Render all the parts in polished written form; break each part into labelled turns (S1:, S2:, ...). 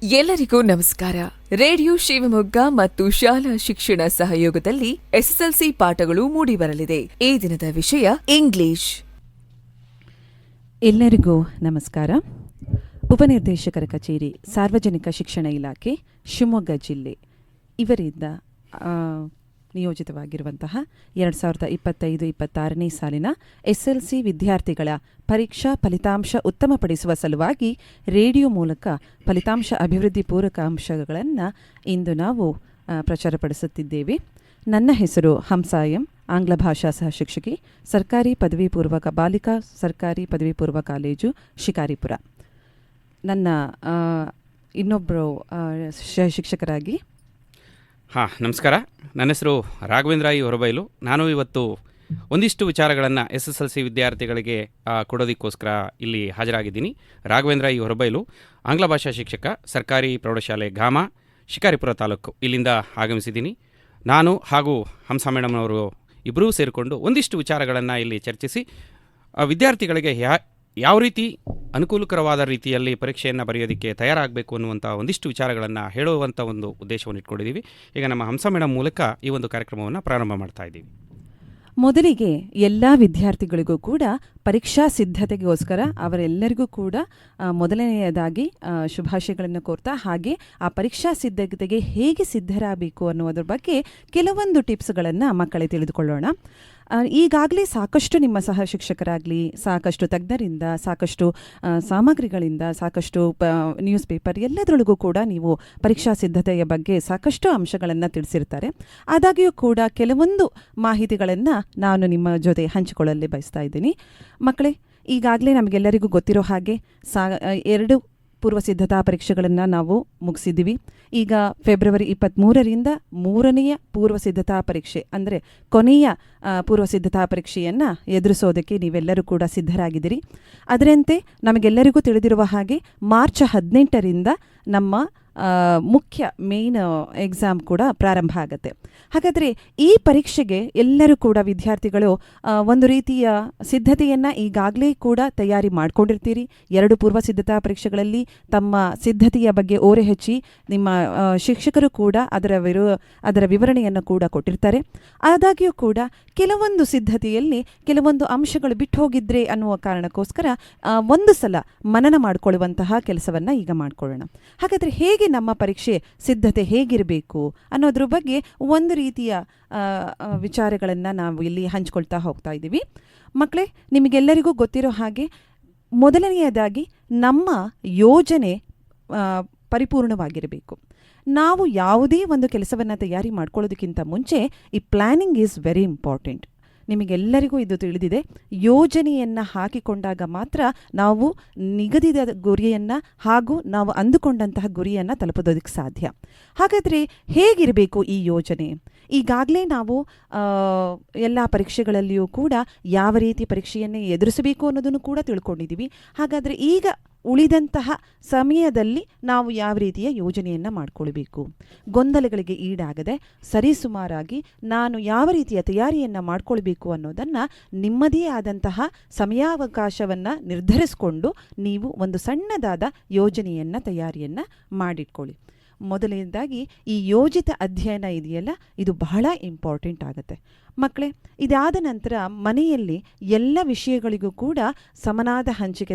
S1: ಎಲ್ಲರಿಗೂ ನಮಸ್ಕಾರ. ರೇಡಿಯೋ ಶಿವಮೊಗ್ಗ ಮತ್ತು ಶಾಲಾ ಶಿಕ್ಷಣ ಸಹಯೋಗದಲ್ಲಿ ಎಸ್ಎಸ್ಎಲ್ಸಿ ಪಾಠಗಳು ಮೂಡಿಬರಲಿದೆ. ಈ ದಿನದ ವಿಷಯ ಇಂಗ್ಲಿಷ್.
S2: ಎಲ್ಲರಿಗೂ ನಮಸ್ಕಾರ. ಉಪನಿರ್ದೇಶಕರ ಕಚೇರಿ, ಸಾರ್ವಜನಿಕ ಶಿಕ್ಷಣ ಇಲಾಖೆ, ಶಿವಮೊಗ್ಗ ಜಿಲ್ಲೆ ಇವರಿಂದ ನಿಯೋಜಿತವಾಗಿರುವಂತಹ 2025-26ನೇ ಸಾಲಿನ ಎಸ್ಎಲ್ಸಿ ವಿದ್ಯಾರ್ಥಿಗಳ ಪರೀಕ್ಷಾ ಫಲಿತಾಂಶ ಉತ್ತಮಪಡಿಸುವ ಸಲುವಾಗಿ ರೇಡಿಯೋ ಮೂಲಕ ಫಲಿತಾಂಶ ಅಭಿವೃದ್ಧಿ ಪೂರಕ ಅಂಶಗಳನ್ನು ಇಂದು ನಾವು ಪ್ರಚಾರಪಡಿಸುತ್ತಿದ್ದೇವೆ. ನನ್ನ ಹೆಸರು ಹಂಸಾಯಂ, ಆಂಗ್ಲ ಭಾಷಾ ಸಹ ಶಿಕ್ಷಕಿ, ಸರ್ಕಾರಿ ಪದವಿ ಪೂರ್ವ ಬಾಲಿಕಾ ಸರ್ಕಾರಿ ಪದವಿ ಪೂರ್ವ ಕಾಲೇಜು ಶಿಕಾರಿಪುರ. ನನ್ನ ಇನ್ನೊಬ್ಬರು ಶಿಕ್ಷಕರಾಗಿ
S3: ನಮಸ್ಕಾರ. ನನ್ನ ಹೆಸರು ರಾಘವೇಂದ್ರ ಇ ಹೊರಬೈಲು. ನಾನು ಇವತ್ತು ಒಂದಿಷ್ಟು ವಿಚಾರಗಳನ್ನು SSLC ವಿದ್ಯಾರ್ಥಿಗಳಿಗೆ ಕೊಡೋದಕ್ಕೋಸ್ಕರ ಇಲ್ಲಿ ಹಾಜರಾಗಿದ್ದೀನಿ. ರಾಘವೇಂದ್ರ ಇ ಹೊರಬೈಲು, ಆಂಗ್ಲ ಭಾಷಾ ಶಿಕ್ಷಕ, ಸರ್ಕಾರಿ ಪ್ರೌಢಶಾಲೆ ಗಾಮ, ಶಿಕಾರಿಪುರ ತಾಲೂಕು, ಇಲ್ಲಿಂದ ಆಗಮಿಸಿದ್ದೀನಿ. ನಾನು ಹಾಗೂ ಹಂಸಾ ಮೇಡಮ್ ಅವರು ಇಬ್ಬರೂ ಸೇರಿಕೊಂಡು ಒಂದಿಷ್ಟು ವಿಚಾರಗಳನ್ನು ಇಲ್ಲಿ ಚರ್ಚಿಸಿ ವಿದ್ಯಾರ್ಥಿಗಳಿಗೆ ಯಾವ ರೀತಿ ಅನುಕೂಲಕರವಾದ ರೀತಿಯಲ್ಲಿ ಪರೀಕ್ಷೆಯನ್ನು ಬರೆಯೋದಕ್ಕೆ ತಯಾರಾಗಬೇಕು ಅನ್ನುವಂಥ ಒಂದಿಷ್ಟು ವಿಚಾರಗಳನ್ನು ಹೇಳುವಂಥ ಒಂದು ಉದ್ದೇಶವನ್ನು ಇಟ್ಕೊಂಡಿದ್ದೀವಿ. ಈಗ ನಮ್ಮ ಹಂಸಾ ಮೇಡಮ್ ಮೂಲಕ ಈ ಒಂದು ಕಾರ್ಯಕ್ರಮವನ್ನು ಪ್ರಾರಂಭ ಮಾಡ್ತಾ ಇದ್ದೀವಿ.
S2: ಮೊದಲಿಗೆ ಎಲ್ಲ ವಿದ್ಯಾರ್ಥಿಗಳಿಗೂ ಕೂಡ ಪರೀಕ್ಷಾ ಸಿದ್ಧತೆಗೋಸ್ಕರ ಅವರೆಲ್ಲರಿಗೂ ಕೂಡ ಮೊದಲನೆಯದಾಗಿ ಶುಭಾಶಯಗಳನ್ನು ಕೋರ್ತಾ, ಹಾಗೆ ಆ ಪರೀಕ್ಷಾ ಸಿದ್ಧತೆಗೆ ಹೇಗೆ ಸಿದ್ಧರಾಗಬೇಕು ಅನ್ನುವುದ್ರ ಬಗ್ಗೆ ಕೆಲವೊಂದು ಟಿಪ್ಸ್ಗಳನ್ನು ಮಕ್ಕಳೇ ತಿಳಿದುಕೊಳ್ಳೋಣ. ಈಗಾಗಲೇ ಸಾಕಷ್ಟು ನಿಮ್ಮ ಸಹ ಶಿಕ್ಷಕರಾಗಲಿ, ಸಾಕಷ್ಟು ತಜ್ಞರಿಂದ, ಸಾಕಷ್ಟು ಸಾಮಗ್ರಿಗಳಿಂದ, ಸಾಕಷ್ಟು ನ್ಯೂಸ್ ಪೇಪರ್ ಎಲ್ಲದರೊಳಗೂ ಕೂಡ ನೀವು ಪರೀಕ್ಷಾ ಸಿದ್ಧತೆಯ ಬಗ್ಗೆ ಸಾಕಷ್ಟು ಅಂಶಗಳನ್ನು ತಿಳಿಸಿರ್ತಾರೆ. ಆದಾಗ್ಯೂ ಕೂಡ ಕೆಲವೊಂದು ಮಾಹಿತಿಗಳನ್ನು ನಾನು ನಿಮ್ಮ ಜೊತೆ ಹಂಚಿಕೊಳ್ಳಲು ಬಯಸ್ತಾ ಇದ್ದೀನಿ. ಮಕ್ಕಳೇ, ಈಗಾಗಲೇ ನಮಗೆಲ್ಲರಿಗೂ ಗೊತ್ತಿರೋ ಹಾಗೆ 2 ಪೂರ್ವ ಸಿದ್ಧತಾ ಪರೀಕ್ಷೆಗಳನ್ನು ನಾವು ಮುಗಿಸಿದ್ದೀವಿ. ಈಗ ಫೆಬ್ರವರಿ 23ರಿಂದ 3ನೆಯ ಪೂರ್ವ ಸಿದ್ಧತಾ ಪರೀಕ್ಷೆ, ಅಂದರೆ ಕೊನೆಯ ಪೂರ್ವ ಸಿದ್ಧತಾ ಪರೀಕ್ಷೆಯನ್ನು ಎದುರಿಸೋದಕ್ಕೆ ನೀವೆಲ್ಲರೂ ಕೂಡ ಸಿದ್ಧರಾಗಿದ್ದೀರಿ. ಅದರಂತೆ ನಮಗೆಲ್ಲರಿಗೂ ತಿಳಿದಿರುವ ಹಾಗೆ ಮಾರ್ಚ್ 18ರಿಂದ ನಮ್ಮ ಮುಖ್ಯ ಮೇನ್ ಎಕ್ಸಾಮ್ ಕೂಡ ಪ್ರಾರಂಭ ಆಗುತ್ತೆ. ಹಾಗಾದರೆ ಈ ಪರೀಕ್ಷೆಗೆ ಎಲ್ಲರೂ ಕೂಡ ವಿದ್ಯಾರ್ಥಿಗಳು ಒಂದು ರೀತಿಯ ಸಿದ್ಧತೆಯನ್ನು ಈಗಾಗಲೇ ಕೂಡ ತಯಾರಿ ಮಾಡ್ಕೊಂಡಿರ್ತೀರಿ. 2 ಪೂರ್ವ ಸಿದ್ಧತಾ ಪರೀಕ್ಷೆಗಳಲ್ಲಿ ತಮ್ಮ ಸಿದ್ಧತೆಯ ಬಗ್ಗೆ ಓರೆ ಹಚ್ಚಿ ನಿಮ್ಮ ಶಿಕ್ಷಕರು ಕೂಡ ಅದರ ವಿವರಣೆಯನ್ನು ಕೂಡ ಕೊಟ್ಟಿರ್ತಾರೆ. ಆದಾಗ್ಯೂ ಕೂಡ ಕೆಲವೊಂದು ಸಿದ್ಧತೆಯಲ್ಲಿ ಕೆಲವೊಂದು ಅಂಶಗಳು ಬಿಟ್ಟು ಹೋಗಿದ್ರೆ ಅನ್ನುವ ಕಾರಣಕ್ಕೋಸ್ಕರ ಒಂದು ಸಲ ಮನನ ಮಾಡಿಕೊಳ್ಳುವಂತಹ ಕೆಲಸವನ್ನು ಈಗ ಮಾಡಿಕೊಳ್ಳೋಣ. ಹಾಗಾದರೆ ಹೇಗೆ ನಮ್ಮ ಪರೀಕ್ಷೆ ಸಿದ್ಧತೆ ಹೇಗಿರಬೇಕು ಅನ್ನೋದ್ರ ಬಗ್ಗೆ ಒಂದು ರೀತಿಯ ವಿಚಾರಗಳನ್ನು ನಾವು ಇಲ್ಲಿ ಹಂಚ್ಕೊಳ್ತಾ ಹೋಗ್ತಾ ಇದ್ದೀವಿ. ಮಕ್ಕಳೇ, ನಿಮಗೆಲ್ಲರಿಗೂ ಗೊತ್ತಿರೋ ಹಾಗೆ ಮೊದಲನೆಯದಾಗಿ ನಮ್ಮ ಯೋಜನೆ ಪರಿಪೂರ್ಣವಾಗಿರಬೇಕು. ನಾವು ಯಾವುದೇ ಒಂದು ಕೆಲಸವನ್ನು ತಯಾರಿ ಮಾಡ್ಕೊಳ್ಳೋದಕ್ಕಿಂತ ಮುಂಚೆ ಈ ಪ್ಲ್ಯಾನಿಂಗ್ ಈಸ್ ವೆರಿ ಇಂಪಾರ್ಟೆಂಟ್. ನಿಮಗೆಲ್ಲರಿಗೂ ಇದು ತಿಳಿದಿದೆ. ಯೋಜನೆಯನ್ನು ಹಾಕಿಕೊಂಡಾಗ ಮಾತ್ರ ನಾವು ನಿಗದಿತ ಗುರಿಯನ್ನು ಹಾಗೂ ನಾವು ಅಂದುಕೊಂಡಂತಹ ಗುರಿಯನ್ನು ತಲುಪೋದಕ್ಕೆ ಸಾಧ್ಯ. ಹಾಗಾದರೆ ಹೇಗಿರಬೇಕು ಈ ಯೋಜನೆ? ಈಗಾಗಲೇ ನಾವು ಎಲ್ಲ ಪರೀಕ್ಷೆಗಳಲ್ಲಿಯೂ ಕೂಡ ಯಾವ ರೀತಿ ಪರೀಕ್ಷೆಯನ್ನೇ ಎದುರಿಸಬೇಕು ಅನ್ನೋದನ್ನು ಕೂಡ ತಿಳ್ಕೊಂಡಿದ್ದೀವಿ. ಹಾಗಾದರೆ ಈಗ ಉಳಿದಂತಹ ಸಮಯದಲ್ಲಿ ನಾವು ಯಾವ ರೀತಿಯ ಯೋಜನೆಯನ್ನು ಮಾಡಿಕೊಳ್ಬೇಕು, ಗೊಂದಲಗಳಿಗೆ ಈಡಾಗದೆ ಸರಿಸುಮಾರಾಗಿ ನಾನು ಯಾವ ರೀತಿಯ ತಯಾರಿಯನ್ನು ಮಾಡಿಕೊಳ್ಬೇಕು ಅನ್ನೋದನ್ನು ನಿಮ್ಮದೇ ಆದಂತಹ ಸಮಯಾವಕಾಶವನ್ನು ನಿರ್ಧರಿಸಿಕೊಂಡು ನೀವು ಒಂದು ಸಣ್ಣದಾದ ಯೋಜನೆಯನ್ನು ತಯಾರಿಯನ್ನು ಮಾಡಿಟ್ಕೊಳ್ಳಿ. ಮೊದಲನೇದಾಗಿ ಈ ಯೋಜಿತ ಅಧ್ಯಯನ ಇದೆಯಲ್ಲ, ಇದು ಬಹಳ ಇಂಪಾರ್ಟೆಂಟ್ ಆಗುತ್ತೆ. ಮಕ್ಕಳೇ, ಇದಾದ ನಂತರ ಮನೆಯಲ್ಲಿ ಎಲ್ಲ ವಿಷಯಗಳಿಗೂ ಕೂಡ ಸಮನಾದ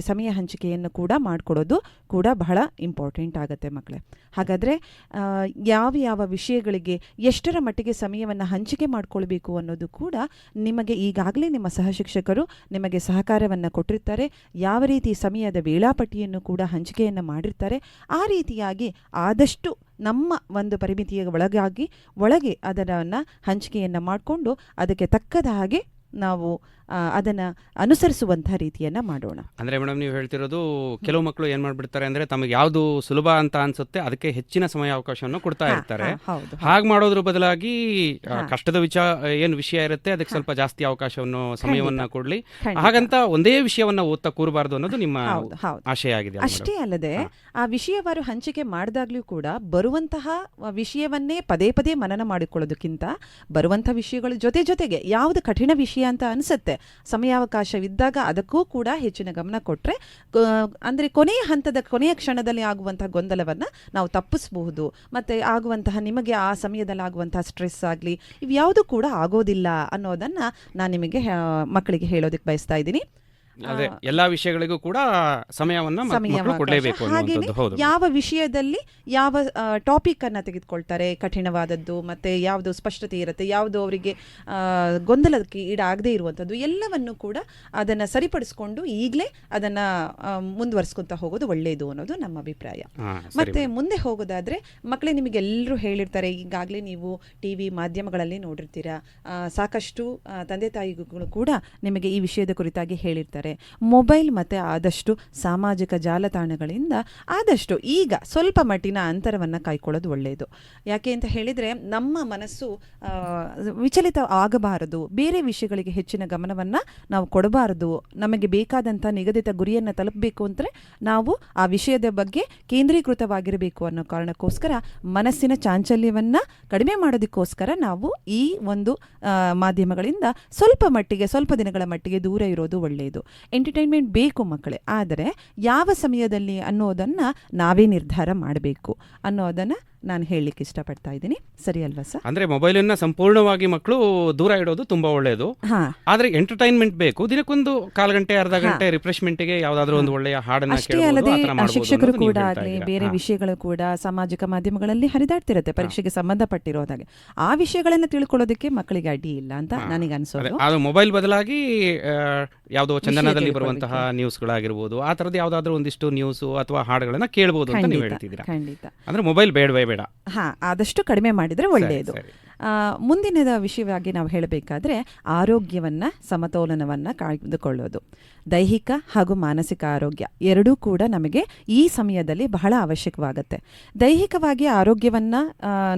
S2: ಸಮಯ ಹಂಚಿಕೆಯನ್ನು ಕೂಡ ಮಾಡಿಕೊಡೋದು ಕೂಡ ಬಹಳ ಇಂಪಾರ್ಟೆಂಟ್ ಆಗುತ್ತೆ ಮಕ್ಕಳೇ. ಹಾಗಾದರೆ ಯಾವ ವಿಷಯಗಳಿಗೆ ಎಷ್ಟರ ಮಟ್ಟಿಗೆ ಸಮಯವನ್ನು ಹಂಚಿಕೆ ಮಾಡಿಕೊಳ್ಬೇಕು ಅನ್ನೋದು ಕೂಡ ನಿಮಗೆ ಈಗಾಗಲೇ ನಿಮ್ಮ ಸಹ ಶಿಕ್ಷಕರು ನಿಮಗೆ ಸಹಕಾರವನ್ನು ಕೊಟ್ಟಿರ್ತಾರೆ. ಯಾವ ರೀತಿ ಸಮಯದ ವೇಳಾಪಟ್ಟಿಯನ್ನು ಕೂಡ ಹಂಚಿಕೆಯನ್ನು ಮಾಡಿರ್ತಾರೆ. ಆ ರೀತಿಯಾಗಿ ಆದಷ್ಟು ನಮ್ಮ ಒಂದು ಪರಿಮಿತಿಯ ಒಳಗೆ ಅದನ್ನು ಹಂಚಿಕೆಯನ್ನು ಮಾಡಿಕೊಂಡು ಅದಕ್ಕೆ ತಕ್ಕದ ಹಾಗೆ ನಾವು ಅದನ್ನು ಅನುಸರಿಸುವಂಥ ರೀತಿಯನ್ನು ಮಾಡೋಣ.
S3: ಅಂದರೆ ಮೇಡಮ್, ನೀವು ಹೇಳ್ತಿರೋದು ಕೆಲವು ಮಕ್ಕಳು ಏನು ಮಾಡಿಬಿಡ್ತಾರೆ ಅಂದರೆ ತಮಗೆ ಯಾವುದು ಸುಲಭ ಅಂತ ಅನ್ಸುತ್ತೆ ಅದಕ್ಕೆ ಹೆಚ್ಚಿನ ಸಮಯಾವಕಾಶವನ್ನು ಕೊಡ್ತಾ ಇರ್ತಾರೆ. ಹಾಗೆ ಮಾಡೋದ್ರ ಬದಲಾಗಿ ಕಷ್ಟದ ಏನು ವಿಷಯ ಇರುತ್ತೆ ಅದಕ್ಕೆ ಸ್ವಲ್ಪ ಜಾಸ್ತಿ ಅವಕಾಶವನ್ನು ಸಮಯವನ್ನು ಕೊಡಲಿ. ಹಾಗಂತ ಒಂದೇ ವಿಷಯವನ್ನು ಓದ್ತಾ ಕೂರಬಾರ್ದು ಅನ್ನೋದು ನಿಮ್ಮ ಆಶಯ ಆಗಿದೆ.
S2: ಅಷ್ಟೇ ಅಲ್ಲದೆ ಆ ವಿಷಯವಾರು ಹಂಚಿಕೆ ಮಾಡಿದಾಗ್ಲೂ ಕೂಡ ಬರುವಂತಹ ವಿಷಯವನ್ನೇ ಪದೇ ಪದೇ ಮನನ ಮಾಡಿಕೊಳ್ಳೋದಕ್ಕಿಂತ ಬರುವಂತಹ ವಿಷಯಗಳ ಜೊತೆಗೆ ಯಾವುದು ಕಠಿಣ ವಿಷಯ ಅಂತ ಅನಿಸುತ್ತೆ ಇರುತ್ತೆ. ಸಮಯಾವಕಾಶವಿದ್ದಾಗ ಅದಕ್ಕೂ ಕೂಡ ಹೆಚ್ಚಿನ ಗಮನ ಕೊಟ್ಟರೆ ಅಂದರೆ ಕೊನೆಯ ಕ್ಷಣದಲ್ಲಿ ಆಗುವಂತಹ ಗೊಂದಲವನ್ನು ನಾವು ತಪ್ಪಿಸಬಹುದು. ಮತ್ತು ಆಗುವಂತಹ ನಿಮಗೆ ಆ ಸಮಯದಲ್ಲಿ ಆಗುವಂತಹ ಸ್ಟ್ರೆಸ್ ಆಗಲಿ ಇವ್ಯಾವುದೂ ಕೂಡ ಆಗೋದಿಲ್ಲ ಅನ್ನೋದನ್ನು ನಾನು ನಿಮಗೆ ಮಕ್ಕಳಿಗೆ ಹೇಳೋದಕ್ಕೆ ಬಯಸ್ತಾ ಇದ್ದೀನಿ.
S3: ಅದೇ ಎಲ್ಲಾ ವಿಷಯಗಳಿಗೂ ಕೂಡ ಸಮಯವನ್ನ ಮಕ್ಕಳು ಕೊಡಲೇಬೇಕು ಅನ್ನುವಂಥದ್ದು. ಹೌದು.
S2: ಯಾವ ವಿಷಯದಲ್ಲಿ ಯಾವ ಟಾಪಿಕ್ ಅನ್ನ ತೆಗೆದುಕೊಳ್ತಾರೆ, ಕಠಿಣವಾದದ್ದು ಮತ್ತೆ ಯಾವುದು ಸ್ಪಷ್ಟತೆ ಇರುತ್ತೆ, ಯಾವುದು ಅವರಿಗೆ ಗೊಂದಲಕ್ಕೆ ಈಡಾಗದೇ ಇರುವಂಥದ್ದು ಎಲ್ಲವನ್ನು ಕೂಡ ಅದನ್ನ ಸರಿಪಡಿಸ್ಕೊಂಡು ಈಗಲೇ ಅದನ್ನ ಮುಂದುವರಿಸ್ಕೊಂತ ಹೋಗೋದು ಒಳ್ಳೆಯದು ಅನ್ನೋದು ನಮ್ಮ ಅಭಿಪ್ರಾಯ. ಮತ್ತೆ ಮುಂದೆ ಹೋಗೋದಾದ್ರೆ ಮಕ್ಕಳೇ, ನಿಮಗೆಲ್ಲರೂ ಹೇಳಿರ್ತಾರೆ, ಈಗಾಗಲೇ ನೀವು ಟಿವಿ ಮಾಧ್ಯಮಗಳಲ್ಲಿ ನೋಡಿರ್ತೀರಾ, ಸಾಕಷ್ಟು ತಂದೆ ತಾಯಿಗಳು ಕೂಡ ನಿಮಗೆ ಈ ವಿಷಯದ ಕುರಿತಾಗಿ ಹೇಳಿರ್ತಾರೆ. ಮೊಬೈಲ್ ಮತ್ತು ಆದಷ್ಟು ಸಾಮಾಜಿಕ ಜಾಲತಾಣಗಳಿಂದ ಆದಷ್ಟು ಈಗ ಸ್ವಲ್ಪ ಮಟ್ಟಿನ ಅಂತರವನ್ನು ಕಾಯ್ಕೊಳ್ಳೋದು ಒಳ್ಳೆಯದು. ಯಾಕೆ ಅಂತ ಹೇಳಿದರೆ ನಮ್ಮ ಮನಸ್ಸು ವಿಚಲಿತ ಆಗಬಾರದು, ಬೇರೆ ವಿಷಯಗಳಿಗೆ ಹೆಚ್ಚಿನ ಗಮನವನ್ನು ನಾವು ಕೊಡಬಾರದು. ನಮಗೆ ಬೇಕಾದಂಥ ನಿಗದಿತ ಗುರಿಯನ್ನು ತಲುಪಬೇಕು ಅಂದರೆ ನಾವು ಆ ವಿಷಯದ ಬಗ್ಗೆ ಕೇಂದ್ರೀಕೃತವಾಗಿರಬೇಕು ಅನ್ನೋ ಕಾರಣಕ್ಕೋಸ್ಕರ ಮನಸ್ಸಿನ ಚಾಂಚಲ್ಯವನ್ನು ಕಡಿಮೆ ಮಾಡೋದಕ್ಕೋಸ್ಕರ ನಾವು ಈ ಒಂದು ಮಾಧ್ಯಮಗಳಿಂದ ಸ್ವಲ್ಪ ದಿನಗಳ ಮಟ್ಟಿಗೆ ದೂರ ಇರೋದು ಒಳ್ಳೆಯದು. ಎಂಟರ್ಟೈನ್ಮೆಂಟ್ ಬೇಕು ಮಕ್ಕಳೇ, ಆದರೆ ಯಾವ ಸಮಯದಲ್ಲಿ ಅನ್ನೋದನ್ನು ನಾವೇ ನಿರ್ಧಾರ ಮಾಡಬೇಕು ಅನ್ನೋದನ್ನು ನಾನು ಹೇಳಲಿಕ್ಕೆ ಇಷ್ಟಪಡ್ತಾ ಇದ್ದೀನಿ. ಸರಿ ಅಲ್ವಾ ಸರ್?
S3: ಅಂದ್ರೆ ಮೊಬೈಲನ್ನ ಸಂಪೂರ್ಣವಾಗಿ ಮಕ್ಕಳು ದೂರ ಇಡೋದು ತುಂಬಾ ಒಳ್ಳೆಯದು. ಆದ್ರೆ ಎಂಟರ್ಟೈನ್ಮೆಂಟ್ ಬೇಕು. ದಿನಕ್ಕೊಂದು ಕಾಲು ಗಂಟೆ ಅರ್ಧ ಗಂಟೆ ರಿಫ್ರೆಶ್ಮೆಂಟ್ಗೆ ಯಾವ್ದಾದ್ರು ಒಂದು ಒಳ್ಳೆಯ ಹಾಡನ್ನ
S2: ಅಷ್ಟೇ ಅಲ್ಲದೆ ಶಿಕ್ಷಕರು ಕೂಡ ಆಗಲಿ ಬೇರೆ ವಿಷಯಗಳು ಕೂಡ ಸಾಮಾಜಿಕ ಮಾಧ್ಯಮಗಳಲ್ಲಿ ಹರಿದಾಡ್ತಿರುತ್ತೆ ಪರೀಕ್ಷೆಗೆ ಸಂಬಂಧಪಟ್ಟಿರೋದಾಗೆ. ಆ ವಿಷಯಗಳನ್ನ ತಿಳ್ಕೊಳ್ಳೋದಕ್ಕೆ ಮಕ್ಕಳಿಗೆ ಅಡ್ಡಿ ಇಲ್ಲ ಅಂತ ನನಗೆ ಅನ್ಸೋದು.
S3: ಅದು ಮೊಬೈಲ್ ಬದಲಾಗಿ ಯಾವುದೋ ಚಂದನದಲ್ಲಿ ಬರುವಂತಹ ನ್ಯೂಸ್ಗಳಾಗಿರ್ಬೋದು, ಆ ತರದ ಯಾವ್ದಾದ್ರು ಒಂದಿಷ್ಟು ನ್ಯೂಸ್ ಅಥವಾ ಹಾಡುಗಳನ್ನ ಕೇಳಬಹುದು ಅಂತ ನೀವು ಹೇಳ್ತಿದ್ದೀರಾ.
S2: ಖಂಡಿತ.
S3: ಅಂದ್ರೆ ಮೊಬೈಲ್ ಬೇಡವೇ ಬೇಡ.
S2: ಆದಷ್ಟು ಕಡಿಮೆ ಮಾಡಿದ್ರೆ ಒಳ್ಳೆಯದು. ಮುಂದಿನ ವಿಷಯವಾಗಿ ನಾವು ಹೇಳಬೇಕಾದ್ರೆ ಆರೋಗ್ಯವನ್ನ ಸಮತೋಲನವನ್ನ ಕಾಯ್ದುಕೊಳ್ಳೋದು. ದೈಹಿಕ ಹಾಗೂ ಮಾನಸಿಕ ಆರೋಗ್ಯ ಎರಡೂ ಕೂಡ ನಮಗೆ ಈ ಸಮಯದಲ್ಲಿ ಬಹಳ ಅವಶ್ಯಕವಾಗುತ್ತೆ. ದೈಹಿಕವಾಗಿ ಆರೋಗ್ಯವನ್ನ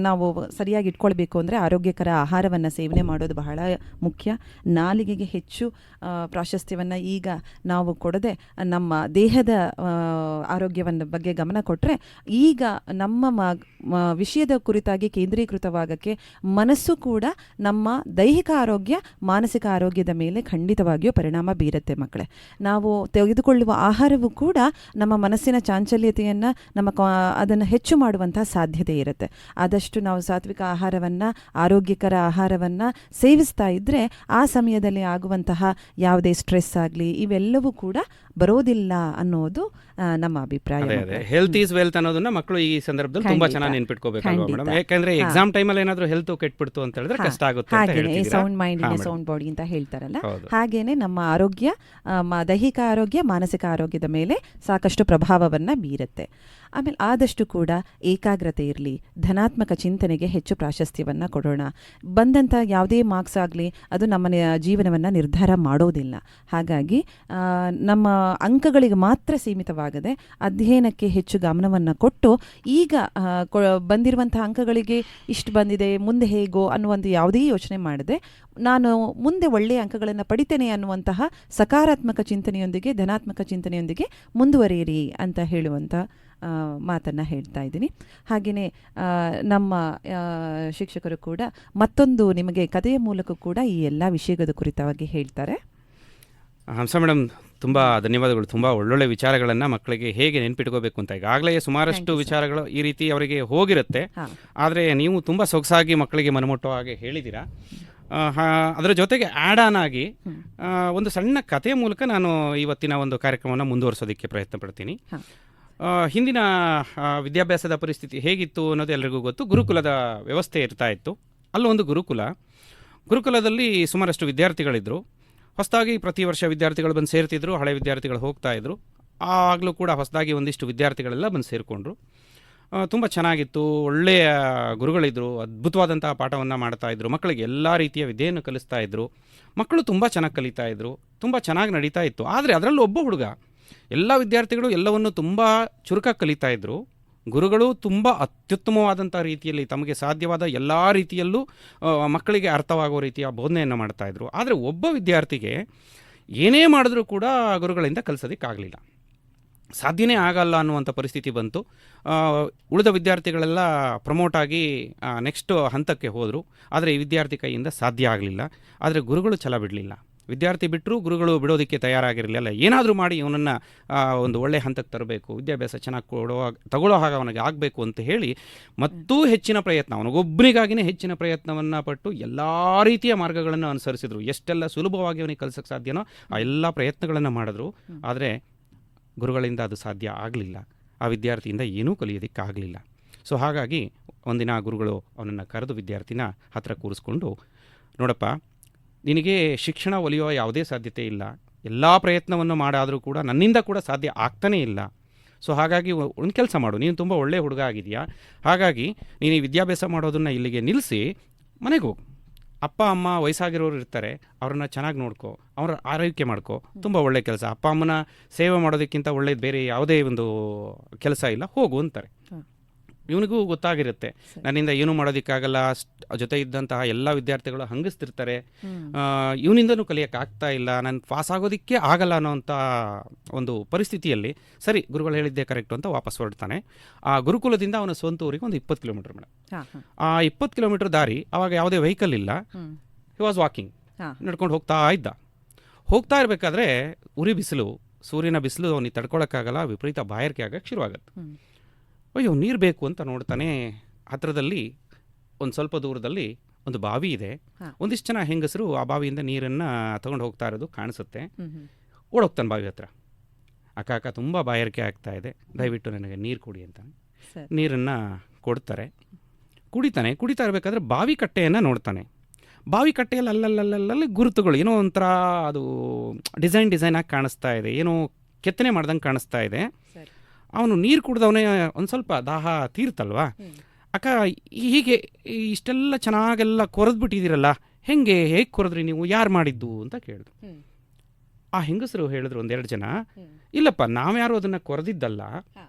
S2: ನಾವು ಸರಿಯಾಗಿ ಇಟ್ಕೊಳ್ಬೇಕು ಅಂದರೆ ಆರೋಗ್ಯಕರ ಆಹಾರವನ್ನು ಸೇವನೆ ಮಾಡೋದು ಬಹಳ ಮುಖ್ಯ. ನಾಲಿಗೆಗೆ ಹೆಚ್ಚು ಪ್ರಾಶಸ್ತ್ಯವನ್ನು ಈಗ ನಾವು ಕೊಡದೆ ನಮ್ಮ ದೇಹದ ಆರೋಗ್ಯವನ್ನು ಬಗ್ಗೆ ಗಮನ ಕೊಟ್ಟರೆ ಈಗ ನಮ್ಮ ವಿಷಯದ ಕುರಿತಾಗಿ ಕೇಂದ್ರೀಕೃತವಾಗಕ್ಕೆ ಮನಸ್ಸು ಕೂಡ ನಮ್ಮ ದೈಹಿಕ ಆರೋಗ್ಯ ಮಾನಸಿಕ ಆರೋಗ್ಯದ ಮೇಲೆ ಖಂಡಿತವಾಗಿಯೂ ಪರಿಣಾಮ ಬೀರುತ್ತೆ ಮಕ್ಕಳೇ. ನಾವು ತೆಗೆದುಕೊಳ್ಳುವ ಆಹಾರವೂ ಕೂಡ ನಮ್ಮ ಮನಸ್ಸಿನ ಚಾಂಚಲ್ಯತೆಯನ್ನು ಅದನ್ನು ಹೆಚ್ಚು ಮಾಡುವಂತಹ ಸಾಧ್ಯತೆ ಇರುತ್ತೆ. ಆದಷ್ಟು ನಾವು ಸಾತ್ವಿಕ ಆಹಾರವನ್ನು ಆರೋಗ್ಯಕರ ಆಹಾರವನ್ನು ಸೇವಿಸ್ತಾ ಇದ್ದರೆ ಆ ಸಮಯದಲ್ಲಿ ಆಗುವಂತಹ ಯಾವುದೇ ಸ್ಟ್ರೆಸ್ ಆಗಲಿ ಇವೆಲ್ಲವೂ ಕೂಡ ಬರೋದಿಲ್ಲ ಅನ್ನೋದು ನಮ್ಮ ಅಭಿಪ್ರಾಯ.
S3: ಹೆಲ್ತ್ ಈಸ್ ವೆಲ್ತ್ ಅನ್ನೋದನ್ನ ಮಕ್ಕಳು ಈ ಸಂದರ್ಭದಲ್ಲಿ ತುಂಬಾ ಚೆನ್ನಾಗಿ ನೆನ್ಪಿಟ್ಕೋಬೇಕಲ್ವಾ ಮೇಡಮ್? ಯಾಕಂದ್ರೆ ಎಕ್ಸಾಮ್ ಟೈಮಲ್ಲಿ ಏನಾದ್ರೂ ಹೆಲ್ತ್ ಕೆಟ್ಬಿಡ್ತು ಅಂತ ಹೇಳಿದ್ರೆ ಕಷ್ಟ ಆಗುತ್ತೆ.
S2: ಹಾಗೇನೆ ಸೌಂಡ್ ಮೈಂಡ್ ಸೌಂಡ್ ಬಾಡಿ ಅಂತ ಹೇಳ್ತಾರಲ್ಲ, ಹಾಗೇನೆ ನಮ್ಮ ಆರೋಗ್ಯ ದೈಹಿಕ ಆರೋಗ್ಯ ಮಾನಸಿಕ ಆರೋಗ್ಯದ ಮೇಲೆ ಸಾಕಷ್ಟು ಪ್ರಭಾವವನ್ನು ಬೀರುತ್ತೆ. ಆಮೇಲೆ ಆದಷ್ಟು ಕೂಡ ಏಕಾಗ್ರತೆ ಇರಲಿ, ಧನಾತ್ಮಕ ಚಿಂತನೆಗೆ ಹೆಚ್ಚು ಪ್ರಾಶಸ್ತ್ಯವನ್ನು ಕೊಡೋಣ. ಬಂದಂಥ ಯಾವುದೇ ಮಾರ್ಕ್ಸ್ ಆಗಲಿ ಅದು ನಮ್ಮ ಜೀವನವನ್ನು ನಿರ್ಧಾರ ಮಾಡೋದಿಲ್ಲ. ಹಾಗಾಗಿ ನಮ್ಮ ಅಂಕಗಳಿಗೆ ಮಾತ್ರ ಸೀಮಿತವಾಗದೆ ಅಧ್ಯಯನಕ್ಕೆ ಹೆಚ್ಚು ಗಮನವನ್ನು ಕೊಟ್ಟು ಈಗ ಬಂದಿರುವಂಥ ಅಂಕಗಳಿಗೆ ಇಷ್ಟು ಬಂದಿದೆ ಮುಂದೆ ಹೇಗೋ ಅನ್ನುವಂಥ ಯಾವುದೇ ಯೋಚನೆ ಮಾಡದೆ ನಾನು ಮುಂದೆ ಒಳ್ಳೆಯ ಅಂಕಗಳನ್ನು ಪಡಿತೇನೆ ಅನ್ನುವಂತಹ ಸಕಾರಾತ್ಮಕ ಚಿಂತನೆಯೊಂದಿಗೆ ಧನಾತ್ಮಕ ಚಿಂತನೆಯೊಂದಿಗೆ ಮುಂದುವರಿಯಿರಿ ಅಂತ ಹೇಳುವಂಥ ಮಾತನ್ನು ಹೇಳ್ತಾ ಇದ್ದೀನಿ. ಹಾಗೆಯೇ ನಮ್ಮ ಶಿಕ್ಷಕರು ಕೂಡ ಮತ್ತೊಂದು ನಿಮಗೆ ಕಥೆಯ ಮೂಲಕ ಕೂಡ ಈ ಎಲ್ಲ ವಿಷಯದ ಕುರಿತಾಗಿ ಹೇಳ್ತಾರೆ.
S3: ಹಂಸ ಮೇಡಮ್, ತುಂಬ ಧನ್ಯವಾದಗಳು. ತುಂಬ ಒಳ್ಳೊಳ್ಳೆ ವಿಚಾರಗಳನ್ನು ಮಕ್ಕಳಿಗೆ ಹೇಗೆ ನೆನ್ಪಿಟ್ಕೋಬೇಕು ಅಂತ ಈಗಾಗಲೇ ಸುಮಾರಷ್ಟು ವಿಚಾರಗಳು ಈ ರೀತಿ ಅವರಿಗೆ ಹೋಗಿರುತ್ತೆ. ಆದರೆ ನೀವು ತುಂಬ ಸೊಗಸಾಗಿ ಮಕ್ಕಳಿಗೆ ಮನಮುಟ್ಟೋ ಹಾಗೆ ಹೇಳಿದ್ದೀರಾ. ಅದರ ಜೊತೆಗೆ ಆ್ಯಡ್ ಆನ್ ಆಗಿ ಒಂದು ಸಣ್ಣ ಕಥೆಯ ಮೂಲಕ ನಾನು ಇವತ್ತಿನ ಒಂದು ಕಾರ್ಯಕ್ರಮವನ್ನು ಮುಂದುವರಿಸೋದಕ್ಕೆ ಪ್ರಯತ್ನ ಪಡ್ತೀನಿ. ಹಿಂದಿನ ವಿದ್ಯಾಭ್ಯಾಸದ ಪರಿಸ್ಥಿತಿ ಹೇಗಿತ್ತು ಅನ್ನೋದು ಎಲ್ಲರಿಗೂ ಗೊತ್ತು. ಗುರುಕುಲದ ವ್ಯವಸ್ಥೆ ಇರ್ತಾ ಇತ್ತು. ಅಲ್ಲೊಂದು ಗುರುಕುಲದಲ್ಲಿ ಸುಮಾರಷ್ಟು ವಿದ್ಯಾರ್ಥಿಗಳಿದ್ದರು. ಹೊಸದಾಗಿ ಪ್ರತಿ ವರ್ಷ ವಿದ್ಯಾರ್ಥಿಗಳು ಬಂದು ಸೇರ್ತಿದ್ರು, ಹಳೆ ವಿದ್ಯಾರ್ಥಿಗಳು ಹೋಗ್ತಾ ಇದ್ರು. ಆಗಲೂ ಕೂಡ ಹೊಸದಾಗಿ ಒಂದಿಷ್ಟು ವಿದ್ಯಾರ್ಥಿಗಳೆಲ್ಲ ಬಂದು ಸೇರಿಕೊಂಡ್ರು. ತುಂಬ ಚೆನ್ನಾಗಿತ್ತು. ಒಳ್ಳೆಯ ಗುರುಗಳಿದ್ದರು, ಅದ್ಭುತವಾದಂಥ ಪಾಠವನ್ನು ಮಾಡ್ತಾಯಿದ್ರು. ಮಕ್ಕಳಿಗೆ ಎಲ್ಲ ರೀತಿಯ ವಿದ್ಯೆಯನ್ನು ಕಲಿಸ್ತಾ ಇದ್ದರು. ಮಕ್ಕಳು ತುಂಬ ಚೆನ್ನಾಗಿ ಕಲಿತಾ ಇದ್ದರು, ತುಂಬ ಚೆನ್ನಾಗಿ ನಡೀತಾ ಇತ್ತು. ಆದರೆ ಅದರಲ್ಲೂ ಒಬ್ಬ ಹುಡುಗ, ಎಲ್ಲ ವಿದ್ಯಾರ್ಥಿಗಳು ಎಲ್ಲವನ್ನು ತುಂಬ ಚುರುಕಾಗಿ ಕಲಿತಾ ಇದ್ದರು. ಗುರುಗಳು ತುಂಬ ಅತ್ಯುತ್ತಮವಾದಂಥ ರೀತಿಯಲ್ಲಿ ತಮಗೆ ಸಾಧ್ಯವಾದ ಎಲ್ಲ ರೀತಿಯಲ್ಲೂ ಮಕ್ಕಳಿಗೆ ಅರ್ಥವಾಗುವ ರೀತಿಯ ಬೋಧನೆಯನ್ನು ಮಾಡ್ತಾಯಿದ್ರು. ಆದರೆ ಒಬ್ಬ ವಿದ್ಯಾರ್ಥಿಗೆ ಏನೇ ಮಾಡಿದ್ರೂ ಕೂಡ ಗುರುಗಳಿಂದ ಕಲಿಸೋದಕ್ಕಾಗಲಿಲ್ಲ, ಸಾಧ್ಯನೇ ಆಗಲ್ಲ ಅನ್ನುವಂಥ ಪರಿಸ್ಥಿತಿ ಬಂತು. ಉಳಿದ ವಿದ್ಯಾರ್ಥಿಗಳೆಲ್ಲ ಪ್ರಮೋಟ್ ಆಗಿ ನೆಕ್ಸ್ಟ್ ಹಂತಕ್ಕೆ ಹೋದರು. ಆದರೆ ಈ ವಿದ್ಯಾರ್ಥಿ ಕೈಯಿಂದ ಸಾಧ್ಯ ಆಗಲಿಲ್ಲ. ಆದರೆ ಗುರುಗಳು ಛಲ ಬಿಡಲಿಲ್ಲ. ವಿದ್ಯಾರ್ಥಿ ಬಿಟ್ಟರು ಗುರುಗಳು ಬಿಡೋದಕ್ಕೆ ತಯಾರಾಗಿರಲಿಲ್ಲ. ಏನಾದರೂ ಮಾಡಿ ಇವನನ್ನು ಒಂದು ಒಳ್ಳೆಯ ಹಂತಕ್ಕೆ ತರಬೇಕು, ವಿದ್ಯಾಭ್ಯಾಸ ಚೆನ್ನಾಗಿ ತಗೊಳ್ಳೋ ಹಾಗೆ ಅವನಿಗೆ ಆಗಬೇಕು ಅಂತ ಹೇಳಿ ಮತ್ತೂ ಹೆಚ್ಚಿನ ಪ್ರಯತ್ನ, ಅವನಿಗೊಬ್ಬನಿಗಾಗಿಯೇ ಹೆಚ್ಚಿನ ಪ್ರಯತ್ನವನ್ನು ಪಟ್ಟು ಎಲ್ಲ ರೀತಿಯ ಮಾರ್ಗಗಳನ್ನು ಅನುಸರಿಸಿದ್ರು. ಎಷ್ಟೆಲ್ಲ ಸುಲಭವಾಗಿ ಅವನಿಗೆ ಕಲಿಸೋಕ್ಕೆ ಸಾಧ್ಯನೋ ಆ ಎಲ್ಲ ಪ್ರಯತ್ನಗಳನ್ನು ಮಾಡಿದ್ರು. ಆದರೆ ಗುರುಗಳಿಂದ ಅದು ಸಾಧ್ಯ ಆಗಲಿಲ್ಲ. ಆ ವಿದ್ಯಾರ್ಥಿಯಿಂದ ಏನೂ ಕಲಿಯೋದಕ್ಕಾಗಲಿಲ್ಲ. ಸೊ ಹಾಗಾಗಿ ಒಂದಿನ ಗುರುಗಳು ಅವನನ್ನು ಕರೆದು ವಿದ್ಯಾರ್ಥಿನ ಹತ್ತಿರ ಕೂರಿಸ್ಕೊಂಡು, ನೋಡಪ್ಪ, ನಿನಗೆ ಶಿಕ್ಷಣ ಒಲಿಯುವ ಯಾವುದೇ ಸಾಧ್ಯತೆ ಇಲ್ಲ, ಎಲ್ಲ ಪ್ರಯತ್ನವನ್ನು ಮಾಡಾದರೂ ಕೂಡ ನನ್ನಿಂದ ಕೂಡ ಸಾಧ್ಯ ಆಗ್ತಾನೇ ಇಲ್ಲ. ಸೊ ಹಾಗಾಗಿ ಒಂದು ಕೆಲಸ ಮಾಡು, ನೀನು ತುಂಬ ಒಳ್ಳೆಯ ಹುಡುಗ ಆಗಿದೆಯಾ, ಹಾಗಾಗಿ ನೀನು ಈ ವಿದ್ಯಾಭ್ಯಾಸ ಮಾಡೋದನ್ನು ಇಲ್ಲಿಗೆ ನಿಲ್ಲಿಸಿ ಮನೆಗೆ ಹೋಗು. ಅಪ್ಪ ಅಮ್ಮ ವಯಸ್ಸಾಗಿರೋರು ಇರ್ತಾರೆ, ಅವ್ರನ್ನ ಚೆನ್ನಾಗಿ ನೋಡ್ಕೋ, ಅವ್ರ ಆರೈಕೆ ಮಾಡ್ಕೋ, ತುಂಬ ಒಳ್ಳೆಯ ಕೆಲಸ. ಅಪ್ಪ ಅಮ್ಮನ ಸೇವೆ ಮಾಡೋದಕ್ಕಿಂತ ಒಳ್ಳೇದು ಬೇರೆ ಯಾವುದೇ ಒಂದು ಕೆಲಸ ಇಲ್ಲ, ಹೋಗು ಅಂತಾರೆ. ಇವನಿಗೂ ಗೊತ್ತಾಗಿರುತ್ತೆ ನನ್ನಿಂದ ಏನೂ ಮಾಡೋದಕ್ಕಾಗಲ್ಲ, ಜೊತೆ ಇದ್ದಂತಹ ಎಲ್ಲ ವಿದ್ಯಾರ್ಥಿಗಳು ಹಂಗಿಸ್ತಿರ್ತಾರೆ, ಇವನಿಂದನೂ ಕಲಿಯೋಕ್ಕಾಗ್ತಾ ಇಲ್ಲ, ನಾನು ಪಾಸ್ ಆಗೋದಕ್ಕೆ ಆಗಲ್ಲ ಅನ್ನೋಂಥ ಒಂದು ಪರಿಸ್ಥಿತಿಯಲ್ಲಿ ಸರಿ ಗುರುಗಳು ಹೇಳಿದ್ದೆ ಕರೆಕ್ಟು ಅಂತ ವಾಪಸ್ ಹೊರಡ್ತಾನೆ. ಆ ಗುರುಕುಲದಿಂದ ಅವನ ಸ್ವಂತ ಊರಿಗೆ ಒಂದು 20 ಕಿಲೋಮೀಟರ್ ಮೇಡಮ್. ಆ 20 ಕಿಲೋಮೀಟರ್ ದಾರಿ, ಅವಾಗ ಯಾವುದೇ ವೆಹಿಕಲ್ ಇಲ್ಲ, ಹಿ ವಾಸ್ ವಾಕಿಂಗ್, ನಡ್ಕೊಂಡು ಹೋಗ್ತಾ ಇರಬೇಕಾದ್ರೆ ಉರಿ ಬಿಸಿಲು, ಸೂರ್ಯನ ಬಿಸಿಲು ಅವನಿಗೆ ತಡ್ಕೊಳಕ್ಕಾಗಲ್ಲ, ವಿಪರೀತ ಬಾಯಾರಿಕೆ ಆಗಕ್ಕೆ ಶುರುವಾಗುತ್ತೆ. ಅಯ್ಯೋ, ನೀರು ಬೇಕು ಅಂತ ನೋಡ್ತಾನೆ. ಹತ್ತಿರದಲ್ಲಿ ಒಂದು ಸ್ವಲ್ಪ ದೂರದಲ್ಲಿ ಒಂದು ಬಾವಿ ಇದೆ. ಒಂದಿಷ್ಟು ಜನ ಹೆಂಗಸರು ಆ ಬಾವಿಯಿಂದ ನೀರನ್ನು ತಗೊಂಡು ಹೋಗ್ತಾ ಇರೋದು ಕಾಣಿಸುತ್ತೆ. ಓಡೋಗ್ತಾನೆ ಬಾವಿ ಹತ್ರ. ಅಕ್ಕ ತುಂಬ ಬಾಯಾರಿಕೆ ಆಗ್ತಾ ಇದೆ, ದಯವಿಟ್ಟು ನನಗೆ ನೀರು ಕೊಡಿ ಅಂತ. ನೀರನ್ನು ಕೊಡ್ತಾರೆ. ಕುಡಿತಾ ಇರಬೇಕಾದ್ರೆ ಬಾವಿ ಕಟ್ಟೆಯನ್ನು ನೋಡ್ತಾನೆ. ಬಾವಿ ಕಟ್ಟೆಯಲ್ಲಿ ಅಲ್ಲಲ್ಲಿ ಗುರುತುಗಳು, ಏನೋ ಒಂಥರ ಅದು ಡಿಸೈನ್ ಆಗಿ ಕಾಣಿಸ್ತಾ ಇದೆ, ಏನೋ ಕೆತ್ತನೆ ಮಾಡ್ದಂಗೆ ಕಾಣಿಸ್ತಾ ಇದೆ. ಅವನು ನೀರು ಕುಡ್ದವನೇ ಒಂದು ಸ್ವಲ್ಪ ದಾಹ ತೀರ್ತಲ್ವಾ, ಅಕ್ಕ ಹೀಗೆ ಇಷ್ಟೆಲ್ಲ ಚೆನ್ನಾಗೆಲ್ಲ ಕೊರೆದ್ಬಿಟ್ಟಿದ್ದೀರಲ್ಲ, ಹೇಗೆ ಕೊರೆದ್ರಿ ನೀವು, ಯಾರು ಮಾಡಿದ್ದು ಅಂತ ಕೇಳಿದ್ರು. ಆ ಹೆಂಗಸರು ಹೇಳಿದ್ರು, 1-2 ಜನ, ಇಲ್ಲಪ್ಪ ನಾವ್ಯಾರು ಅದನ್ನು ಕೊರೆದಿದ್ದಲ್ಲ,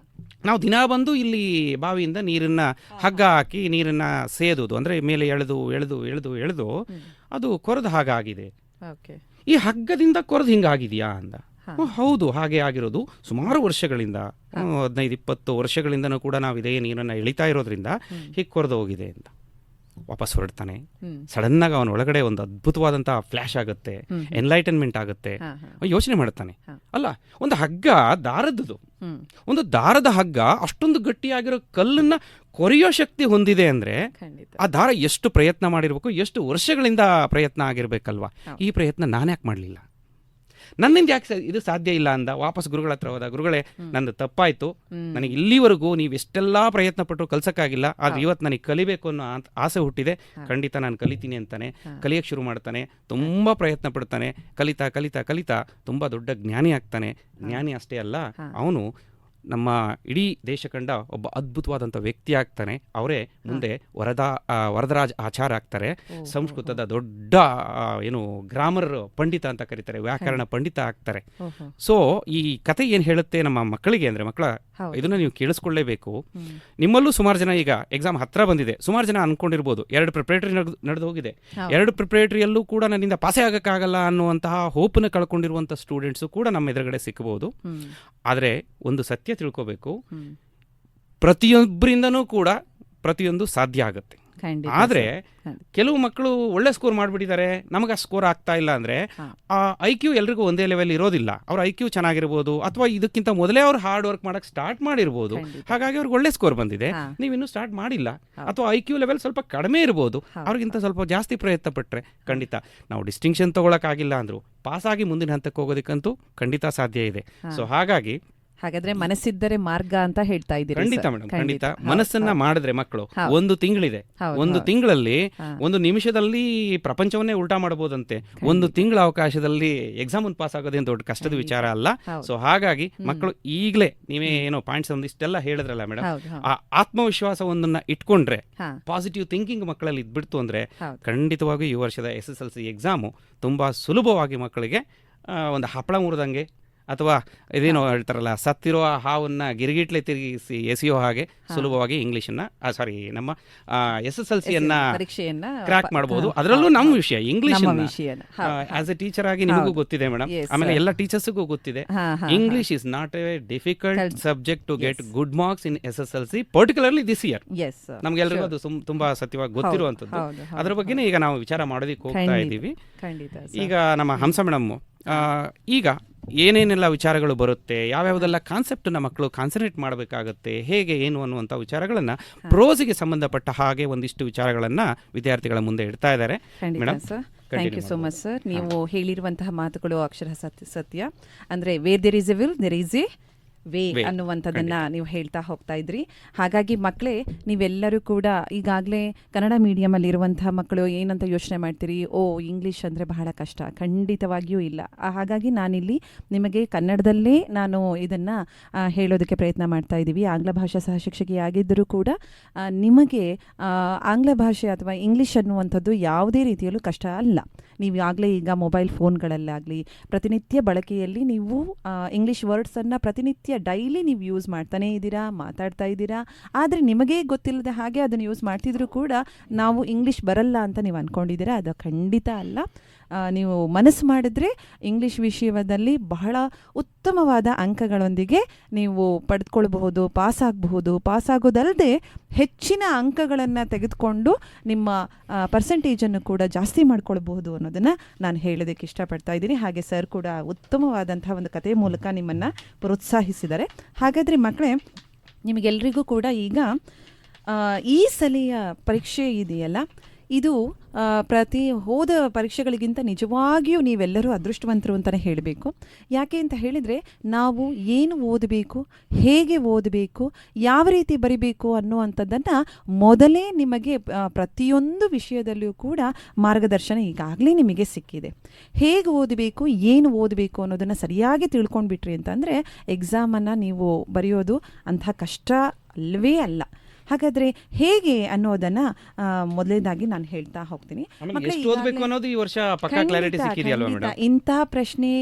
S3: ನಾವು ದಿನ ಬಂದು ಇಲ್ಲಿ ಬಾವಿಯಿಂದ ನೀರನ್ನು ಹಗ್ಗ ಹಾಕಿ ನೀರನ್ನು ಸೇದೋದು, ಅಂದರೆ ಮೇಲೆ ಎಳೆದು ಅದು ಕೊರೆದು ಹಾಗಾಗಿದೆ. ಈ ಹಗ್ಗದಿಂದ ಕೊರೆದು ಹಿಂಗಾಗಿದೆಯಾ ಅಂದ. ಹೌದು, ಹಾಗೆ ಆಗಿರೋದು. ಸುಮಾರು ವರ್ಷಗಳಿಂದ, 15-20 ವರ್ಷಗಳಿಂದನೂ ಕೂಡ ನಾವು ಇದೇ ನೀರನ್ನು ಎಳಿತಾ ಇರೋದ್ರಿಂದ ಹೀಗೆ ಕೊರೆದು ಹೋಗಿದೆ ಅಂತ. ವಾಪಸ್ ಹೊರಡ್ತಾನೆ. ಸಡನ್ನಾಗಿ ಅವನ ಒಳಗಡೆ ಒಂದು ಅದ್ಭುತವಾದಂತಹ ಫ್ಲ್ಯಾಶ್ ಆಗುತ್ತೆ, ಎನ್ಲೈಟನ್ಮೆಂಟ್ ಆಗುತ್ತೆ. ಯೋಚನೆ ಮಾಡ್ತಾನೆ, ಅಲ್ಲ, ಒಂದು ಹಗ್ಗ ದಾರದ್ದು, ಒಂದು ದಾರದ ಹಗ್ಗ ಅಷ್ಟೊಂದು ಗಟ್ಟಿಯಾಗಿರೋ ಕಲ್ಲನ್ನ ಕೊರೆಯೋ ಶಕ್ತಿ ಹೊಂದಿದೆ ಅಂದ್ರೆ ಆ ದಾರ ಎಷ್ಟು ಪ್ರಯತ್ನ ಮಾಡಿರ್ಬೇಕು, ಎಷ್ಟು ವರ್ಷಗಳಿಂದ ಪ್ರಯತ್ನ ಆಗಿರ್ಬೇಕಲ್ವಾ. ಈ ಪ್ರಯತ್ನ ನಾನ್ಯಾಕೆ ಮಾಡಲಿಲ್ಲ, ನನ್ನಿಂದ ಯಾಕೆ ಇದು ಸಾಧ್ಯ ಇಲ್ಲ ಅಂದ. ವಾಪಸ್ ಗುರುಗಳ ಹತ್ರ ಹೋದ. ಗುರುಗಳೇ, ನಂದು ತಪ್ಪಾಯ್ತು, ನನಗೆ ಇಲ್ಲಿವರೆಗೂ ನೀವು ಎಷ್ಟೆಲ್ಲಾ ಪ್ರಯತ್ನ ಪಟ್ಟರು ಕಲ್ಸಕ್ಕಾಗಿಲ್ಲ, ಆದ್ರೆ ಇವತ್ತು ನನಗೆ ಕಲಿಬೇಕು ಅನ್ನೋ ಆಸೆ ಹುಟ್ಟಿದೆ, ಖಂಡಿತ ನಾನು ಕಲಿತೀನಿ ಅಂತಾನೆ. ಕಲಿಯಕ್ಕೆ ಶುರು ಮಾಡ್ತಾನೆ, ತುಂಬಾ ಪ್ರಯತ್ನ ಪಡ್ತಾನೆ. ಕಲಿತಾ ತುಂಬಾ ದೊಡ್ಡ ಜ್ಞಾನಿ ಆಗ್ತಾನೆ. ಜ್ಞಾನಿ ಅಷ್ಟೇ ಅಲ್ಲ, ಅವನು ನಮ್ಮ ಇಡೀ ದೇಶ ಕಂಡ ಒಬ್ಬ ಅದ್ಭುತವಾದಂಥ ವ್ಯಕ್ತಿ ಆಗ್ತಾನೆ. ಅವರೇ ಮುಂದೆ ವರದರಾಜ್ ಆಚಾರ್ಯ ಆಗ್ತಾರೆ. ಸಂಸ್ಕೃತದ ದೊಡ್ಡ ಏನು ಗ್ರಾಮರ್ ಪಂಡಿತ ಅಂತ ಕರೀತಾರೆ, ವ್ಯಾಕರಣ ಪಂಡಿತ ಆಗ್ತಾರೆ. ಸೊ ಈ ಕತೆ ಏನು ಹೇಳುತ್ತೆ ನಮ್ಮ ಮಕ್ಕಳಿಗೆ ಅಂದರೆ, ಮಕ್ಕಳ ಇದನ್ನ ನೀವು ಕೇಳಿಸ್ಕೊಳ್ಳೇಬೇಕು. ನಿಮ್ಮಲ್ಲೂ ಸುಮಾರು ಜನ, ಈಗ ಎಕ್ಸಾಮ್ ಹತ್ರ ಬಂದಿದೆ, ಸುಮಾರು ಜನ ಅನ್ಕೊಂಡಿರ್ಬೋದು 2 ಪ್ರಿಪರೇಟರಿ ನಡೆದು ಹೋಗಿದೆ, 2 ಪ್ರಿಪರೇಟರಿಯಲ್ಲೂ ಕೂಡ ನನ್ನಿಂದ ಪಾಸೇ ಆಗಕ್ಕಾಗಲ್ಲ ಅನ್ನುವಂತಹ ಹೋಪನ್ನ ಕಳ್ಕೊಂಡಿರುವಂಥ ಸ್ಟೂಡೆಂಟ್ಸು ಕೂಡ ನಮ್ಮ ಎದುರುಗಡೆ ಸಿಕ್ಕಬಹುದು. ಆದರೆ ಒಂದು ಸತ್ಯ ತಿಳ್ಕೋಬೇಕು, ಪ್ರತಿಯೊಬ್ಬರಿಂದನೂ ಕೂಡ ಪ್ರತಿಯೊಂದು ಸಾಧ್ಯ ಆಗುತ್ತೆ. ಆದ್ರೆ ಕೆಲವು ಮಕ್ಕಳು ಒಳ್ಳೆ ಸ್ಕೋರ್ ಮಾಡಿಬಿಟ್ಟಿದ್ದಾರೆ, ನಮಗೆ ಆ ಸ್ಕೋರ್ ಆಗ್ತಾ ಇಲ್ಲ ಅಂದ್ರೆ ಆ IQ ಎಲ್ರಿಗೂ ಒಂದೇ ಲೆವೆಲ್ ಇರೋದಿಲ್ಲ. ಅವ್ರ IQ ಚೆನ್ನಾಗಿರ್ಬೋದು, ಅಥವಾ ಇದಕ್ಕಿಂತ ಮೊದಲೇ ಅವ್ರು ಹಾರ್ಡ್ ವರ್ಕ್ ಮಾಡಕ್ ಸ್ಟಾರ್ಟ್ ಮಾಡಿರ್ಬೋದು, ಹಾಗಾಗಿ ಅವ್ರಿಗೆ ಒಳ್ಳೆ ಸ್ಕೋರ್ ಬಂದಿದೆ, ನೀವಿನ್ನೂ ಸ್ಟಾರ್ಟ್ ಮಾಡಿಲ್ಲ. ಅಥವಾ IQ ಲೆವೆಲ್ ಸ್ವಲ್ಪ ಕಡಿಮೆ ಇರ್ಬೋದು, ಅವ್ರಿಗಿಂತ ಸ್ವಲ್ಪ ಜಾಸ್ತಿ ಪ್ರಯತ್ನ ಪಟ್ರೆ ಖಂಡಿತ ನಾವು ಡಿಸ್ಟಿಂಕ್ಷನ್ ತಗೊಳಕ್ಕಾಗಿಲ್ಲ ಅಂದ್ರು ಪಾಸ್ ಆಗಿ ಮುಂದಿನ ಹಂತಕ್ಕೆ ಹೋಗೋದಕ್ಕಂತೂ ಖಂಡಿತ ಸಾಧ್ಯ ಇದೆ. ಸೊ
S2: ಹಾಗಾದ್ರೆ ಮನಸ್ಸಿದ್ದರೆ ಮಾರ್ಗ ಅಂತ ಹೇಳ್ತಾ ಇದ್ದೀರಿ.
S3: ಖಂಡಿತ ಮೇಡಮ್, ಖಂಡಿತ. ಮನಸ್ಸನ್ನ ಮಾಡಿದ್ರೆ ಮಕ್ಕಳು, ಒಂದು ತಿಂಗಳಿದೆ, ಒಂದು ತಿಂಗಳಲ್ಲಿ, ಒಂದು ನಿಮಿಷದಲ್ಲಿ ಪ್ರಪಂಚವನ್ನೇ ಉಲ್ಟಾ ಮಾಡಬಹುದಂತೆ. ಒಂದು ತಿಂಗಳ ಅವಕಾಶದಲ್ಲಿ ಎಕ್ಸಾಮ್ ಪಾಸ್ ಆಗೋದೇನು ದೊಡ್ಡ ಕಷ್ಟದ ವಿಚಾರ ಅಲ್ಲ. ಸೊ ಹಾಗಾಗಿ ಮಕ್ಕಳು ಈಗಲೇ, ನೀವೇ ಏನೋ ಪಾಯಿಂಟ್ಸ್ ಒಂದಿಷ್ಟೆಲ್ಲ ಹೇಳಿದ್ರಲ್ಲ ಮೇಡಮ್, ಆ ಆತ್ಮವಿಶ್ವಾಸವನ್ನ ಇಟ್ಕೊಂಡ್ರೆ, ಪಾಸಿಟಿವ್ ಥಿಂಕಿಂಗ್ ಮಕ್ಕಳಲ್ಲಿ ಇದ್ಬಿಡ್ತು ಅಂದ್ರೆ ಖಂಡಿತವಾಗಿ ಈ ವರ್ಷದ SSLC ಎಕ್ಸಾಮು ತುಂಬಾ ಸುಲಭವಾಗಿ ಮಕ್ಕಳಿಗೆ ಒಂದು ಹಪ್ಪಳ ಮುರಿದಂಗೆ ಅಥವಾ ಇದೇನೋ ಹೇಳ್ತಾರಲ್ಲ, ಸತ್ತಿರೋ ಹಾವನ್ನ ಗಿರಿಗಿಟ್ಲೆ ತಿರುಗಿಸಿ ಎಸೆಯೋ ಹಾಗೆ ಸುಲಭವಾಗಿ ಇಂಗ್ಲಿಷನ್ನ ನಮ್ಮ SSLCಯನ್ನ
S2: ಪರೀಕ್ಷೆಯನ್ನ
S3: ಕ್ರ್ಯಾಕ್ ಮಾಡಬಹುದು. ಅದರಲ್ಲೂ ನಮ್ಮ ವಿಷಯ ಇಂಗ್ಲಿಷ್ ಆಸ್ ಎ ಟೀಚರ್ ಆಗಿ ನಿಮಗೂ ಗೊತ್ತಿದೆ ಮೇಡಮ್, ಆಮೇಲೆ ಎಲ್ಲ ಟೀಚರ್ಸ್ಗೂ ಗೊತ್ತಿದೆ, English is not a difficult subject to get good marks in SSLC, particularly this year. ನಮ್ಗೆಲ್ರಿಗೂ ಅದು ತುಂಬಾ ಸತ್ಯವಾಗಿ ಗೊತ್ತಿರುವಂತದ್ದು. ಅದ್ರ ಬಗ್ಗೆನೇ ಈಗ ನಾವು ವಿಚಾರ ಮಾಡೋದಕ್ಕೆ ಹೋಗ್ತಾ ಇದ್ದೀವಿ. ಈಗ ನಮ್ಮ ಹಂಸ ಮೇಡಮ್, ಈಗ ಏನೇನೆಲ್ಲ ವಿಚಾರಗಳು ಬರುತ್ತೆ, ಯಾವ್ಯಾವುದೆಲ್ಲ ಕಾನ್ಸೆಪ್ಟ್ ಮಕ್ಕಳು ಕಾನ್ಸಂಟ್ರೇಟ್ ಮಾಡಬೇಕಾಗತ್ತೆ, ಹೇಗೆ ಏನು ಅನ್ನುವಂಥ ವಿಚಾರಗಳನ್ನ ಪ್ರೋಸಿಗೆ ಸಂಬಂಧಪಟ್ಟ ಹಾಗೆ ಒಂದಿಷ್ಟು ವಿಚಾರಗಳನ್ನ ವಿದ್ಯಾರ್ಥಿಗಳ ಮುಂದೆ ಇಡ್ತಾ ಇದ್ದಾರೆ. Madam,
S2: thank you so much sir. ನೀವು ಹೇಳಿರುವಂತಹ ಮಾತುಗಳು ಅಕ್ಷರ ಸತ್ಯ. ಅಂದ್ರೆ where there is a will there is a way ಅನ್ನುವಂಥದ್ದನ್ನ ನೀವು ಹೇಳ್ತಾ ಹೋಗ್ತಾ ಇದ್ರಿ. ಹಾಗಾಗಿ ಮಕ್ಕಳೇ, ನೀವೆಲ್ಲರೂ ಕೂಡ ಈಗಾಗಲೇ ಕನ್ನಡ ಮೀಡಿಯಮಲ್ಲಿ ಇರುವಂತಹ ಮಕ್ಕಳು ಏನಂತ ಯೋಚನೆ ಮಾಡ್ತೀರಿ, ಇಂಗ್ಲೀಷ್ ಅಂದರೆ ಬಹಳ ಕಷ್ಟ. ಖಂಡಿತವಾಗಿಯೂ ಇಲ್ಲ. ಹಾಗಾಗಿ ನಾನಿಲ್ಲಿ ನಿಮಗೆ ಕನ್ನಡದಲ್ಲೇ ನಾನು ಇದನ್ನು ಹೇಳೋದಕ್ಕೆ ಪ್ರಯತ್ನ ಮಾಡ್ತಾ ಇದ್ದೀವಿ. ಆಂಗ್ಲ ಭಾಷಾ ಸಹ ಶಿಕ್ಷಕಿಯಾಗಿದ್ದರೂ ಕೂಡ ನಿಮಗೆ ಆಂಗ್ಲ ಭಾಷೆ ಅಥವಾ ಇಂಗ್ಲೀಷ್ ಅನ್ನುವಂಥದ್ದು ಯಾವುದೇ ರೀತಿಯಲ್ಲೂ ಕಷ್ಟ ಅಲ್ಲ. ನೀವು ಆಗಲೇ ಈಗ ಮೊಬೈಲ್ ಫೋನ್ಗಳಲ್ಲಾಗಲಿ ಪ್ರತಿನಿತ್ಯ ಬಳಕೆಯಲ್ಲಿ ನೀವು ಇಂಗ್ಲೀಷ್ ವರ್ಡ್ಸನ್ನು ಪ್ರತಿನಿತ್ಯ ಡೈಲಿ ನೀವು ಯೂಸ್ ಮಾಡ್ತಾನೇ ಇದ್ದೀರಾ, ಮಾತಾಡ್ತಾ ಇದ್ದೀರಾ. ಆದರೆ ನಿಮಗೇ ಗೊತ್ತಿಲ್ಲದೆ ಹಾಗೆ ಅದನ್ನು ಯೂಸ್ ಮಾಡ್ತಿದ್ರು ಕೂಡ ನಾವು ಇಂಗ್ಲೀಷ್ ಬರಲ್ಲ ಅಂತ ನೀವು ಅಂದ್ಕೊಂಡಿದ್ದೀರಾ. ಅದು ಖಂಡಿತ ಅಲ್ಲ. ನೀವು ಮನಸ್ಸು ಮಾಡಿದ್ರೆ ಇಂಗ್ಲೀಷ್ ವಿಷಯದಲ್ಲಿ ಬಹಳ ಉತ್ತಮವಾದ ಅಂಕಗಳೊಂದಿಗೆ ನೀವು ಪಡೆದುಕೊಳ್ಬಹುದು, ಪಾಸಾಗೋದಲ್ಲದೆ ಹೆಚ್ಚಿನ ಅಂಕಗಳನ್ನು ತೆಗೆದುಕೊಂಡು ನಿಮ್ಮ ಪರ್ಸೆಂಟೇಜನ್ನು ಕೂಡ ಜಾಸ್ತಿ ಮಾಡ್ಕೊಳ್ಬಹುದು ಅನ್ನೋದನ್ನು ನಾನು ಹೇಳೋದಕ್ಕೆ ಇಷ್ಟಪಡ್ತಾ ಇದ್ದೀನಿ. ಹಾಗೆ ಸರ್ ಕೂಡ ಉತ್ತಮವಾದಂತಹ ಒಂದು ಕಥೆಯ ಮೂಲಕ ನಿಮ್ಮನ್ನು ಪ್ರೋತ್ಸಾಹಿಸಿದ್ದಾರೆ. ಹಾಗಾದರೆ ಮಕ್ಕಳೇ, ನಿಮಗೆಲ್ರಿಗೂ ಕೂಡ ಈಗ ಈ ಸಲಿಯ ಪರೀಕ್ಷೆ ಇದೆಯಲ್ಲ, ಇದು ಹೋದ ಪರೀಕ್ಷೆಗಳಿಗಿಂತ ನಿಜವಾಗಿಯೂ ನೀವೆಲ್ಲರೂ ಅದೃಷ್ಟವಂತರು ಅಂತಲೇ ಹೇಳಬೇಕು. ಯಾಕೆ ಅಂತ ಹೇಳಿದರೆ, ನಾವು ಏನು ಓದಬೇಕು, ಹೇಗೆ ಓದಬೇಕು, ಯಾವ ರೀತಿ ಬರಿಬೇಕು ಅನ್ನುವಂಥದ್ದನ್ನು ಮೊದಲೇ ನಿಮಗೆ ಪ್ರತಿಯೊಂದು ವಿಷಯದಲ್ಲಿಯೂ ಕೂಡ ಮಾರ್ಗದರ್ಶನ ಈಗಾಗಲೇ ನಿಮಗೆ ಸಿಕ್ಕಿದೆ. ಹೇಗೆ ಓದಬೇಕು, ಏನು ಓದಬೇಕು ಅನ್ನೋದನ್ನು ಸರಿಯಾಗಿ ತಿಳ್ಕೊಂಡ್ಬಿಟ್ರಿ ಅಂತಂದರೆ ಎಕ್ಸಾಮನ್ನು ನೀವು ಬರೆಯೋದು ಅಂಥ ಕಷ್ಟ ಅಲ್ಲವೇ ಅಲ್ಲ. ಹಾಗಾದ್ರೆ ಹೇಗೆ ಅನ್ನೋದನ್ನ ಮೊದಲನೇದಾಗಿ ನಾನು ಹೇಳ್ತಾ ಹೋಗ್ತೀನಿ. ಇಂತಹ ಪ್ರಶ್ನೆ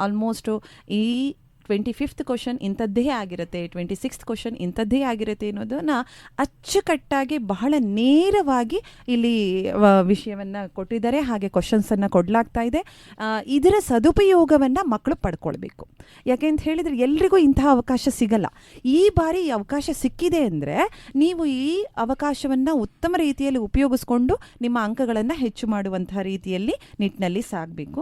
S2: ಆಲ್ಮೋಸ್ಟ್ ಈ 25th ಕ್ವಶನ್ ಇಂಥದ್ದೇ ಆಗಿರುತ್ತೆ, 26th ಕ್ವಶನ್ ಇಂಥದ್ದೇ ಆಗಿರುತ್ತೆ ಅನ್ನೋದನ್ನ ಅಚ್ಚುಕಟ್ಟಾಗಿ ಬಹಳ ನೇರವಾಗಿ ಇಲ್ಲಿ ವಿಷಯವನ್ನು ಕೊಟ್ಟಿದ್ದಾರೆ. ಹಾಗೆ ಕ್ವಶನ್ಸನ್ನು ಕೊಡಲಾಗ್ತಾ ಇದೆ. ಇದರ ಸದುಪಯೋಗವನ್ನು ಮಕ್ಕಳು ಪಡ್ಕೊಳ್ಬೇಕು. ಯಾಕೆ ಅಂತ ಹೇಳಿದರೆ ಎಲ್ರಿಗೂ ಇಂತಹ ಅವಕಾಶ ಸಿಗಲ್ಲ. ಈ ಬಾರಿ ಈ ಅವಕಾಶ ಸಿಕ್ಕಿದೆ ಅಂದರೆ ನೀವು ಈ ಅವಕಾಶವನ್ನು ಉತ್ತಮ ರೀತಿಯಲ್ಲಿ ಉಪಯೋಗಿಸ್ಕೊಂಡು ನಿಮ್ಮ ಅಂಕಗಳನ್ನು ಹೆಚ್ಚು ಮಾಡುವಂತಹ ರೀತಿಯಲ್ಲಿ ನಿಟ್ಟಿನಲ್ಲಿ ಸಾಗಬೇಕು.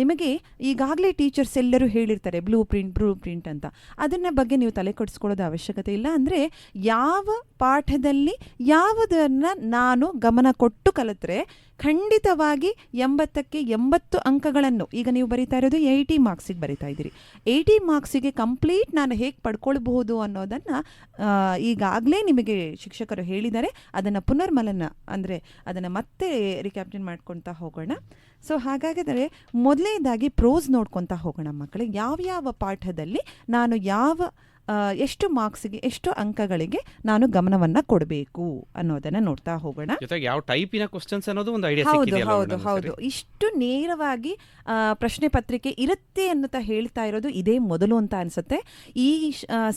S2: ನಿಮಗೆ ಈಗಾಗಲೇ ಟೀಚರ್ಸ್ ಎಲ್ಲರೂ ಹೇಳಿರ್ತಾರೆ ಬ್ಲೂ ಪ್ರಿಂಟ್ ಅಂತ. ಅದನ್ನ ಬಗ್ಗೆ ನೀವು ತಲೆ ಕೆಡಿಸ್ಕೊಳ್ಳೋದು ಅವಶ್ಯಕತೆ ಇಲ್ಲ. ಅಂದರೆ ಯಾವ ಪಾಠದಲ್ಲಿ ಯಾವುದನ್ನು ನಾನು ಗಮನ ಕೊಟ್ಟು ಕಲಿತ್ರೆ ಖಂಡಿತವಾಗಿ 80ಕ್ಕೆ 80 ಅಂಕಗಳನ್ನು ಈಗ ನೀವು ಬರಿತಾ ಇರೋದು 80 ಮಾರ್ಕ್ಸಿಗೆ ಬರಿತಾ ಇದ್ದೀರಿ. 80 ಮಾರ್ಕ್ಸಿಗೆ ಕಂಪ್ಲೀಟ್ ನಾನು ಹೇಗೆ ಪಡ್ಕೊಳ್ಬಹುದು ಅನ್ನೋದನ್ನು ಈಗಾಗಲೇ ನಿಮಗೆ ಶಿಕ್ಷಕರು ಹೇಳಿದ್ದಾರೆ. ಅದನ್ನು ಪುನರ್ಮಲನ ಅಂದರೆ ಅದನ್ನು ಮತ್ತೆ ರಿಕ್ಯಾಪ್ಟನ್ ಮಾಡ್ಕೊಳ್ತಾ ಹೋಗೋಣ. ಸೊ ಹಾಗಾಗಿದ್ರೆ ಮೊದಲನೇದಾಗಿ ಪ್ರೋಸ್ ನೋಡ್ಕೊತಾ ಹೋಗೋಣ ಮಕ್ಕಳೇ. ಯಾವ್ಯಾವ ಪಾಠದಲ್ಲಿ ನಾನು ಎಷ್ಟು ಮಾರ್ಕ್ಸ್ಗೆ ಎಷ್ಟು ಅಂಕಗಳಿಗೆ ನಾನು ಗಮನವನ್ನು ಕೊಡಬೇಕು ಅನ್ನೋದನ್ನ ನೋಡ್ತಾ ಹೋಗೋಣ.
S3: ಯಾವ ಟೈಪಿನ ಕ್ವೆಶ್ಚನ್ಸ್ ಅನ್ನೋದು ಒಂದು ಐಡಿಯಾ ಸಿಕ್ಕಿದೆ.
S2: ಹೌದು. ಇಷ್ಟು ನೇರವಾಗಿ ಪ್ರಶ್ನೆ ಪತ್ರಿಕೆ ಇರುತ್ತೆ ಅನ್ನುತ್ತಾ ಹೇಳ್ತಾ ಇರೋದು ಇದೇ ಮೊದಲು ಅಂತ ಅನ್ಸುತ್ತೆ. ಈ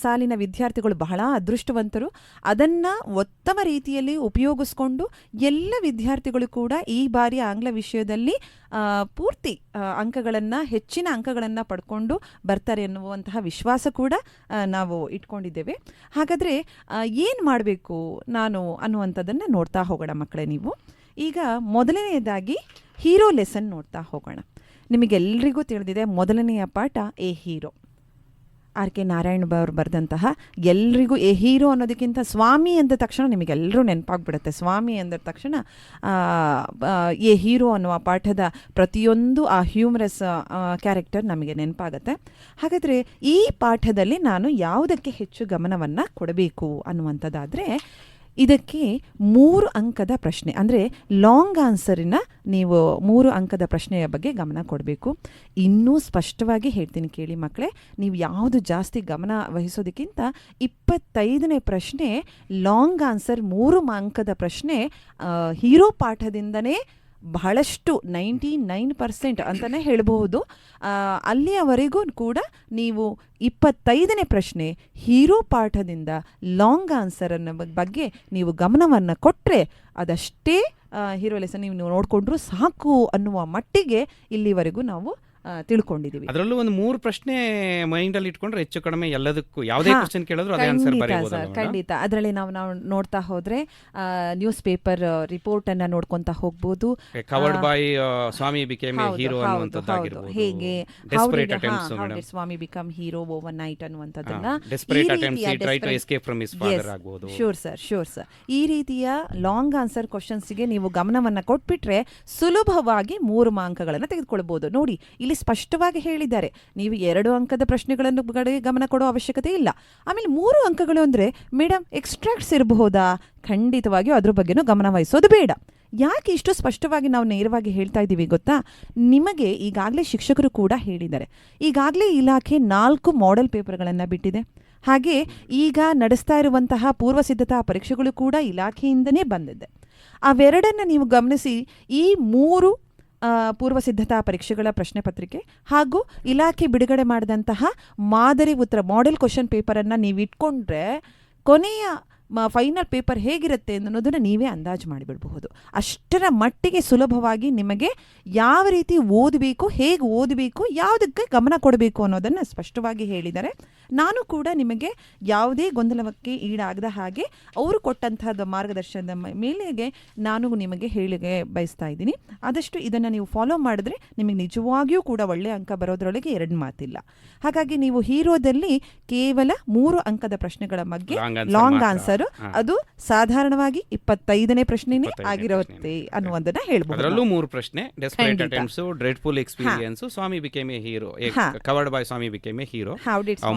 S2: ಸಾಲಿನ ವಿದ್ಯಾರ್ಥಿಗಳು ಬಹಳ ಅದೃಷ್ಟವಂತರು. ಅದನ್ನ ಉತ್ತಮ ರೀತಿಯಲ್ಲಿ ಉಪಯೋಗಿಸ್ಕೊಂಡು ಎಲ್ಲ ವಿದ್ಯಾರ್ಥಿಗಳು ಕೂಡ ಈ ಬಾರಿ ಆಂಗ್ಲ ವಿಷಯದಲ್ಲಿ ಪೂರ್ತಿ ಹೆಚ್ಚಿನ ಅಂಕಗಳನ್ನು ಪಡ್ಕೊಂಡು ಬರ್ತಾರೆ ಎನ್ನುವಂತಹ ವಿಶ್ವಾಸ ಕೂಡ ನಾವು ಇಟ್ಕೊಂಡಿದ್ದೇವೆ. ಹಾಗಾದರೆ ಏನು ಮಾಡಬೇಕು ನಾನು ಅನ್ನುವಂಥದ್ದನ್ನು ನೋಡ್ತಾ ಹೋಗೋಣ ಮಕ್ಕಳೇ. ನೀವು ಈಗ ಮೊದಲನೆಯದಾಗಿ ಹೀರೋ ಲೆಸನ್ ನೋಡ್ತಾ ಹೋಗೋಣ. ನಿಮಗೆಲ್ಲರಿಗೂ ತಿಳಿದಿದೆ ಮೊದಲನೆಯ ಪಾಠ a hero. R K Narayan ಅವರು ಬರೆದಂತಹ, ಎಲ್ರಿಗೂ ಎ ಹೀರೋ ಅನ್ನೋದಕ್ಕಿಂತ ಸ್ವಾಮಿ ಅಂದ ತಕ್ಷಣ ನಿಮಗೆಲ್ಲರೂ ನೆನಪಾಗ್ಬಿಡುತ್ತೆ. ಸ್ವಾಮಿ ಅಂದ ತಕ್ಷಣ ಎ ಹೀರೋ ಅನ್ನುವ ಪಾಠದ ಪ್ರತಿಯೊಂದು ಆ ಹ್ಯೂಮರಸ್ ಕ್ಯಾರೆಕ್ಟರ್ ನಮಗೆ ನೆನಪಾಗುತ್ತೆ. ಹಾಗಾದರೆ ಈ ಪಾಠದಲ್ಲಿ ನಾನು ಯಾವುದಕ್ಕೆ ಹೆಚ್ಚು ಗಮನವನ್ನು ಕೊಡಬೇಕು ಅನ್ನುವಂಥದ್ದಾದರೆ, ಇದಕ್ಕೆ 3 ಅಂಕದ ಪ್ರಶ್ನೆ ಅಂದರೆ ಲಾಂಗ್ ಆನ್ಸರಿನ ನೀವು 3 ಅಂಕದ ಪ್ರಶ್ನೆಯ ಬಗ್ಗೆ ಗಮನ ಕೊಡಬೇಕು. ಇನ್ನೂ ಸ್ಪಷ್ಟವಾಗಿ ಹೇಳ್ತೀನಿ ಕೇಳಿ ಮಕ್ಕಳೇ, ನೀವು ಯಾವುದು ಜಾಸ್ತಿ ಗಮನ ವಹಿಸೋದಕ್ಕಿಂತ 25ನೇ ಪ್ರಶ್ನೆ ಲಾಂಗ್ ಆನ್ಸರ್ 3 ಅಂಕದ ಪ್ರಶ್ನೆ ಹೀರೋ ಪಾಠದಿಂದನೇ ಬಹಳಷ್ಟು 99% ಅಂತಲೇ ಹೇಳಬಹುದು. ಅಲ್ಲಿಯವರೆಗೂ ಕೂಡ ನೀವು 25ನೇ ಪ್ರಶ್ನೆ ಹೀರೋ ಪಾಠದಿಂದ ಲಾಂಗ್ ಆನ್ಸರ್ ಅನ್ನೋ ಬಗ್ಗೆ ನೀವು ಗಮನವನ್ನು ಕೊಟ್ಟರೆ ಅದಷ್ಟೇ ಹೀರೋ ಲೆಸನ್ ನೀವು ನೋಡಿಕೊಂಡ್ರು ಸಾಕು ಅನ್ನುವ ಮಟ್ಟಿಗೆ ಇಲ್ಲಿವರೆಗೂ ನಾವು ತಿಳ್ಕೊಂಡಿದೀವಿ.
S3: ಅದರಲ್ಲೂ ಒಂದು 3 ಪ್ರಶ್ನೆ ಮೈಂಡ್ ಅಲ್ಲಿ ಇಟ್ಕೊಂಡ್ರೆ ಹೆಚ್ಚು ಕಡಿಮೆ ಎಲ್ಲದಕ್ಕೂ ಯಾವುದೇ ಕ್ವಶನ್ ಕೇಳಿದ್ರು ಅದೇ ಆನ್ಸರ್ ಬರೀಬಹುದು.
S2: ಖಂಡಿತ. ಅದರಲ್ಲಿ ನಾವು ನೋಡ್ತಾ ಹೋದ್ರೆ ನ್ಯೂಸ್ ಪೇಪರ್ ರಿಪೋರ್ಟ್ ಅನ್ನ ನೋಡ್ಕೊಂತಾ ಹೋಗ್ಬೋದು.
S3: Covered by Swami became a hero ಅನ್ನುವಂತದ್ದಾಗಿರಬಹುದು.
S2: ಹೇಗೆ
S3: desperate attempts
S2: Swami become hero overnight ಅನ್ನುವಂಥದ್ದನ್ನ,
S3: desperate attempts he try to escape from his father ಆಗಬಹುದು.
S2: Sure sir. ಈ ರೀತಿಯ ಲಾಂಗ್ ಆನ್ಸರ್ ಕ್ವಶನ್ಸ್ಗೆ ನೀವು ಗಮನವನ್ನ ಕೊಟ್ಬಿಟ್ರೆ ಸುಲಭವಾಗಿ 3 ಅಂಕಗಳನ್ನು ತೆಗೆದುಕೊಳ್ಳಬಹುದು. ನೋಡಿ, ಇಲ್ಲಿ ಸ್ಪಷ್ಟವಾಗಿ ಹೇಳಿದ್ದಾರೆ, ನೀವು 2 ಅಂಕದ ಪ್ರಶ್ನೆಗಳನ್ನು ಗಮನ ಕೊಡೋ ಅವಶ್ಯಕತೆ ಇಲ್ಲ. ಆಮೇಲೆ 3 ಅಂಕಗಳು ಅಂದ್ರೆ ಮೇಡಮ್ ಎಕ್ಸ್ಟ್ರಾಕ್ಟ್ಸ್ ಇರಬಹುದಾ? ಖಂಡಿತವಾಗಿಯೂ ಅದ್ರ ಬಗ್ಗೆನೂ ಗಮನ ವಹಿಸೋದು ಬೇಡ. ಯಾಕೆ ಇಷ್ಟು ಸ್ಪಷ್ಟವಾಗಿ ನಾವು ನೇರವಾಗಿ ಹೇಳ್ತಾ ಇದ್ದೀವಿ ಗೊತ್ತಾ? ನಿಮಗೆ ಈಗಾಗಲೇ ಶಿಕ್ಷಕರು ಕೂಡ ಹೇಳಿದ್ದಾರೆ, ಈಗಾಗಲೇ ಇಲಾಖೆ 4 ಮಾಡೆಲ್ ಪೇಪರ್ಗಳನ್ನು ಬಿಟ್ಟಿದೆ. ಹಾಗೆ ಈಗ ನಡೆಸ್ತಾ ಇರುವಂತಹ ಪೂರ್ವ ಸಿದ್ಧತಾ ಪರೀಕ್ಷೆಗಳು ಕೂಡ ಇಲಾಖೆಯಿಂದನೇ ಬಂದಿದೆ. ಅವೆರಡನ್ನು ನೀವು ಗಮನಿಸಿ, ಈ 3 ಪೂರ್ವ ಸಿದ್ಧತಾ ಪರೀಕ್ಷೆಗಳ ಪ್ರಶ್ನೆ ಪತ್ರಿಕೆ ಹಾಗೂ ಇಲಾಖೆ ಬಿಡುಗಡೆ ಮಾಡಿದಂತಹ ಮಾದರಿ ಉತ್ತರ ಮಾಡೆಲ್ ಕ್ವಶನ್ ಪೇಪರನ್ನು ನೀವು ಇಟ್ಕೊಂಡ್ರೆ ಕೊನೆಯ ಫೈನಲ್ ಪೇಪರ್ ಹೇಗಿರುತ್ತೆ ಅನ್ನೋದನ್ನು ನೀವೇ ಅಂದಾಜು ಮಾಡಿಬಿಡಬಹುದು. ಅಷ್ಟರ ಮಟ್ಟಿಗೆ ಸುಲಭವಾಗಿ ನಿಮಗೆ ಯಾವ ರೀತಿ ಓದಬೇಕು, ಹೇಗೆ ಓದಬೇಕು, ಯಾವುದಕ್ಕೆ ಗಮನ ಕೊಡಬೇಕು ಅನ್ನೋದನ್ನು ಸ್ಪಷ್ಟವಾಗಿ ಹೇಳಿದ್ದಾರೆ. ನಾನು ಕೂಡ ನಿಮಗೆ ಯಾವುದೇ ಗೊಂದಲಕ್ಕೆ ಈಡಾಗದ ಹಾಗೆ ಅವರು ಕೊಟ್ಟಂತಹದ್ದು ಮಾರ್ಗದರ್ಶನದ ಮೇಲೆಗೆ ನಾನು ನಿಮಗೆ ಹೇಳಿಗೆ ಬಯಸ್ತಾ ಇದ್ದೀನಿ. ಆದಷ್ಟು ಇದನ್ನು ನೀವು ಫಾಲೋ ಮಾಡಿದ್ರೆ ನಿಮಗೆ ನಿಜವಾಗಿಯೂ ಕೂಡ ಒಳ್ಳೆಯ ಅಂಕ ಬರೋದ್ರೊಳಗೆ 2 ಮಾತಿಲ್ಲ. ಹಾಗಾಗಿ ನೀವು ಹೀರೋದಲ್ಲಿ ಕೇವಲ 3 ಅಂಕದ ಪ್ರಶ್ನೆಗಳ ಬಗ್ಗೆ ಲಾಂಗ್ ಆನ್ಸರ್ ಅದು ಸಾಧಾರಣವಾಗಿ 25ನೇ ಪ್ರಶ್ನೆನೇ ಆಗಿರುತ್ತೆ ಅನ್ನುವುದನ್ನ ಹೇಳ್ಬೋದು.
S3: ಅದರಲ್ಲೂ 3 ಪ್ರಶ್ನೆ, desperate attempts, dreadful experience, Swami became a hero, covered by Swami became a hero,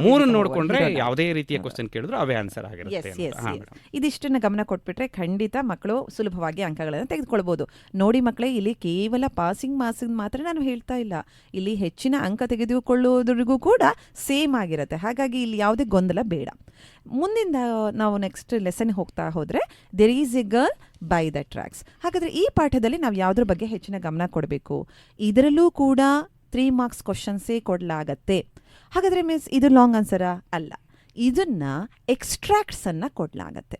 S3: 3 ನೋಡ್ಕೊಂಡ್ರೆ ಯಾವುದೇ ರೀತಿಯ ಕ್ವಶನ್ ಕೇಳಿದ್ರು ಅವೇ ಆನ್ಸರ್ ಆಗಿರುತ್ತೆ.
S2: ಇದಿಷ್ಟನ್ನ ಗಮನ ಕೊಟ್ಬಿಟ್ರೆ ಖಂಡಿತ ಮಕ್ಕಳು ಸುಲಭವಾಗಿ ಅಂಕಗಳನ್ನು ತೆಗೆದುಕೊಳ್ಬಹುದು. ನೋಡಿ ಮಕ್ಕಳೇ, ಇಲ್ಲಿ ಕೇವಲ ಪಾಸಿಂಗ್ ಮಾರ್ಕ್ಸ್ ಮಾತ್ರ ನಾನು ಹೇಳ್ತಾ ಇಲ್ಲ, ಇಲ್ಲಿ ಹೆಚ್ಚಿನ ಅಂಕ ತೆಗೆದುಕೊಳ್ಳುವುದರಿಗೂ ಕೂಡ ಸೇಮ್ ಆಗಿರುತ್ತೆ. ಹಾಗಾಗಿ ಇಲ್ಲಿ ಯಾವುದೇ ಗೊಂದಲ ಬೇಡ. ಮುಂದಿಂದ ನಾವು ನೆಕ್ಸ್ಟ್ ಲೆಸನ್ ಹೋಗ್ತಾ ಹೋದ್ರೆ there is a girl by the tracks. ಹಾಗಾದ್ರೆ ಈ ಪಾಠದಲ್ಲಿ ನಾವು ಯಾವುದ್ರ ಬಗ್ಗೆ ಹೆಚ್ಚಿನ ಗಮನ ಕೊಡಬೇಕು? ಇದರಲ್ಲೂ ಕೂಡ 3 ಮಾರ್ಕ್ಸ್ ಕ್ವಶನ್ಸೇ ಕೊಡಲಾಗತ್ತೆ. ಹಾಗಾದ್ರೆ ಮೀನ್ಸ್ ಇದು ಲಾಂಗ್ ಆನ್ಸರಾ? ಅಲ್ಲ, ಇದನ್ನ ಎಕ್ಸ್ಟ್ರಾಕ್ಟ್ಸ್ ಅನ್ನ ಕೊಡಲಾಗತ್ತೆ.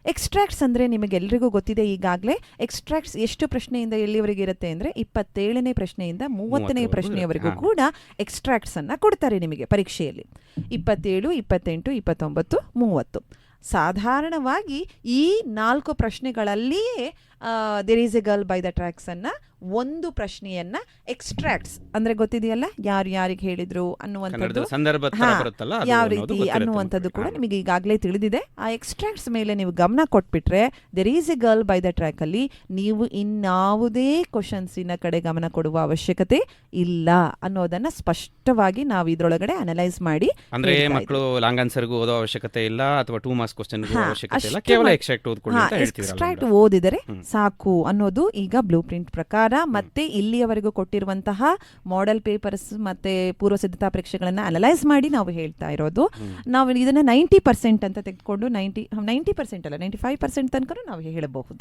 S2: ಎಕ್ಸ್ಟ್ರಾಕ್ಟ್ಸ್ ಅಂದರೆ ನಿಮಗೆಲ್ಲರಿಗೂ ಗೊತ್ತಿದೆ ಈಗಾಗಲೇ. ಎಕ್ಸ್ಟ್ರಾಕ್ಟ್ಸ್ ಎಷ್ಟು ಪ್ರಶ್ನೆಯಿಂದ ಎಲ್ಲಿವರೆಗೆ ಇರುತ್ತೆ ಅಂದರೆ 27ನೇ ಪ್ರಶ್ನೆಯಿಂದ 30ನೇ ಪ್ರಶ್ನೆಯವರೆಗೂ ಕೂಡ ಎಕ್ಸ್ಟ್ರಾಕ್ಟ್ಸ್ ಅನ್ನು ಕೊಡ್ತಾರೆ ನಿಮಗೆ ಪರೀಕ್ಷೆಯಲ್ಲಿ. 27, 28, 29, 30. ಸಾಧಾರಣವಾಗಿ ಈ 4 ಪ್ರಶ್ನೆಗಳಲ್ಲಿಯೇ there is a girl by the tracks ಅನ್ನ ಒಂದು ಪ್ರಶ್ನೆಯನ್ನ ಎಕ್ಸ್ಟ್ರಾಕ್ಟ್ಸ್ ಅಂದ್ರೆ ಗೊತ್ತಿದೆಯಲ್ಲ, ಯಾರು ಯಾರಿಗೆ ಹೇಳಿದ್ರು ಅನ್ನುವಂಥದ್ದು, ಯಾವ ರೀತಿ ಅನ್ನುವಂಥದ್ದು ಕೂಡ ನಿಮಗೆ ಈಗಾಗಲೇ ತಿಳಿದಿದೆ. ಆ ಎಕ್ಸ್ಟ್ರಾಕ್ಟ್ಸ್ ಮೇಲೆ ನೀವು ಗಮನ ಕೊಟ್ಬಿಟ್ರೆ there is a girl by the track ಅಲ್ಲಿ ನೀವು ಇನ್ಯಾವುದೇ ಕ್ವಶನ್ಸಿನ ಕಡೆ ಗಮನ ಕೊಡುವ ಅವಶ್ಯಕತೆ ಇಲ್ಲ ಅನ್ನೋದನ್ನ ಸ್ಪಷ್ಟವಾಗಿ ನಾವು ಇದ್ರೊಳಗಡೆ ಅನಲೈಸ್ ಮಾಡಿ,
S3: ಅಂದ್ರೆ ಮಕ್ಕಳು ಲಾಂಗ್ ಆನ್ಸರ್ಗೂ ಓದೋ ಅವಶ್ಯಕತೆ ಇಲ್ಲ ಅಥವಾ 2 ಮಾರ್ಕ್ಸ್ ಕ್ವಶನ್ ಅವಶ್ಯಕತೆ ಇಲ್ಲ, ಕೇವಲ ಎಕ್ಸ್ಟ್ರಾಕ್ಟ್
S2: ಓದಿದರೆ ಸಾಕು ಅನ್ನೋದು ಈಗ ಬ್ಲೂ ಪ್ರಿಂಟ್ ಪ್ರಕಾರ. ಮತ್ತೆ ಇಲ್ಲಿಯವರೆಗೂ ಕೊಟ್ಟಿರುವಂತಹ ಮಾಡೆಲ್ ಪೇಪರ್ಸ್ ಮತ್ತೆ ಪೂರ್ವ ಸಿದ್ಧತಾ ಪರೀಕ್ಷೆಗಳನ್ನ ಅನಲೈಸ್ ಮಾಡಿ ನಾವು ಹೇಳ್ತಾ ಇರೋದು. ನಾವು ಇದನ್ನ 90% ಅಂತ ತೆಗೆದುಕೊಂಡು 90% ಅಲ್ಲ 95% ತನಕ ನಾವು ಹೇಳಬಹುದು.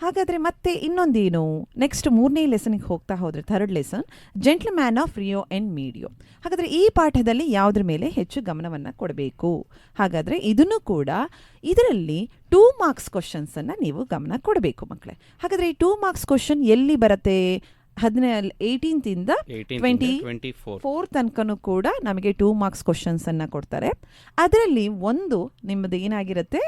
S2: ಹಾಗಾದ್ರೆ ಮತ್ತೆ ಇನ್ನೊಂದೇನು, ನೆಕ್ಸ್ಟ್ 3ನೇ ಲೆಸನ್ಗೆ ಹೋಗ್ತಾ ಹೋದ್ರೆ 3rd lesson gentleman of Rio and ಮೀಡಿಯೋ. ಹಾಗಾದ್ರೆ ಈ ಪಾಠದಲ್ಲಿ ಯಾವುದ್ರ ಮೇಲೆ ಹೆಚ್ಚು ಗಮನವನ್ನ ಕೊಡಬೇಕು? ಹಾಗಾದ್ರೆ ಇದನ್ನು ಕೂಡ ಇದರಲ್ಲಿ 2 ಮಾರ್ಕ್ಸ್ ಕ್ವಶನ್ಸ್ ಅನ್ನ ನೀವು ಗಮನ ಕೊಡಬೇಕು ಮಕ್ಕಳೇ. ಹಾಗಾದ್ರೆ ಈ 2 ಮಾರ್ಕ್ಸ್ ಕ್ವಶನ್ ಎಲ್ಲಿ ಬರುತ್ತೆ? 18th ಇಂದ 24 ತನಕನೂ ಕೂಡ ನಮಗೆ 2 ಮಾರ್ಕ್ಸ್ ಕ್ವಶನ್ಸ್ ಅನ್ನ ಕೊಡ್ತಾರೆ. ಅದರಲ್ಲಿ ಒಂದು ನಿಮ್ಮದು ಏನಾಗಿರುತ್ತೆ,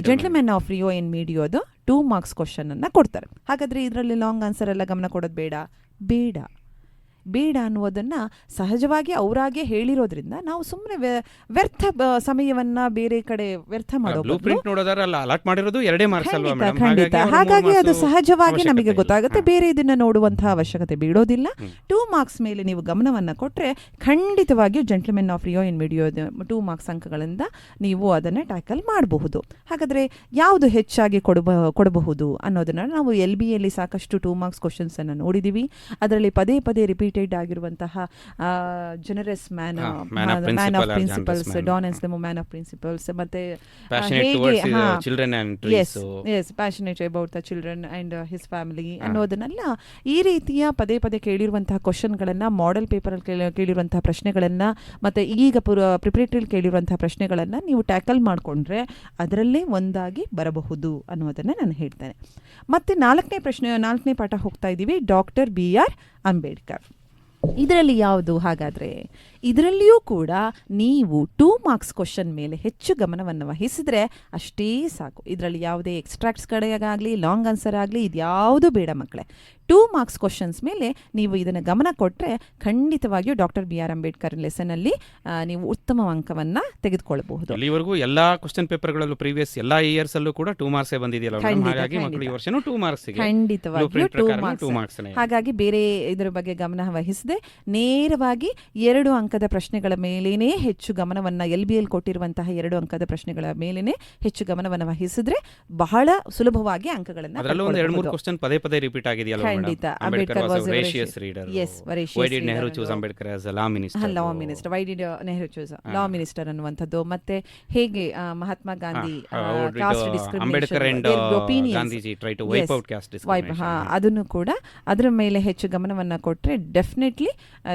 S2: ಜೆಂಟ್ಲ್ಮ್ಯಾನ್ ಆಫ್ ರಿಯೋ ಅಂಡ್ ಮೀಡಿಯೋದು 2 ಮಾರ್ಕ್ಸ್ ಕ್ವಶನ್ ಅನ್ನ ಕೊಡ್ತಾರೆ. ಹಾಗಾದ್ರೆ ಇದರಲ್ಲಿ ಲಾಂಗ್ ಆನ್ಸರ್ ಎಲ್ಲ ಗಮನ ಕೊಡೋದು ಬೇಡ ಅನ್ನುವುದನ್ನ ಸಹಜವಾಗಿ ಅವರಾಗೆ ಹೇಳಿರೋದ್ರಿಂದ ನಾವು ಸುಮ್ಮನೆ ವ್ಯರ್ಥ ಸಮಯವನ್ನ ಬೇರೆ ಕಡೆ ವ್ಯರ್ಥ ಮಾಡೋದು. ಖಂಡಿತ. ಹಾಗಾಗಿ ಅದು ಸಹಜವಾಗಿ ನಮಗೆ ಗೊತ್ತಾಗುತ್ತೆ, ಬೇರೆ ಇದನ್ನ ನೋಡುವಂತಹ ಅವಶ್ಯಕತೆ ಬೀಳೋದಿಲ್ಲ. 2 ಮಾರ್ಕ್ಸ್ ಮೇಲೆ ನೀವು ಗಮನವನ್ನ ಕೊಟ್ರೆ ಖಂಡಿತವಾಗಿಯೂ gentleman of Rio in Medio 2 marks ಅಂಕಗಳಿಂದ ನೀವು ಅದನ್ನ ಟ್ಯಾಕಲ್ ಮಾಡಬಹುದು. ಹಾಗಾದ್ರೆ ಯಾವುದು ಹೆಚ್ಚಾಗಿ ಕೊಡಬಹುದು ಅನ್ನೋದನ್ನ ನಾವು LBಯಲ್ಲಿ ಸಾಕಷ್ಟು 2 ಮಾರ್ಕ್ಸ್ ಕ್ವಶನ್ಸ್ ಅನ್ನ ನೋಡಿದೀವಿ. ಅದರಲ್ಲಿ ಪದೇ ಪದೇ ರಿಪೀಟ್ ರೆಪ್ಯೂಟೆಡ್ ಆಗಿರುವಂತಹ generous man
S3: man of principle
S2: of
S3: or
S2: principles,
S3: generous man.
S2: Don Anselmo man of principles, ಮತ್ತೆ
S3: Passionate towards children and trees.
S2: Passionate about the children and his family ಅನ್ನೋದನ್ನೆಲ್ಲ ಈ ರೀತಿಯ ಪದೇ ಪದೇ ಕೇಳಿರುವಂತಹ ಕ್ವಶನ್ಗಳನ್ನ, ಮಾಡೆಲ್ ಪೇಪರ್ ಅಲ್ಲಿ ಕೇಳಿರುವಂತಹ ಪ್ರಶ್ನೆಗಳನ್ನ, ಮತ್ತೆ ಈಗ ಪ್ರಿಪರೇಟರಿ ಕೇಳಿರುವಂತಹ ಪ್ರಶ್ನೆಗಳನ್ನ ನೀವು ಟ್ಯಾಕಲ್ ಮಾಡಿಕೊಂಡ್ರೆ ಅದರಲ್ಲೇ ಒಂದಾಗಿ ಬರಬಹುದು ಅನ್ನೋದನ್ನ ನಾನು ಹೇಳ್ತೇನೆ. ಮತ್ತೆ ನಾಲ್ಕನೇ ಪಾಠ ಹೋಗ್ತಾ ಇದ್ದೀವಿ, ಡಾಕ್ಟರ್ BR ಅಂಬೇಡ್ಕರ್. ಇದರಲ್ಲಿ ಯಾವುದು ಹಾಗಾದರೆ? ಇದರಲ್ಲಿಯೂ ಕೂಡ ನೀವು 2 ಮಾರ್ಕ್ಸ್ ಕ್ವಶನ್ ಮೇಲೆ ಹೆಚ್ಚು ಗಮನವನ್ನು ವಹಿಸಿದ್ರೆ ಅಷ್ಟೇ ಸಾಕು. ಇದರಲ್ಲಿ ಯಾವುದೇ ಎಕ್ಸ್ಟ್ರಾಕ್ಟ್ಸ್ ಕಡೆಯಾಗಲಿ ಲಾಂಗ್ ಆನ್ಸರ್ ಆಗಲಿ ಇದ್ಯಾವುದು ಬೇಡ ಮಕ್ಕಳೇ. 2 ಮಾರ್ಕ್ಸ್ ಕ್ವಶನ್ಸ್ ಮೇಲೆ ನೀವು ಇದನ್ನು ಗಮನ ಕೊಟ್ಟರೆ ಖಂಡಿತವಾಗಿಯೂ ಡಾಕ್ಟರ್ BR ಅಂಬೇಡ್ಕರ್ ಲೆಸನಲ್ಲಿ ನೀವು ಉತ್ತಮ ಅಂಕವನ್ನು ತೆಗೆದುಕೊಳ್ಳಬಹುದು.
S3: ಇಲ್ಲಿವರೆಗೂ ಎಲ್ಲಾ ಕ್ವಶನ್ ಪೇಪರ್ಗಳಲ್ಲೂ ಪ್ರೀವಿಯಸ್ ಎಲ್ಲಾ ಇಯರ್ಸ್ ಅಲ್ಲೂ ಕೂಡ 2 ಮಾರ್ಕ್ಸ್ ಬಂದಿದೆಯಲ್ಲ, ಹಾಗಾಗಿ ಮಕ್ಕಳು ಈ ವರ್ಷನೂ 2 ಮಾರ್ಕ್ಸ್
S2: ಖಂಡಿತವಾಗಿಯೂ 2 ಮಾರ್ಕ್ಸ್. ಹಾಗಾಗಿ ಬೇರೆ ಇದರ ಬಗ್ಗೆ ಗಮನ ವಹಿಸದೆ ನೇರವಾಗಿ 2 ಅಂಕದ ಪ್ರಶ್ನೆಗಳ ಮೇಲೇನೆ ಹೆಚ್ಚು ಗಮನವನ್ನ, LBL ಕೊಟ್ಟಿರುವಂತಹ 2 ಅಂಕದ ಪ್ರಶ್ನೆಗಳ ಮೇಲೇನೆ ಹೆಚ್ಚು ಗಮನವನ್ನು ವಹಿಸಿದ್ರೆ ಬಹಳ ಸುಲಭವಾಗಿ ಅಂಕಗಳನ್ನು
S3: ಅದರಲ್ಲೂ ಒಂದು 2-3 ಕ್ವಶನ್ ಪದೇ ಪದೇ ರಿಪೀಟ್ ಆಗಿದೆಯಲ್ಲ.
S2: ಖಂಡಿತ.
S3: Ambedkar
S2: was a
S3: voracious reader.
S2: Yes, voracious
S3: Why did
S2: reader.
S3: Nehru choose Ambedkar as a law minister?
S2: Law minister. Why did Nehru choose law minister ಅನ್ನುವಂಥದ್ದು, ಮತ್ತೆ ಹೇಗೆ Mahatma Gandhi caste discrimination,
S3: Ambedkar and Gandhiji try to wipe out caste discrimination,
S2: ಅದನ್ನು ಕೂಡ ಅದರ ಮೇಲೆ ಹೆಚ್ಚು ಗಮನವನ್ನ ಕೊಟ್ಟರೆ definitely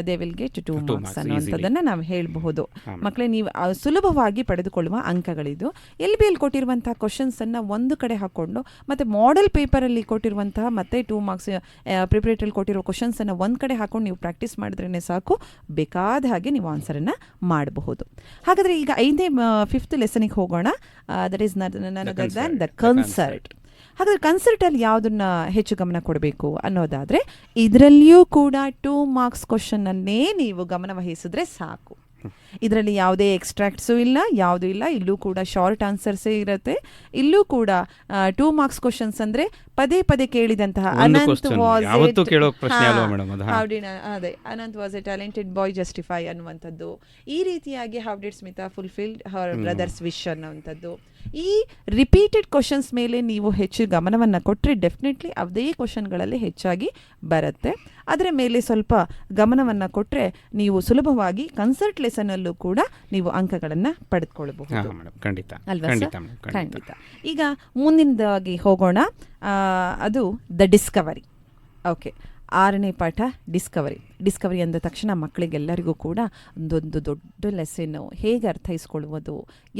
S2: they will get 2 marks ಅನ್ನುವಂಥದ್ದನ್ನ ನಾವು ಹೇಳಬಹುದು. ಮಕ್ಕಳೇ, ನೀವು ಸುಲಭವಾಗಿ ಪಡೆದುಕೊಳ್ಳುವ ಅಂಕಗಳಿದು. LBL ಕೊಟ್ಟಿರುವಂತಹ ಕ್ವಶನ್ಸ್ ಅನ್ನ ಒಂದು ಕಡೆ ಹಾಕೊಂಡು ಮತ್ತೆ ಮಾಡೆಲ್ ಪೇಪರ್ ಅಲ್ಲಿ ಕೊಟ್ಟಿರುವಂತಹ ಮತ್ತೆ 2 ಮಾರ್ಕ್ಸ್ ಪ್ರಿಪರೇಟರಿ ಕೊಟ್ಟಿರೋ ಕ್ವಶನ್ಸ್ ಅನ್ನ ಒಂದ್ ಕಡೆ ಹಾಕೊಂಡು ನೀವು ಪ್ರಾಕ್ಟೀಸ್ ಮಾಡಿದ್ರೇನೆ ಸಾಕು, ಬೇಕಾದ ಹಾಗೆ ನೀವು ಆನ್ಸರ್ ಅನ್ನ ಮಾಡಬಹುದು. ಹಾಗಾದ್ರೆ ಈಗ 5th ಲೆಸನ್ಗೆ ಹೋಗೋಣ. ದಟ್ ಈಸ್ ನನ್ ಅದರ್ ದ್ಯಾನ್ ದ ಕನ್ಸರ್ಟ್. ಹಾಗಾದ್ರೆ ಕನ್ಸರ್ಟ್ ಅಲ್ಲಿ ಯಾವುದನ್ನ ಹೆಚ್ಚು ಗಮನ ಕೊಡಬೇಕು ಅನ್ನೋದಾದ್ರೆ ಇದರಲ್ಲಿಯೂ ಕೂಡ 2 ಮಾರ್ಕ್ಸ್ ಕ್ವಶನ್ ಅನ್ನೇ ನೀವು ಗಮನ ವಹಿಸಿದ್ರೆ ಸಾಕು. ಇದರಲ್ಲಿ ಯಾವುದೇ ಎಕ್ಸ್ಟ್ರಾಕ್ಟ್ಸು ಇಲ್ಲ, ಯಾವುದೂ ಇಲ್ಲ. ಇಲ್ಲೂ ಕೂಡ ಶಾರ್ಟ್ ಆನ್ಸರ್ಸೇ ಇರುತ್ತೆ. ಇಲ್ಲೂ ಕೂಡ 2 ಮಾರ್ಕ್ಸ್ ಕ್ವಶನ್ಸ್ ಅಂದ್ರೆ ಪದೇ ಪದೇ ಕೇಳಿದಂತಹ Anant was a talented boy justify ಅನ್ನುವಂಥದ್ದು, ಈ ರೀತಿಯಾಗಿ how did Smita fulfilled her brothers wish ಅನ್ನುವಂಥದ್ದು, ಈ ರಿಪೀಟೆಡ್ ಕ್ವಶನ್ಸ್ ಮೇಲೆ ನೀವು ಹೆಚ್ಚು ಗಮನವನ್ನು ಕೊಟ್ಟರೆ ಡೆಫಿನೆಟ್ಲಿ ಅದೇ ಕ್ವಶನ್ಗಳಲ್ಲಿ ಹೆಚ್ಚಾಗಿ ಬರುತ್ತೆ. ಅದರ ಮೇಲೆ ಸ್ವಲ್ಪ ಗಮನವನ್ನು ಕೊಟ್ಟರೆ ನೀವು ಸುಲಭವಾಗಿ ಕನ್ಸರ್ಟ್ ಲೆಸನ್ ಅಲ್ಲೂ ಕೂಡ ನೀವು ಅಂಕಗಳನ್ನು ಪಡೆದುಕೊಳ್ಳಬಹುದು ಅಲ್ವಾ ಸರ್? ಖಂಡಿತ. ಈಗ ಮುಂದಿನದಾಗಿ ಹೋಗೋಣ. ಅದು ದ ಡಿಸ್ಕವರಿ. ಓಕೆ, 6ನೇ ಪಾಠ ಡಿಸ್ಕವರಿ ಅಂದ ತಕ್ಷಣ ಮಕ್ಕಳಿಗೆಲ್ಲರಿಗೂ ಕೂಡ ಒಂದೊಂದು ದೊಡ್ಡ ಲೆಸನ್ನು, ಹೇಗೆ ಅರ್ಥೈಸ್ಕೊಳ್ಳುವುದು,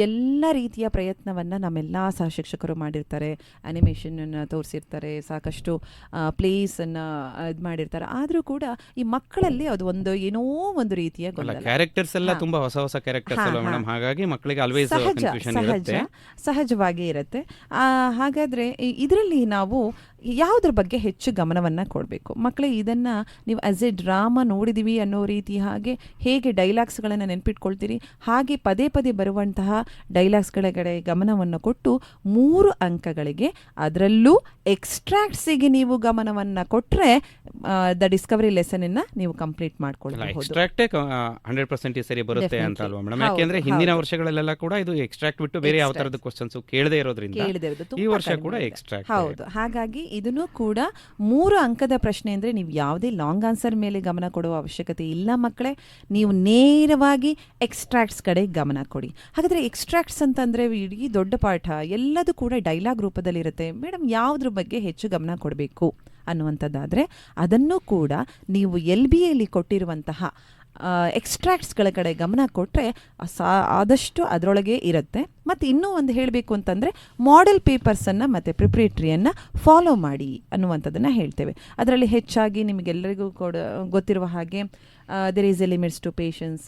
S2: ಎಲ್ಲ ರೀತಿಯ ಪ್ರಯತ್ನವನ್ನು ನಮ್ಮೆಲ್ಲ ಸಹ ಶಿಕ್ಷಕರು ಮಾಡಿರ್ತಾರೆ. ಅನಿಮೇಷನನ್ನು ತೋರಿಸಿರ್ತಾರೆ, ಸಾಕಷ್ಟು ಪ್ಲೇಸನ್ನು ಇದು ಮಾಡಿರ್ತಾರೆ. ಆದರೂ ಕೂಡ ಈ ಮಕ್ಕಳಲ್ಲಿ ಅದು ಏನೋ ಒಂದು ರೀತಿಯ
S3: ಕ್ಯಾರೆಕ್ಟರ್ಸ್ ಎಲ್ಲ ತುಂಬಾ ಹೊಸ ಹೊಸ ಕ್ಯಾರೆಕ್ಟರ್ಸ್ ಅಲ್ಲ ಮೇಡಮ್, ಹಾಗಾಗಿ ಮಕ್ಕಳಿಗೆ ಆಲ್ವೇಸ್ ಕನ್ಫ್ಯೂಷನ್ ಇರುತ್ತೆ,
S2: ಸಹಜವಾಗಿ ಇರುತ್ತೆ. ಹಾಗಾದ್ರೆ ಇದರಲ್ಲಿ ನಾವು ಯಾವುದ್ರ ಬಗ್ಗೆ ಹೆಚ್ಚು ಗಮನವನ್ನು ಕೊಡಬೇಕು ಮಕ್ಕಳೇ? ಇದನ್ನು ನೀವು ಆಸ್ ಎ ಡ್ರಾಮಾ ನೋಡಿದ್ದೀವಿ ಅನ್ನೋ ರೀತಿ ಹಾಗೆ ಹೇಗೆ ಡೈಲಾಗ್ಸ್ಗಳನ್ನು ನೆನ್ಪಿಟ್ಕೊಳ್ತೀರಿ ಹಾಗೆ ಪದೇ ಪದೇ ಬರುವಂತಹ ಡೈಲಾಗ್ಸ್ಗಳ ಕಡೆ ಗಮನವನ್ನು ಕೊಟ್ಟು 3 ಅಂಕಗಳಿಗೆ, ಅದರಲ್ಲೂ ಎಕ್ಸ್ಟ್ರಾಕ್ಟ್ಸಿಗೆ ನೀವು ಗಮನವನ್ನು ಕೊಟ್ಟರೆ ದ ಡಿಸ್ಕವರಿ ಲೆಸನ್ನ ನೀವು ಕಂಪ್ಲೀಟ್ ಮಾಡ್ಕೊಳ್ಬಹುದು.
S3: ಎಕ್ಸ್ಟ್ರಾಕ್ಟೇ 100% ಸರಿ ಬರುತ್ತೆ ಅಂತ ಅಲ್ವಾ ಮೇಡಮ್? ಯಾಕೆಂದ್ರೆ ಹಿಂದಿನ ವರ್ಷಗಳಲ್ಲೆಲ್ಲ ಕೂಡ ಇದು ಎಕ್ಸ್ಟ್ರಾಕ್ಟ್ ಬಿಟ್ಟು ಬೇರೆ ಯಾವ ತರದ ಕ್ವಶನ್ಸ್ ಕೇಳದೇ ಇರೋದ್ರಿಂದ ಈ ವರ್ಷ ಕೂಡ ಎಕ್ಸ್ಟ್ರಾಕ್ಟ್.
S2: ಹೌದು, ಹಾಗಾಗಿ ಇದನ್ನು ಕೂಡ 3 ಅಂಕದ ಪ್ರಶ್ನೆ ಅಂದ್ರೆ ನೀವು ಯಾವುದೇ ಲಾಂಗ್ ಆನ್ಸರ್ ಮೇಲೆ ಗಮನ ಕೊಡುವ ಅವಶ್ಯಕತೆ ಇಲ್ಲ ಮಕ್ಕಳೇ. ನೀವು ನೇರವಾಗಿ ಎಕ್ಸ್ಟ್ರಾಕ್ಟ್ಸ್ ಕಡೆ ಗಮನ ಕೊಡಿ. ಹಾಗಾದ್ರೆ ಎಕ್ಸ್ಟ್ರಾಕ್ಟ್ಸ್ ಅಂತಂದ್ರೆ ಇಡೀ ದೊಡ್ಡ ಪಾಠ, ಎಲ್ಲದೂ ಕೂಡ ಡೈಲಾಗ್ ರೂಪದಲ್ಲಿರುತ್ತೆ. ಮೇಡಮ್ ಯಾವುದ್ರ ಬಗ್ಗೆ ಹೆಚ್ಚು ಗಮನ ಕೊಡಬೇಕು ಅನ್ನುವಂಥದ್ದಾದರೆ ಅದನ್ನು ಕೂಡ ನೀವು LBಯಲ್ಲಿ ಕೊಟ್ಟಿರುವಂತಹ ಎಕ್ಸ್ಟ್ರಾಕ್ಟ್ಸ್ಗಳ ಕಡೆ ಗಮನ ಕೊಟ್ಟರೆ ಆದಷ್ಟು ಅದರೊಳಗೆ ಇರುತ್ತೆ. ಮತ್ತು ಇನ್ನೂ ಒಂದು ಹೇಳಬೇಕು ಅಂತಂದರೆ ಮಾಡೆಲ್ ಪೇಪರ್ಸನ್ನು ಮತ್ತು ಪ್ರಿಪ್ರೇಟ್ರಿಯನ್ನು ಫಾಲೋ ಮಾಡಿ ಅನ್ನುವಂಥದ್ದನ್ನು ಹೇಳ್ತೇವೆ. ಅದರಲ್ಲಿ ಹೆಚ್ಚಾಗಿ ನಿಮಗೆಲ್ಲರಿಗೂ ಕೂಡ ಗೊತ್ತಿರುವ ಹಾಗೆ there is a limits to patience,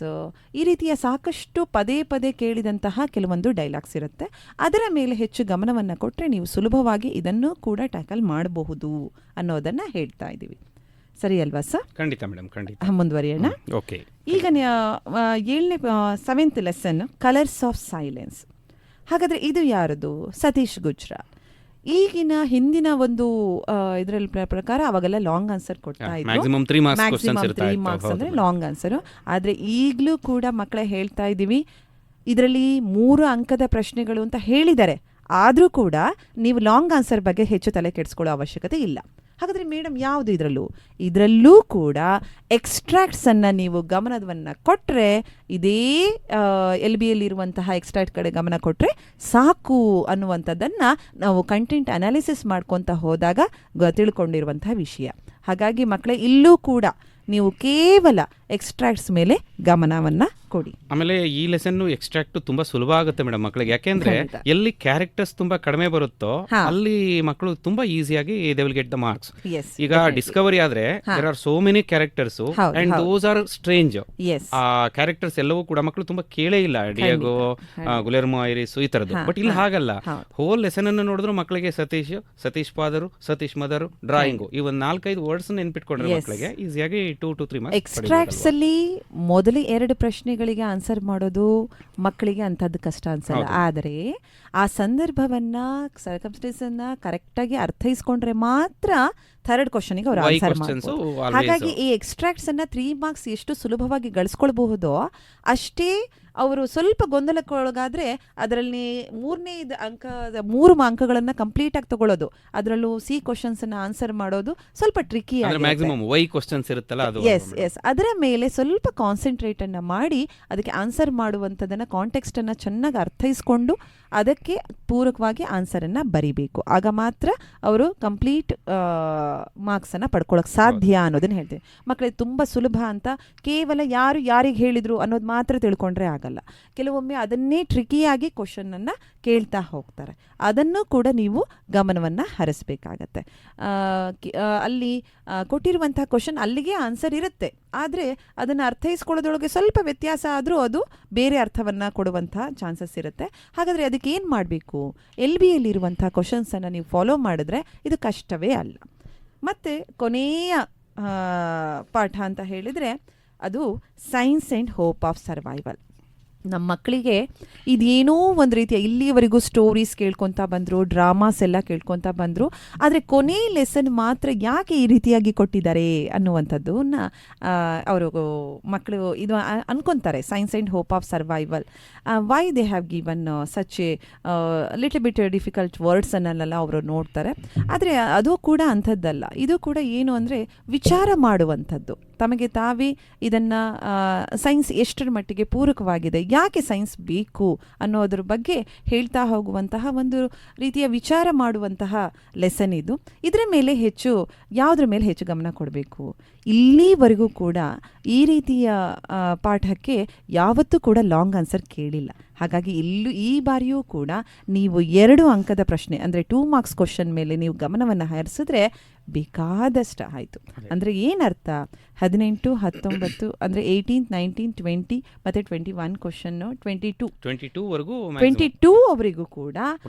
S2: ಈ ರೀತಿಯ ಸಾಕಷ್ಟು ಪದೇ ಪದೇ ಕೇಳಿದಂತಹ ಕೆಲವೊಂದು ಡೈಲಾಗ್ಸ್ ಇರುತ್ತೆ. ಅದರ ಮೇಲೆ ಹೆಚ್ಚು ಗಮನವನ್ನು ಕೊಟ್ಟರೆ ನೀವು ಸುಲಭವಾಗಿ ಇದನ್ನು ಕೂಡ ಟ್ಯಾಕಲ್ ಮಾಡಬಹುದು ಅನ್ನೋದನ್ನು ಹೇಳ್ತಾ ಇದ್ದೀವಿ. ಸರಿ ಅಲ್ವಾ ಸರ್?
S3: ಖಂಡಿತ ಮೇಡಮ್, ಖಂಡಿತ.
S2: ಮುಂದುವರಿಯೋಣ.
S3: ಓಕೆ,
S2: ಈಗ 7th lesson colours of silence. ಹಾಗಾದ್ರೆ ಇದು ಯಾರದು? ಸತೀಶ್ ಗುಜ್ರಾಲ್. ಈಗಿನ ಹಿಂದಿನ ಒಂದು ಇದರಲ್ಲಿ ಪ್ರಕಾರ ಅವಾಗೆಲ್ಲ ಲಾಂಗ್ ಆನ್ಸರ್ ಕೊಡ್ತಾ ಇದ್ರು, ಮ್ಯಾಕ್ಸಿಮಮ್ 3 ಮಾರ್ಕ್ಸ್ ಅಂದ್ರೆ ಲಾಂಗ್ ಆನ್ಸರ್. ಆದ್ರೆ ಈಗಲೂ ಕೂಡ ಮಕ್ಕಳೇ ಹೇಳ್ತಾ ಇದ್ದೀವಿ, ಇದರಲ್ಲಿ 3 ಅಂಕದ ಪ್ರಶ್ನೆಗಳು ಅಂತ ಹೇಳಿದ್ದಾರೆ. ಆದರೂ ಕೂಡ ನೀವು ಲಾಂಗ್ ಆನ್ಸರ್ ಬಗ್ಗೆ ಹೆಚ್ಚು ತಲೆ ಕೆಡಿಸ್ಕೊಳ್ಳೋ ಅವಶ್ಯಕತೆ ಇಲ್ಲ. ಹಾಗಾದರೆ ಮೇಡಮ್ ಯಾವುದು ಇದರಲ್ಲೂ ಕೂಡ ಎಕ್ಸ್ಟ್ರಾಕ್ಟ್ಸನ್ನು ನೀವು ಗಮನವನ್ನು ಕೊಟ್ಟರೆ, ಇದೇ LBಯಲ್ಲಿರುವಂತಹ ಎಕ್ಸ್ಟ್ರಾಕ್ಟ್ ಕಡೆ ಗಮನ ಕೊಟ್ಟರೆ ಸಾಕು ಅನ್ನುವಂಥದ್ದನ್ನು ನಾವು ಕಂಟೆಂಟ್ ಅನಾಲಿಸಿಸ್ ಮಾಡ್ಕೊತ ಹೋದಾಗ ತಿಳ್ಕೊಂಡಿರುವಂತಹ ವಿಷಯ. ಹಾಗಾಗಿ ಮಕ್ಕಳೇ, ಇಲ್ಲೂ ಕೂಡ ನೀವು ಕೇವಲ ಎಕ್ಸ್ಟ್ರಾಕ್ಟ್ಸ್ ಮೇಲೆ ಗಮನವನ್ನು ಕೊಡಿ.
S3: ಆಮೇಲೆ ಈ ಲೆಸನ್ ಎಕ್ಸ್ಟ್ರಾಕ್ಟ್ ತುಂಬಾ ಸುಲಭ ಆಗುತ್ತೆ ಮೇಡಮ್ ಮಕ್ಕಳಿಗೆ, ಯಾಕೆಂದ್ರೆ
S2: ಖಂಡಿತ.
S3: ಎಲ್ಲಿ ಕ್ಯಾರೆಕ್ಟರ್ಸ್ ತುಂಬಾ ಕಡಿಮೆ ಬರುತ್ತೋ
S2: ಹಾ.
S3: ಅಲ್ಲಿ ಮಕ್ಕಳು ತುಂಬಾ ಈಸಿಯಾಗಿ they will get the marks.
S2: Yes,
S3: ಈಗ
S2: definitely.
S3: ಡಿಸ್ಕವರಿ ಆದ್ರೆ
S2: ಹಾ.
S3: There are so many characters
S2: ಹೌದು,
S3: ಅಂಡ್
S2: ಹೌದು.
S3: Those are strange.
S2: Yes.
S3: ಆ ಕ್ಯಾರೆಕ್ಟರ್ಸ್ ಎಲ್ಲವೂ ಕೂಡ ಮಕ್ಕಳು ತುಂಬಾ ಕೇಳೇ ಇಲ್ಲ, ಡಿಯಾಗೋ, ಗುಲೆರ್ಮೋ ಐರಿಸ್ ಈ ತರದ್ದು.
S2: ಹಾ,
S3: ಬಟ್ ಇಲ್ಲಿ
S2: ಹಾ.
S3: ಹಾಗಲ್ಲ,
S2: ಹೌದು.
S3: ಹೋಲ್ ಲೆಸನ್ ಅನ್ನು ನೋಡಿದ್ರು ಮಕ್ಕಳಿಗೆ Satish father, Satish mother, drawing ಈ ಒಂದು 4-5 ವರ್ಡ್ಸ್ ನೆನ್ಪಿಟ್ಕೊಂಡ್ರೆ
S2: Yes.
S3: ಮಕ್ಕಳಿಗೆ ಈಸಿಯಾಗಿ 2 to 3 ಮಾರ್ಕ್ಸ್.
S2: ಎಕ್ಸ್ಟ್ರಾಕ್ಟ್ಸ್ ಅಲ್ಲಿ ಮೊದಲ 2 ಪ್ರಶ್ನೆಗಳಿಗೆ ಆನ್ಸರ್ ಮಾಡೋದು ಮಕ್ಕಳಿಗೆ ಅಂಥದ್ದು ಕಷ್ಟ ಅನ್ಸಲ್ಲ.
S3: ಹೌದು.
S2: ಆದರೆ ಆ ಸಂದರ್ಭವನ್ನ, ಸರ್ಕಮ್ಸ್ಟೆನ್ಸ್ ಅನ್ನ ಕರೆಕ್ಟಾಗಿ ಅರ್ಥೈಸ್ಕೊಂಡ್ರೆ ಮಾತ್ರ ಥರ್ಡ್ ಕ್ವಶನ್ಗೆ ಅವರು
S3: Why
S2: ಆನ್ಸರ್
S3: questions
S2: ಮಾಡ್ಬೋದು.
S3: always.
S2: ಹಾಗಾಗಿ ಈ ಎಕ್ಸ್ಟ್ರಾಕ್ಟ್ಸ್ ಅನ್ನ 3 ಮಾರ್ಕ್ಸ್ ಎಷ್ಟು ಸುಲಭವಾಗಿ ಗಳಿಸ್ಕೊಳ್ಬಹುದೋ ಅಷ್ಟೇ ಅವರು ಸ್ವಲ್ಪ ಗೊಂದಲಕ್ಕೊಳಗಾದ್ರೆ ಅದರಲ್ಲಿ 3ನೇ ಅಂಕಗಳನ್ನು ಕಂಪ್ಲೀಟ್ ಆಗಿ ತಗೊಳ್ಳೋದು, ಅದರಲ್ಲೂ ಸಿ ಕ್ವಶನ್ಸ್ ಅನ್ನ ಆನ್ಸರ್ ಮಾಡೋದು ಸ್ವಲ್ಪ ಟ್ರಿಕಿ ಆಗಿ
S3: ಮ್ಯಾಕ್ಸಿಮಮ್ ವೈ ಕ್ವಶನ್ಸ್ ಇರುತ್ತಲ್ಲ ಅದು.
S2: ಎಸ್ ಅದರ ಮೇಲೆ ಸ್ವಲ್ಪ ಕಾನ್ಸಂಟ್ರೇಟ್ ಅನ್ನ ಮಾಡಿ ಅದಕ್ಕೆ ಆನ್ಸರ್ ಮಾಡುವಂಥದ್ದನ್ನ ಕಾಂಟೆಕ್ಸ್ಟ್ ಅನ್ನ ಚೆನ್ನಾಗಿ ಅರ್ಥೈಸ್ಕೊಂಡು ಅದಕ್ಕೆ ಪೂರಕವಾಗಿ ಆನ್ಸರ್ ಅನ್ನ ಬರಿಬೇಕು. ಆಗ ಮಾತ್ರ ಅವರು ಕಂಪ್ಲೀಟ್ ಮಾರ್ಕ್ಸ್ ಅನ್ನ ಪಡ್ಕೊಳ್ಳೋಕೆ ಸಾಧ್ಯ ಅನ್ನೋದನ್ನ ಹೇಳ್ತೇವೆ. ಮಕ್ಕಳಿಗೆ ತುಂಬಾ ಸುಲಭ ಅಂತ ಕೇವಲ ಯಾರಿಗೆ ಹೇಳಿದ್ರು ಅನ್ನೋದು ಮಾತ್ರ ತಿಳ್ಕೊಂಡ್ರೆ ಆಗಲ್ಲ. ಕೆಲವೊಮ್ಮೆ ಅದನ್ನೇ ಟ್ರಿಕಿಯಾಗಿ ಕ್ವಶನ್ ಅನ್ನ ಕೇಳ್ತಾ ಹೋಗ್ತಾರೆ. ಅದನ್ನು ಕೂಡ ನೀವು ಗಮನವನ್ನ ಹರಿಸಬೇಕಾಗತ್ತೆ. ಅಲ್ಲಿ ಕೊಟ್ಟಿರುವಂತಹ ಕ್ವಶನ್ ಅಲ್ಲಿಗೆ ಆನ್ಸರ್ ಇರುತ್ತೆ, ಆದರೆ ಅದನ್ನು ಅರ್ಥೈಸ್ಕೊಳ್ಳೋದ್ರೊಳಗೆ ಸ್ವಲ್ಪ ವ್ಯತ್ಯಾಸ ಆದರೂ ಅದು ಬೇರೆ ಅರ್ಥವನ್ನು ಕೊಡುವಂತಹ ಚಾನ್ಸಸ್ ಇರುತ್ತೆ. ಹಾಗಾದರೆ ಅದಕ್ಕೆ ಏನು ಮಾಡಬೇಕು? LBಯಲ್ಲಿರುವಂಥ ಕ್ವಶನ್ಸನ್ನು ನೀವು ಫಾಲೋ ಮಾಡಿದ್ರೆ ಇದು ಕಷ್ಟವೇ ಅಲ್ಲ. ಮತ್ತು ಕೊನೆಯ ಪಾಠ ಅಂತ ಹೇಳಿದರೆ ಅದು science and hope of survival. ನಮ್ಮ ಮಕ್ಕಳಿಗೆ ಇದೇನೋ ಒಂದು ರೀತಿಯ ಇಲ್ಲಿಯವರೆಗೂ ಸ್ಟೋರೀಸ್ ಕೇಳ್ಕೊತಾ ಬಂದರು, ಡ್ರಾಮಾಸ್ ಎಲ್ಲ ಕೇಳ್ಕೊತಾ ಬಂದರು, ಆದರೆ ಕೊನೆ ಲೆಸನ್ ಮಾತ್ರ ಯಾಕೆ ಈ ರೀತಿಯಾಗಿ ಕೊಟ್ಟಿದ್ದಾರೆ ಅನ್ನುವಂಥದ್ದನ್ನ ಅವರು ಮಕ್ಕಳು ಇದು ಅನ್ಕೊತಾರೆ. Science and hope of survival, why they have given such a little bit difficult ವರ್ಡ್ಸನ್ನೆಲ್ಲ ಅವರು ನೋಡ್ತಾರೆ. ಆದರೆ ಅದು ಕೂಡ ಅಂಥದ್ದಲ್ಲ. ಇದು ಕೂಡ ಏನು ಅಂದರೆ ವಿಚಾರ ಮಾಡುವಂಥದ್ದು. ತಮಗೆ ತಾವೇ ಇದನ್ನು ಸೈನ್ಸ್ ಎಷ್ಟರ ಮಟ್ಟಿಗೆ ಪೂರಕವಾಗಿದೆ, ಯಾಕೆ ಸೈನ್ಸ್ ಬೇಕು ಅನ್ನೋದ್ರ ಬಗ್ಗೆ ಹೇಳ್ತಾ ಹೋಗುವಂತಹ ಒಂದು ರೀತಿಯ ವಿಚಾರ ಮಾಡುವಂತಹ ಲೆಸನ್ ಇದು. ಇದರ ಮೇಲೆ ಯಾವುದ್ರ ಮೇಲೆ ಹೆಚ್ಚು ಗಮನ ಕೊಡಬೇಕು? ಇಲ್ಲಿವರೆಗೂ ಕೂಡ ಈ ರೀತಿಯ ಪಾಠಕ್ಕೆ ಯಾವತ್ತೂ ಕೂಡ ಲಾಂಗ್ ಆನ್ಸರ್ ಕೇಳಿಲ್ಲ. ಹಾಗಾಗಿ ಈ ಬಾರಿಯೂ ಕೂಡ ನೀವು 2 ಅಂಕದ ಪ್ರಶ್ನೆ ಅಂದರೆ 2 ಮಾರ್ಕ್ಸ್ ಕ್ವಶನ್ ಮೇಲೆ ನೀವು ಗಮನವನ್ನು ಹರಿಸಿದ್ರೆ ಬೇಕಾದಷ್ಟು ಆಯಿತು. ಅಂದರೆ ಏನರ್ಥ? 18, 19 ಅಂದರೆ 18, 19, 20 ಮತ್ತು 21 ಕ್ವಶನ್ನು 22 ಅವರಿಗೂ ಕೂಡ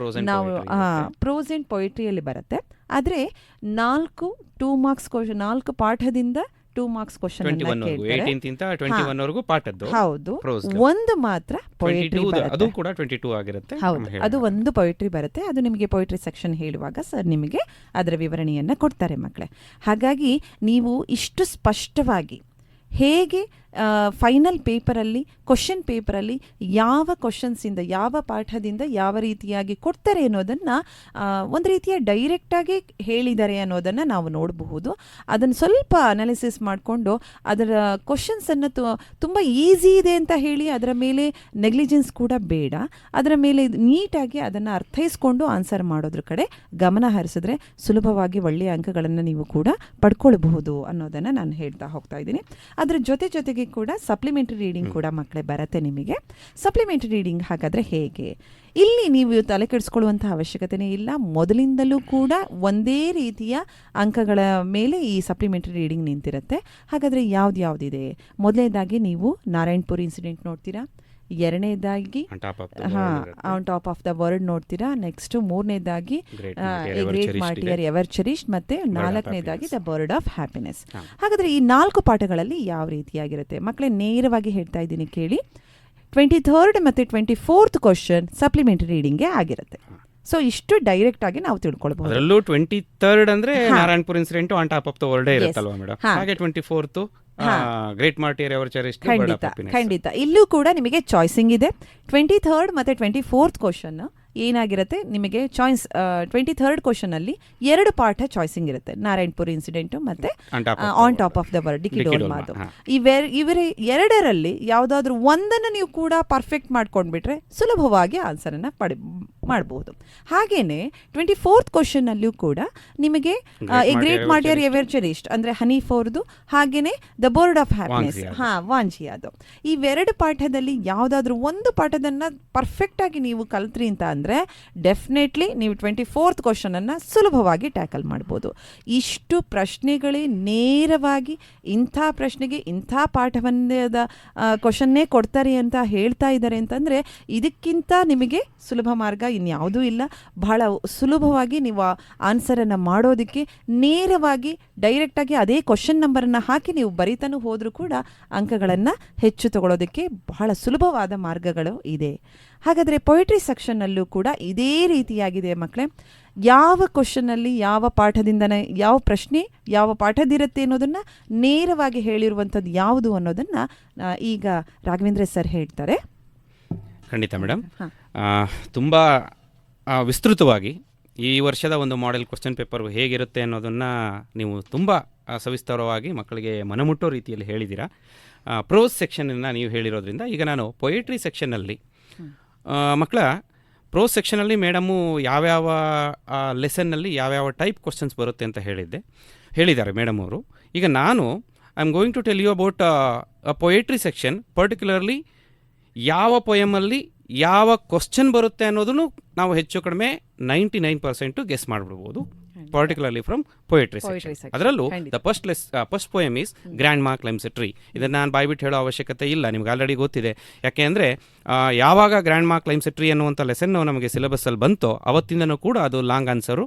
S2: ನಾವು ಪ್ರೋಸ್ ಆ್ಯಂಡ್ ಪೊಯಿಟ್ರಿಯಲ್ಲಿ ಬರುತ್ತೆ. ಆದರೆ 2 ಮಾರ್ಕ್ಸ್ ಕ್ವಶನ್, 4 ಪಾಠದಿಂದ 2 ಮಾರ್ಕ್ಸ್ ಕ್ವಶನ್ ಹೌದು, ಒಂದು ಮಾತ್ರ ಪೊಯಿಟ್ರಿ
S3: ಅದು ಕೂಡ 22 ಆಗಿರುತ್ತೆ.
S2: ಹೌದು, ಅದು ಒಂದು ಪೊಯಿಟ್ರಿ ಬರುತ್ತೆ. ಅದು ನಿಮಗೆ ಪೊಯಿಟ್ರಿ ಸೆಕ್ಷನ್ ಹೇಳುವಾಗ ಸರ್ ನಿಮಗೆ ಅದರ ವಿವರಣೆಯನ್ನು ಕೊಡ್ತಾರೆ ಮಕ್ಕಳೇ. ಹಾಗಾಗಿ ನೀವು ಇಷ್ಟು ಸ್ಪಷ್ಟವಾಗಿ ಹೇಗೆ ಫೈನಲ್ ಪೇಪರಲ್ಲಿ, ಕ್ವಶನ್ ಪೇಪರಲ್ಲಿ ಯಾವ ಕ್ವಶನ್ಸಿಂದ, ಯಾವ ಪಾಠದಿಂದ ಯಾವ ರೀತಿಯಾಗಿ ಕೊಡ್ತಾರೆ ಅನ್ನೋದನ್ನು ಒಂದು ರೀತಿಯ ಡೈರೆಕ್ಟಾಗಿ ಹೇಳಿದ್ದಾರೆ ಅನ್ನೋದನ್ನು ನಾವು ನೋಡಬಹುದು. ಅದನ್ನು ಸ್ವಲ್ಪ ಅನಾಲಿಸಿಸ್ ಮಾಡಿಕೊಂಡು ಅದರ ಕ್ವಶನ್ಸನ್ನು ತುಂಬ ಈಸಿ ಇದೆ ಅಂತ ಹೇಳಿ ಅದರ ಮೇಲೆ ನೆಗ್ಲಿಜೆನ್ಸ್ ಕೂಡ ಬೇಡ. ಅದರ ಮೇಲೆ ನೀಟಾಗಿ ಅದನ್ನು ಅರ್ಥೈಸ್ಕೊಂಡು ಆನ್ಸರ್ ಮಾಡೋದ್ರ ಕಡೆ ಗಮನ ಹರಿಸಿದ್ರೆ ಸುಲಭವಾಗಿ ಒಳ್ಳೆಯ ಅಂಕಗಳನ್ನು ನೀವು ಕೂಡ ಪಡ್ಕೊಳ್ಬಹುದು ಅನ್ನೋದನ್ನು ನಾನು ಹೇಳ್ತಾ ಹೋಗ್ತಾ ಇದ್ದೀನಿ. ಅದರ ಜೊತೆಗೆ ಕೂಡ ಸಪ್ಲಿಮೆಂಟರಿ ರೀಡಿಂಗ್ ಕೂಡ ಮಕ್ಕಳೇ ಬರುತ್ತೆ ನಿಮಗೆ. ಸಪ್ಲಿಮೆಂಟರಿ ರೀಡಿಂಗ್ ಹಾಗಾದರೆ ಹೇಗೆ? ಇಲ್ಲಿ ನೀವು ತಲೆ ಕೆಡಿಸ್ಕೊಳ್ಳುವಂಥ ಅವಶ್ಯಕತೆನೇ ಇಲ್ಲ. ಮೊದಲಿಂದಲೂ ಕೂಡ ಒಂದೇ ರೀತಿಯ ಅಂಕಗಳ ಮೇಲೆ ಈ ಸಪ್ಲಿಮೆಂಟರಿ ರೀಡಿಂಗ್ ನಿಂತಿರುತ್ತೆ. ಹಾಗಾದರೆ ಯಾವುದಿದೆ? ಮೊದಲನೇದಾಗಿ ನೀವು ನಾರಾಯಣಪುರ ಇನ್ಸಿಡೆಂಟ್ ನೋಡ್ತೀರಾ, ಎರಡನೇದಾಗಿ on top of the world ನೋಡ್ತೀರಾ, ನೆಕ್ಸ್ಟ್ ಮೂರನೇದಾಗಿ ಗ್ರೇಟ್ ಮಾರ್ಟಿಯರ್ ಎವರ್ ಚೆರಿಶ್ಡ್, ಮತ್ತೆ 4ನೇದಾಗಿ ದ ಬರ್ಡ್ ಆಫ್ ಹ್ಯಾಪಿನೆಸ್. ಹಾಗಾದ್ರೆ ಈ 4 ಪಾಠಗಳಲ್ಲಿ ಯಾವ ರೀತಿಯಾಗಿರುತ್ತೆ ಮಕ್ಕಳೇ? ನೇರವಾಗಿ ಹೇಳ್ತಾ ಇದ್ದೀನಿ ಕೇಳಿ. 23rd ಮತ್ತು 24th ಕ್ವಶನ್ ಸಪ್ಲಿಮೆಂಟರಿ ರೀಡಿಂಗ್ಗೆ ಆಗಿರುತ್ತೆ. ಸೊ ಇಷ್ಟು ಡೈರೆಕ್ಟ್ ಆಗಿ ನಾವು ತಿಳ್ಕೊಳ್ಬಹುದು.
S3: ಅದರಲ್ಲೂ 23rd ಅಂದ್ರೆ Narayanpur incident on top of the world ಇರುತ್ತಲ್ವಾ ಮೇಡಮ್? ಹಾಗೆ 24th ಗ್ರೇಟ್ ಮಾರ್ಟಿಯರ್ ಎವರ್ ಚೆರಿಶ್ಡ್. ಖಂಡಿತ
S2: ಇಲ್ಲೂ ಕೂಡ ನಿಮಗೆ ಚಾಯ್ಸಿಂಗ್ ಇದೆ. 23rd ಮತ್ತು 24th ಕ್ವಶನ್ ಏನಾಗಿರುತ್ತೆ ನಿಮಗೆ ಚಾಯ್ಸ್ 23rd ಕ್ವಶನಲ್ಲಿ 2 ಪಾಠ ಚಾಯ್ಸಿಂಗ್ ಇರುತ್ತೆ, ನಾರಾಯಣಪುರ ಇನ್ಸಿಡೆಂಟು ಮತ್ತೆ on top of the word ಡಿಕ್ಕಿ ಡೋಲ್ಮಾದು. ಇವರ ಎರಡರಲ್ಲಿ ಯಾವುದಾದ್ರೂ ಒಂದನ್ನು ನೀವು ಕೂಡ ಪರ್ಫೆಕ್ಟ್ ಮಾಡ್ಕೊಂಡ್ಬಿಟ್ರೆ ಸುಲಭವಾಗಿ ಆನ್ಸರನ್ನು ಮಾಡಬಹುದು. ಹಾಗೇನೆ 24th ಕ್ವಶನ್ನಲ್ಲೂ ಕೂಡ ನಿಮಗೆ ಎ ಗ್ರೇಟ್ ಮಾರ್ಟಿಯರ್ ಎವರ್ ಚೆರಿಶ್ಡ್ ಅಂದ್ರೆ ಹನೀಫ್ ಅವ್ರದ್ದು, ಹಾಗೇನೆ ದ ಬೋರ್ಡ್ ಆಫ್ ಹ್ಯಾಪಿನೆಸ್ ವಾಂಜಿಯಾದು. ಇವೆರಡು ಪಾಠದಲ್ಲಿ ಯಾವುದಾದ್ರೂ ಒಂದು ಪಾಠದನ್ನ ಪರ್ಫೆಕ್ಟ್ ಆಗಿ ನೀವು ಕಲ್ತ್ರಿ ಅಂತ ಅಂದ್ರೆ ಡೆಫಿನೆಟ್ಲಿ ನೀವು 24th ಕ್ವಶನ್ ಅನ್ನ ಸುಲಭವಾಗಿ ಟ್ಯಾಕಲ್ ಮಾಡ್ಬೋದು. ಇಷ್ಟು ಪ್ರಶ್ನೆಗಳೇ ನೇರವಾಗಿ ಇಂಥ ಪ್ರಶ್ನೆಗೆ ಇಂಥ ಪಾಠವನ್ನದ ಕ್ವಶನ್ನೇ ಕೊಡ್ತಾರೆ ಅಂತ ಹೇಳ್ತಾ ಇದ್ದಾರೆ ಅಂತಂದ್ರೆ ಇದಕ್ಕಿಂತ ನಿಮಗೆ ಸುಲಭ ಮಾರ್ಗ ಇನ್ಯಾವುದೂ ಇಲ್ಲ. ಬಹಳ ಸುಲಭವಾಗಿ ನೀವು ಆನ್ಸರನ್ನು ಮಾಡೋದಕ್ಕೆ ನೇರವಾಗಿ ಡೈರೆಕ್ಟಾಗಿ ಅದೇ ಕ್ವಶನ್ ನಂಬರನ್ನು ಹಾಕಿ ನೀವು ಬರಿತಾನು ಹೋದರೂ ಕೂಡ ಅಂಕಗಳನ್ನು ಹೆಚ್ಚು ತಗೊಳ್ಳೋದಕ್ಕೆ ಬಹಳ ಸುಲಭವಾದ ಮಾರ್ಗಗಳು ಇದೆ. ಹಾಗಾದರೆ ಪೊಯಿಟ್ರಿ ಸೆಕ್ಷನ್ನಲ್ಲೂ ಕೂಡ ಇದೇ ರೀತಿಯಾಗಿದೆ ಮಕ್ಕಳೇ. ಯಾವ ಕ್ವಶನ್ನಲ್ಲಿ ಯಾವ ಪಾಠದಿಂದನೇ ಯಾವ ಪ್ರಶ್ನೆ ಯಾವ ಪಾಠದಿರುತ್ತೆ ಅನ್ನೋದನ್ನು ನೇರವಾಗಿ ಹೇಳಿರುವಂಥದ್ದು ಯಾವುದು ಅನ್ನೋದನ್ನು ಈಗ ರಾಘವೇಂದ್ರ ಸರ್ ಹೇಳ್ತಾರೆ.
S3: ಖಂಡಿತ ಮೇಡಮ್, ತುಂಬ ವಿಸ್ತೃತವಾಗಿ ಈ ವರ್ಷದ ಒಂದು ಮಾಡೆಲ್ ಕ್ವಶನ್ ಪೇಪರ್ ಹೇಗಿರುತ್ತೆ ಅನ್ನೋದನ್ನು ನೀವು ತುಂಬ ಸವಿಸ್ತರವಾಗಿ ಮಕ್ಕಳಿಗೆ ಮನಮುಟ್ಟೋ ರೀತಿಯಲ್ಲಿ ಹೇಳಿದ್ದೀರಾ. ಪ್ರೋಸ್ ಸೆಕ್ಷನನ್ನು ನೀವು ಹೇಳಿರೋದ್ರಿಂದ ಈಗ ನಾನು ಪೊಯಿಟ್ರಿ ಸೆಕ್ಷನ್ನಲ್ಲಿ ಮಕ್ಕಳ ಪ್ರೋಸ್ ಸೆಕ್ಷನಲ್ಲಿ ಮೇಡಮು ಯಾವ್ಯಾವ ಲೆಸನ್ನಲ್ಲಿ ಯಾವ್ಯಾವ ಟೈಪ್ ಕ್ವಶನ್ಸ್ ಬರುತ್ತೆ ಅಂತ ಹೇಳಿದ್ದಾರೆ ಮೇಡಮ್ ಅವರು. ಈಗ ನಾನು I am going to tell you about poetry section, particularly ಯಾವ ಪೊಯಮಲ್ಲಿ ಯಾವ ಕ್ವಶನ್ ಬರುತ್ತೆ ಅನ್ನೋದನ್ನು ನಾವು ಹೆಚ್ಚು ಕಡಿಮೆ 99% ಗೆಸ್ ಮಾಡಿಬಿಡ್ಬೋದು, ಪರ್ಟಿಕ್ಯುಲರ್ಲಿ ಫ್ರಮ್ ಪೊಯಿಟ್ರಿ ಸೆಕ್ಷನ್. ಅದರಲ್ಲೂ the first poem is grandma climbs a tree. ಇದನ್ನು ನಾನು ಬಾಯ್ಬಿಟ್ಟು ಹೇಳೋ ಅವಶ್ಯಕತೆ ಇಲ್ಲ, ನಿಮ್ಗೆ ಆಲ್ರೆಡಿ ಗೊತ್ತಿದೆ. ಯಾಕೆ ಅಂದರೆ ಯಾವಾಗ ಗ್ರ್ಯಾಂಡ್ ಮಾ ಕ್ಲೈಮ್ಸ್ ಎ ಟ್ರೀ ಅನ್ನುವಂಥ ಲೆಸನ್ನು ನಮಗೆ ಸಿಲೆಬಸ್ಸಲ್ಲಿ ಬಂತೋ ಅವತ್ತಿಂದನೂ ಕೂಡ ಅದು ಲಾಂಗ್ ಆನ್ಸರು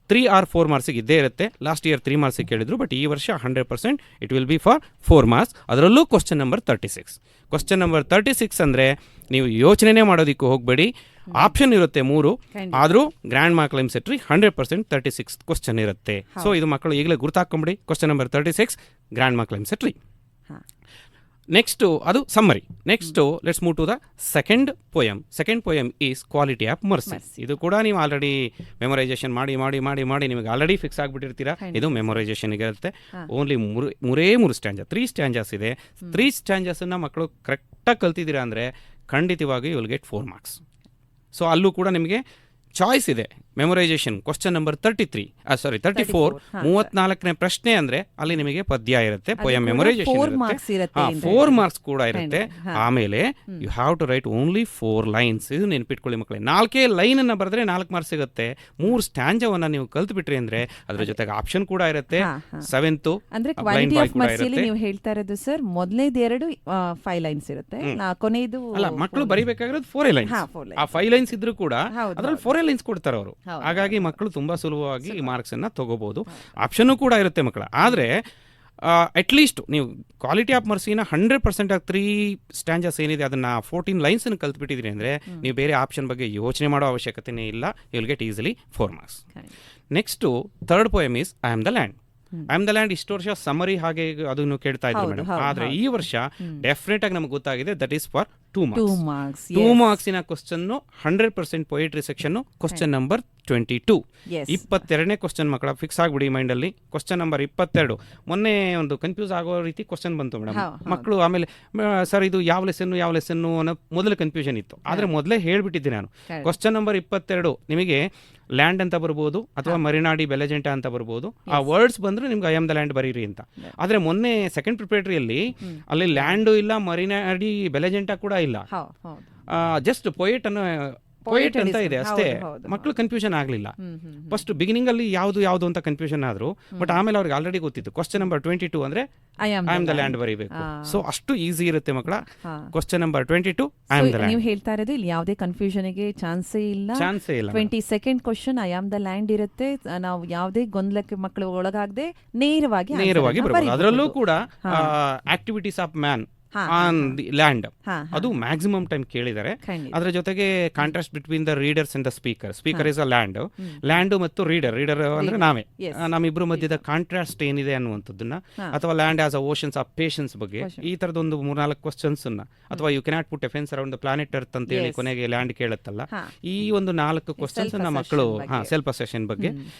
S3: 3 or 4 ಮಾರ್ಕ್ಸಿಗೆ ಇದ್ದೇ ಇರುತ್ತೆ. ಲಾಸ್ಟ್ ಇಯರ್ 3 ಮಾರ್ಕ್ಸಿಗೆ ಕೇಳಿದ್ರು, ಬಟ್ ಈ ವರ್ಷ 100% it will be for 4 marks. ಅದರಲ್ಲೂ ಕ್ವಶನ್ ನಂಬರ್ 36. ಕ್ವಶನ್ ನಂಬರ್ 36 ಅಂದರೆ ನೀವು ಯೋಚನೆ ಮಾಡೋದಕ್ಕೂ ಹೋಗಬೇಡಿ, ಆಪ್ಷನ್ ಇರುತ್ತೆ 3, ಆದರೂ grandma climbs a tree 100% 36 question ಇರುತ್ತೆ. ಸೊ ಇದು ಮಕ್ಕಳು ಈಗಲೇ ಗುರ್ತಾಕೊಂಬಿಡಿ, question number 36 grandma climbs a tree. Next ಅದು ಸಮ್ಮರಿ. Next let's move to the second poem. Second poem is quality of mercy. ಇದು ಕೂಡ ನೀವು ಆಲ್ರೆಡಿ ಮೆಮೊರೈಸೇಷನ್ ಮಾಡಿ ಮಾಡಿ ಮಾಡಿ ಮಾಡಿ ನಿಮಗೆ ಆಲ್ರೆಡಿ ಫಿಕ್ಸ್ ಆಗಿಬಿಟ್ಟಿರ್ತೀರಾ. ಇದು ಮೆಮೊರೈಸೇಷನ್ಗೆ ಇರುತ್ತೆ. ಓನ್ಲಿ 3 ಸ್ಟ್ಯಾಂಜಸ್, 3 ಸ್ಟ್ಯಾಂಜಸ್ ಇದೆ. 3 ಸ್ಟ್ಯಾಂಜಸನ್ನು ಮಕ್ಕಳು ಕರೆಕ್ಟಾಗಿ ಕಲ್ತಿದ್ದೀರಾ ಅಂದರೆ ಖಂಡಿತವಾಗಿ you will get 4 marks. So ಅಲ್ಲೂ ಕೂಡ ನಿಮಗೆ ಚಾಯ್ಸ್ ಇದೆ. ಮೆಮೊರೈಸೇಷನ್ ಕ್ವಶನ್ ನಂಬರ್ 34 34ನೇ ಪ್ರಶ್ನೆ ಅಂದರೆ ಅಲ್ಲಿ ನಿಮಗೆ ಪದ್ಯ ಇರುತ್ತೆ, ಪೊಯಮ್ ಮೆಮೊರೈಸೇಷನ್ ಇರುತ್ತೆ, 4 ಮಾರ್ಕ್ಸ್ ಕೂಡ ಇರುತ್ತೆ. ಆಮೇಲೆ you have to write only 4 lines. ಇದು ನೆನ್ಪಿಟ್ಕೊಳ್ಳಿ ಮಕ್ಕಳೇ, 4 ಲೈನನ್ನು ಬರೆದ್ರೆ 4 ಮಾರ್ಕ್ಸ್ ಸಿಗುತ್ತೆ. 3 ಸ್ಟ್ಯಾಂಜವನ್ನು ನೀವು ಕಲ್ತು ಬಿಟ್ರಿ ಅಂದರೆ ಅದ್ರ ಜೊತೆಗೆ ಆಪ್ಷನ್ ಕೂಡ ಇರುತ್ತೆ. 7th
S2: ಅಂದ್ರೆ ಕ್ವಾಲಿಟಿ ಆಫ್ ಮರ್ಸಿಲಿ ನೀವು ಹೇಳ್ತಾ ಇರೋದು ಸರ್, ಮೊದಲನೇದು 2 5 ಲೈನ್ಸ್ ಇರುತ್ತೆ, ಕೊನೆಯದು
S3: ಅಲ್ಲ, ಮಕ್ಕಳು ಬರಿಬೇಕಾಗಿರೋದು 4 ಲೈನ್ಸ್. ಆ 5 ಲೈನ್ಸ್ ಇದ್ರೂ ಕೂಡ ಅದರಲ್ಲಿ 4 ಲೈನ್ಸ್ ಕೊಡ್ತಾರೆ ಅವರು. ಹಾಗಾಗಿ ಮಕ್ಕಳು ತುಂಬಾ ಸುಲಭವಾಗಿ ಈ ಮಾರ್ಕ್ಸ್ ಅನ್ನ ತಗೋಬಹುದು. ಆಪ್ಷನ್ ಕೂಡ ಇರುತ್ತೆ ಮಕ್ಕಳ. ಆದರೆ ಅಟ್ಲೀಸ್ಟ್ ನೀವು ಕ್ವಾಲಿಟಿ ಆಫ್ ಮರ್ಸಿನ 100% ಆಗಿ 3 ಸ್ಟ್ಯಾಂಜಸ್ ಏನಿದೆ ಅದನ್ನ 14 ಲೈನ್ಸ್ ಕಲ್ತ್ಬಿಟ್ಟಿದ್ರಿ ಅಂದರೆ ನೀವು ಬೇರೆ ಆಪ್ಷನ್ ಬಗ್ಗೆ ಯೋಚನೆ ಮಾಡೋ ಅವಶ್ಯಕತೆನೇ ಇಲ್ಲ. You will get easily 4 marks. Next third poem is I am the land. I am the land ಇಷ್ಟು ವರ್ಷ ಸಮರಿ ಹಾಗೆ ಅದನ್ನು ಕೇಳ್ತಾ ಇದ್ರು ಮೇಡಮ್. ಆದರೆ ಈ ವರ್ಷ ಡೆಫಿನೆಟ್ ಆಗಿ ನಮಗೆ ಗೊತ್ತಾಗಿದೆ ದಟ್ ಈಸ್ ಫಾರ್ 2 ಮಾರ್ಕ್ಸ್. 2 ಮಾರ್ಕ್ಸಿನ question 100% poetry section question number 22. 22ನೇ ಕ್ವಶನ್ ಮಕ್ಕಳ ಫಿಕ್ಸ್ ಆಗಿಬಿಡಿ ಮೈಂಡಲ್ಲಿ. ಕ್ವಶನ್ ನಂಬರ್ 22 ಮೊನ್ನೆ ಒಂದು ಕನ್ಫ್ಯೂಸ್ ಆಗೋ ರೀತಿ ಕ್ವಶನ್ ಬಂತು ಮೇಡಮ್. ಮಕ್ಕಳು ಆಮೇಲೆ ಸರ್ ಇದು ಯಾವ ಲೆಸನ್ನು ಅನ್ನೋ ಮೊದಲು ಕನ್ಫ್ಯೂಷನ್ ಇತ್ತು. ಆದರೆ ಮೊದಲೇ ಹೇಳ್ಬಿಟ್ಟಿದ್ದೆ ನಾನು. ಕ್ವಶನ್ ನಂಬರ್ 22 ನಿಮಗೆ ಲ್ಯಾಂಡ್ ಅಂತ ಬರ್ಬೋದು ಅಥವಾ ಮರಿನಾಡಿ ಬೆಲೆಜೆಂಟ ಅಂತ ಬರ್ಬೋದು. ಆ ವರ್ಡ್ಸ್ ಬಂದ್ರೆ ನಿಮ್ಗೆ ಐ ಆಮ್ ದ ಲ್ಯಾಂಡ್ ಬರೀರಿ ಅಂತ. ಆದರೆ ಮೊನ್ನೆ ಸೆಕೆಂಡ್ ಪ್ರಿಪರೇಟರಿಯಲ್ಲಿ ಅಲ್ಲಿ ಲ್ಯಾಂಡು ಇಲ್ಲ, ಮರಿನಾಡಿ ಬೆಲೆಜೆಂಟ ಕೂಡ ಇಲ್ಲ, ಜಸ್ಟ್ ಪೊಯೆಟ್ ಅಂತ ಇದೆ ಅಷ್ಟೇ. ಮಕ್ಕಳು ಕನ್ಫ್ಯೂಷನ್ ಆಗಲಿಲ್ಲ. ಫಸ್ಟ್ ಬಿಗಿನಿಂಗ್ ಅಲ್ಲಿ ಯಾವುದು ಅಂತ ಕನ್ಫ್ಯೂಷನ್ ಆದ್ರು, ಬಟ್ ಆಮೇಲೆ ಅವ್ರಿಗೆ ಆಲ್ರೆಡಿ ಗೊತ್ತಿತ್ತು ಕ್ವಶನ್ ನಂಬರ್ 22 ಅಂದ್ರೆ ಐ ಆಮ್ ದ ಲ್ಯಾಂಡ್ ಬರೀಬೇಕು. ಸೊ ಅಷ್ಟು ಈಸಿ ಇರುತ್ತೆ ಮಕ್ಕಳ. Question number 22 I am the land.
S2: ನೀವು ಹೇಳ್ತಾ ಇರೋದು ಇಲ್ಲಿ ಯಾವುದೇ ಕನ್ಫ್ಯೂಷನ್ಗೆ ಚಾನ್ಸೇ ಇಲ್ಲ. 22nd question I am the land ಇರುತ್ತೆ. ನಾವು ಯಾವುದೇ ಗೊಂದಲಕ್ಕೆ ಮಕ್ಕಳು ಒಳಗಾಗದೆ ನೇರವಾಗಿ
S3: ಬರಬಹುದು. ಅದರಲ್ಲೂ ಕೂಡ activities of man on the land.
S2: ಹಾ,
S3: ಅದು ಮ್ಯಾಕ್ಸಿಮಮ್ ಟೈಮ್ ಕೇಳಿದ್ದಾರೆ.
S2: ಖಂಡಿತ.
S3: ಅದರ ಜೊತೆಗೆ contrast between the readers and the speaker is a land ಮತ್ತು ರೀಡರ್ ಅಂದ್ರೆ ನಾವೇ,
S2: Yes.
S3: ನಮ್ಮಿಬ್ರು ಮಧ್ಯದ ಕಾಂಟ್ರಾಸ್ಟ್ ಏನಿದೆ ಅನ್ನುವಂಥದ್ದನ್ನ, ಅಥವಾ land as a oceans of patience ಬಗ್ಗೆ ಈ ತರದೊಂದು 3-4 ಕ್ವಶನ್ಸ್ ಅನ್ನ, ಅಥವಾ you cannot put a fence around the planet earth ಅಂತ ಹೇಳಿ ಕೊನೆಗೆ ಲ್ಯಾಂಡ್ ಕೇಳುತ್ತಲ್ಲ, ಈ ಒಂದು 4 ಕ್ವಶನ್ಸ್ ಮಕ್ಕಳು ಸೆಲ್ಫ್ ಅಸೆಷನ್ ಬಗ್ಗೆ,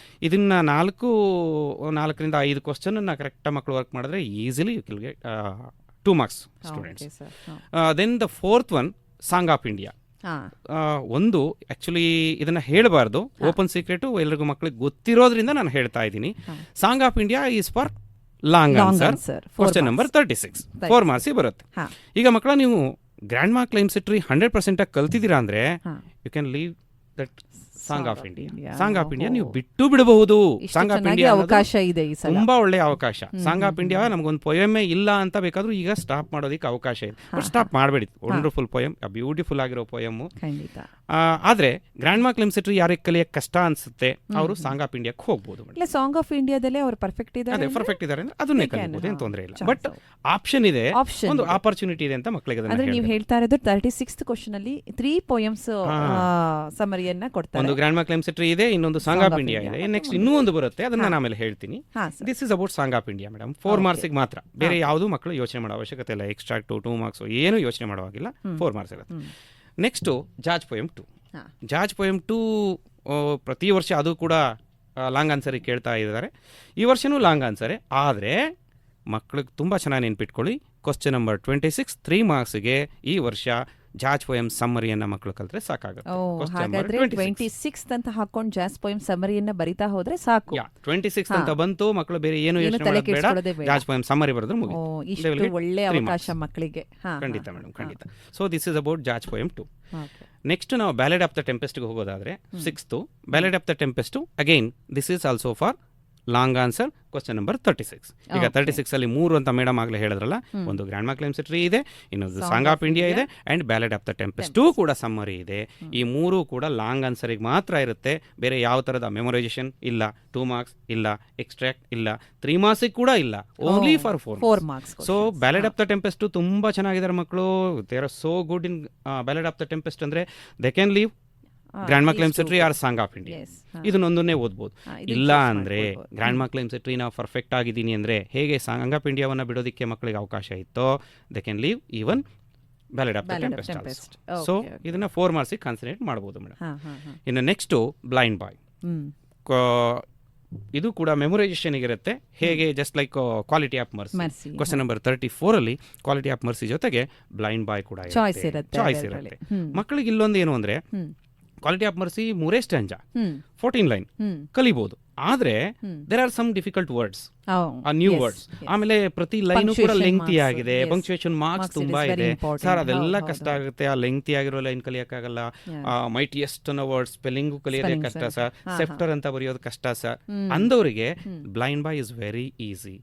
S3: ಇದನ್ನ 4ರಿಂದ 5 ಕ್ವಶನ್ ಅನ್ನ ಕರೆಕ್ಟ್ ಮಕ್ಕಳು ವರ್ಕ್ ಮಾಡಿದ್ರೆ easily you will get 2 marks students. Then the 4th one, song of India. ಒಂದು ಆಕ್ಚುಲಿ ಇದನ್ನ ಹೇಳಬಾರ್ದು, ಓಪನ್ ಸೀಕ್ರೆಟ್, ಎಲ್ರಿಗೂ ಮಕ್ಕಳಿಗೆ ಗೊತ್ತಿರೋದ್ರಿಂದ ನಾನು ಹೇಳ್ತಾ ಇದ್ದೀನಿ. Song of India is for long answer, question number 36, 4 marks ಬರುತ್ತೆ. ಈಗ ಮಕ್ಕಳ ನೀವು ಗ್ರ್ಯಾಂಡ್ ಮಾರ್ಕ್ ಕ್ಲೈಮ್ ಸಿಟ್ರಿ 100% ಕಲ್ತಿದ್ದೀರಾ ಅಂದ್ರೆ you can leave that song of India. Song of India ನೀವು ಬಿಟ್ಟು ಬಿಡಬಹುದು. ಸಾಂಗ್ ಆಫ್ ಇಂಡಿಯಾ
S2: ಅವಕಾಶ ಇದೆ ಈ ಸಲ,
S3: ತುಂಬಾ ಒಳ್ಳೆಯ ಅವಕಾಶ. ಸಾಂಗ್ ಆಫ್ ಇಂಡಿಯಾ ನಮಗೊಂದು ಪೊಯಮೇ ಇಲ್ಲ ಅಂತ ಬೇಕಾದ್ರೂ ಈಗ ಸ್ಟಾಪ್ ಮಾಡೋದಕ್ಕೆ ಅವಕಾಶ ಇದೆ. ಬಟ್ ಸ್ಟಾಪ್ ಮಾಡಬೇಡಿ, ವಂಡರ್ಫುಲ್ ಪೊಯಮ್, ಬ್ಯೂಟಿಫುಲ್ ಆಗಿರೋ ಪೊಯಮ್. ಆದ್ರೆ ಗ್ರ್ಯಾಂಡ್ ಮಾರ್ಕ್ ಕ್ಲೈಮ್ ಸಿಟ್ರಿ ಯಾರಿಗೆ ಕಲಿಯಕ್ಕೆ ಕಷ್ಟ ಅನ್ಸುತ್ತೆ ಅವರು ಸಾಂಗ್ ಆಫ್ ಇಂಡಿಯಾಕ್ಕೆ ಹೋಗ್ಬೋದು.
S2: ಇಲ್ಲ, ಸಾಂಗ್ ಆಫ್ ಇಂಡಿಯಾದಲ್ಲೇ ಅವರು ಪರ್ಫೆಕ್ಟ್ ಇದ್ದಾರೆ,
S3: ಪರ್ಫೆಕ್ಟ್ ಇದ್ದಾರೆ ಅಂದ್ರೆ ಅದನ್ನೇ ಕಲಿಬಹುದು, ಏನು ತೊಂದರೆ ಇಲ್ಲ. ಬಟ್ ಆಪ್ಷನ್ ಇದೆ, ಒಂದು ಆಪರ್ಚುನಿಟಿ ಇದೆ ಅಂತ ಮಕ್ಕಳಿಗೆ.
S2: ಅಂದ್ರೆ ನೀವು ಹೇಳ್ತಾ ಇರೋದು 36th ಕ್ವಶನ್ ಅಲ್ಲಿ 3 poems ಸಮರಿಯನ್ನ ಕೊಡ್ತಾರೆ.
S3: ಒಂದು ಗ್ರ್ಯಾಂಡ್ ಮಾರ್ಕ್ ಕ್ಲೈಮ್ ಸಿಟ್ರಿ ಇದೆ, ಇನ್ನೊಂದು ಸಾಂಗ್ ಆಫ್ ಇಂಡಿಯಾ ಇದೆ, ನೆಕ್ಸ್ಟ್ ಇನ್ನೂ ಒಂದು ಬರುತ್ತೆ, ಅದನ್ನ ನಾನು ಆಮೇಲೆ ಹೇಳ್ತೀನಿ. This is about song of India madam. 4 marks ಮಾತ್ರ, ಬೇರೆ ಯಾವುದು ಮಕ್ಕಳು ಯೋಚನೆ ಮಾಡೋ ಅವಶ್ಯಕತೆ ಇಲ್ಲ. ಎಕ್ಸ್ಟ್ರಾಕ್ಟ್ 2 marks ಏನು ಯೋಚನೆ ಮಾಡುವಾಗಿಲ್ಲ, 4 marks ಇರುತ್ತೆ. Next George poem 2. George poem 2 ಪ್ರತಿ ವರ್ಷ ಅದು ಕೂಡ ಲಾಂಗ್ ಆನ್ಸರಿಗೆ ಕೇಳ್ತಾ ಇದ್ದಾರೆ. ಈ ವರ್ಷನೂ ಲಾಂಗ್ ಆನ್ಸರೇ, ಆದರೆ ಮಕ್ಕಳಿಗೆ ತುಂಬ ಚೆನ್ನಾಗಿ ನೆನ್ಪಿಟ್ಕೊಳ್ಳಿ. ಕ್ವಶನ್ ನಂಬರ್ 26 3 marksಗೆ ಈ ವರ್ಷ ಜಾರ್ಜ್ ಪೊಯಮ್ ಸಮ್ಮರಿಯನ್ನ ಮಕ್ಕಳು ಕಲ್ತ್ರೆ ಸಾಕಾಗುತ್ತೆ.
S2: ಹಾಗಾದ್ರೆ 26th ಅಂತ ಹಾಕೊಂಡು ಜಾರ್ಜ್ ಪೊಯಮ್ ಸಮ್ಮರಿಯನ್ನ ಬರಿತಾ ಹೋದ್ರೆ ಸಾಕು.
S3: 26th ಅಂತ ಬಂತು, ಮಕ್ಕಳು ಬೇರೆ ಏನು ಯೋಚನೆ ಮಾಡೋದು ಬೇಡ, ಜಾರ್ಜ್ ಪೊಯಮ್ ಸಮ್ಮರಿ ಬರೆದ್ರೆ ಮುಗಿತು.
S2: ಒಳ್ಳೆ ಅವಕಾಶ ಮಕ್ಕಳಿಗೆ.
S3: ಖಂಡಿತ ಮೇಡಮ್, ಖಂಡಿತ. So this is about George poem 2. Next ನಾವು ಬ್ಯಾಲೆಡ್ ಆಫ್ ದ ಟೆಂಪೆಸ್ಟ್ಗೆ ಹೋಗೋದಾದ್ರೆ 6th ballad of the tempest. Again this is also for long answer, question number 36. ಈಗ 36 ಅಲ್ಲಿ 3 ಅಂತ ಮೇಡಮ್ ಆಗಲೇ ಹೇಳಿದ್ರಲ್ಲ, ಒಂದು ಗ್ರ್ಯಾಂಡ್ ಮಾರ್ಕ್ ಕ್ಲೈಮ್ ಸಿಟ್ರಿ ಇದೆ, ಇನ್ನೊಂದು ಸಾಂಗ್ ಆಫ್ ಇಂಡಿಯಾ ಇದೆ, and ballad of the tempest ಕೂಡ ಸಮ್ಮರಿ ಇದೆ. ಈ 3 ಕೂಡ ಲಾಂಗ್ ಆನ್ಸರಿಗೆ ಮಾತ್ರ ಇರುತ್ತೆ, ಬೇರೆ ಯಾವ ತರದ ಮೆಮೊರೈಸೇಷನ್ ಇಲ್ಲ, 2 marks ಇಲ್ಲ, ಎಕ್ಸ್ಟ್ರಾಕ್ಟ್ ಇಲ್ಲ, 3 marks ಕೂಡ ಇಲ್ಲ, only for 4 marks. So ballad of the tempest ತುಂಬಾ ಚೆನ್ನಾಗಿದ್ದಾರೆ ಮಕ್ಕಳು. They are so good in ballad of the tempest. ಅಂದ್ರೆ they can leave grandma claim a tree or song of India, ಇದನ್ನೊಂದನ್ನೇ ಓದ್ಬೋದು. ಇಲ್ಲ ಅಂದ್ರೆ ಗ್ರ್ಯಾಂಡ್ ಮಾರ್ಕ್ ಕ್ಲೈಮ್ ಸಿಟ್ರಿ ನಾವು perfect ಆಗಿದ್ದೀನಿ ಅಂದ್ರೆ ಹೇಗೆ ಸಾಂಗ್ ಆಫ್ ಇಂಡಿಯಾವನ್ನ ಬಿಡೋದಕ್ಕೆ ಮಕ್ಕಳಿಗೆ ಅವಕಾಶ ಇತ್ತೋ, they can leave even ballad of the tempest. So ಇದನ್ನ 4 marks ಕಾನ್ಸಂಟ್ರೇಟ್ ಮಾಡಬಹುದು ಮೇಡಮ್. ಇನ್ನು ನೆಕ್ಸ್ಟ್ ಬ್ಲೈಂಡ್ ಬಾಯ್. ಇದು ಕೂಡ ಮೆಮೊರೈಸೇಷನ್ ಇರುತ್ತೆ, ಹೇಗೆ just like quality of mercy. Question number 34 ಅಲ್ಲಿ ಕ್ವಾಲಿಟಿ ಆಫ್ ಮರ್ಸಿ ಜೊತೆಗೆ ಬ್ಲೈಂಡ್ ಬಾಯ್ ಕೂಡ ಚಾಯ್ಸ್ ಇರುತ್ತೆ. ಮಕ್ಕಳಿಗೆ ಇಲ್ಲೊಂದು ಏನು ಅಂದ್ರೆ quality of mercy 3 stanza 14 line ಕಲಿಬಹುದು, ಆದ್ರೆ there are some difficult words, new words. ಆಮೇಲೆ ಪ್ರತಿ ಲೈನ್ ಕೂಡ ಲೆಂಗ್ತಿ ಆಗಿದೆ, ಪಂಕ್ಚುಯೇಷನ್ ಮಾರ್ಕ್ಸ್ ತುಂಬಾ ಇದೆ ಸರ್, ಅದೆಲ್ಲ ಕಷ್ಟ ಆಗುತ್ತೆ. ಆ ಲೆಂಗ್ತಿ ಆಗಿರೋ ಲೈನ್ ಕಲಿಯಕ್ಕಾಗಲ್ಲ. ಮೈಟಿಯೆಸ್ಟ್ ಅನ್ನೋ ವರ್ಡ್ ಸ್ಪೆಲ್ಲಿಂಗು ಕಲಿಯೋದೇ ಕಷ್ಟ ಸರ್, ಸೆಫ್ಟರ್ ಅಂತ ಬರೆಯೋದು ಕಷ್ಟ ಸರ್. ಅಂದವರಿಗೆ blind boy is very easy.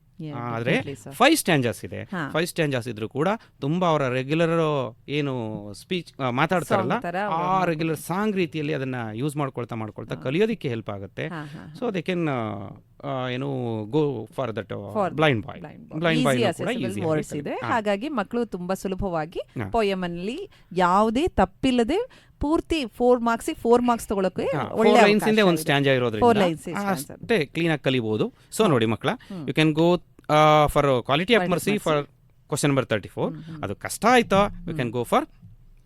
S3: ಆದ್ರೆ 5 ಸ್ಟ್ಯಾಂಜಾಸ್ ಇದೆ. 5 ಸ್ಟ್ಯಾಂಜಾಸ್ ಇದ್ರು ಕೂಡ ತುಂಬಾ ಅವರ ರೆಗ್ಯುಲರ್ ಏನು ಸ್ಪೀಚ್ ಮಾತಾಡ್ತಾರಲ್ಲ, ಆ ರೆಗ್ಯುಲರ್ ಸಾಂಗ್ ರೀತಿಯಲ್ಲಿ ಅದನ್ನ ಯೂಸ್ ಮಾಡ್ಕೊಳ್ತಾ ಕಲಿಯೋದಕ್ಕೆ ಹೆಲ್ಪ್ ಆಗುತ್ತೆ. ಸೊ ದೇ ಕ್ಯಾನ್ ಏನು go for that blind boy. Blind boy ಕೂಡ ಈಸಿ
S2: ವರ್ಡ್ಸ್ ಇದೆ, ಹಾಗಾಗಿ ಮಕ್ಕಳು ತುಂಬಾ ಸುಲಭವಾಗಿ ಪೊಯಮ್ ಅಲ್ಲಿ ಯಾವುದೇ ತಪ್ಪಿಲ್ಲದೆ ಪೂರ್ತಿ 4 marks 4 marks ತಗೊಳಕ್ಕೆ ಒಳ್ಳೆ
S3: ಲೈನ್ಸ್ ಇಂದ ಒಂದು ಸ್ಟ್ಯಾಂಜಾ ಇರೋದ್ರಿಂದ ಅಷ್ಟೇ ಕ್ಲೀನ್ ಆಗಿ ಕಲಿಬಹುದು. ಸೊ ನೋಡಿ ಮಕ್ಕಳ, you can go for quality of mercy for question number 34. ಅದು ಕಷ್ಟ ಆಯ್ತಾ, you can go for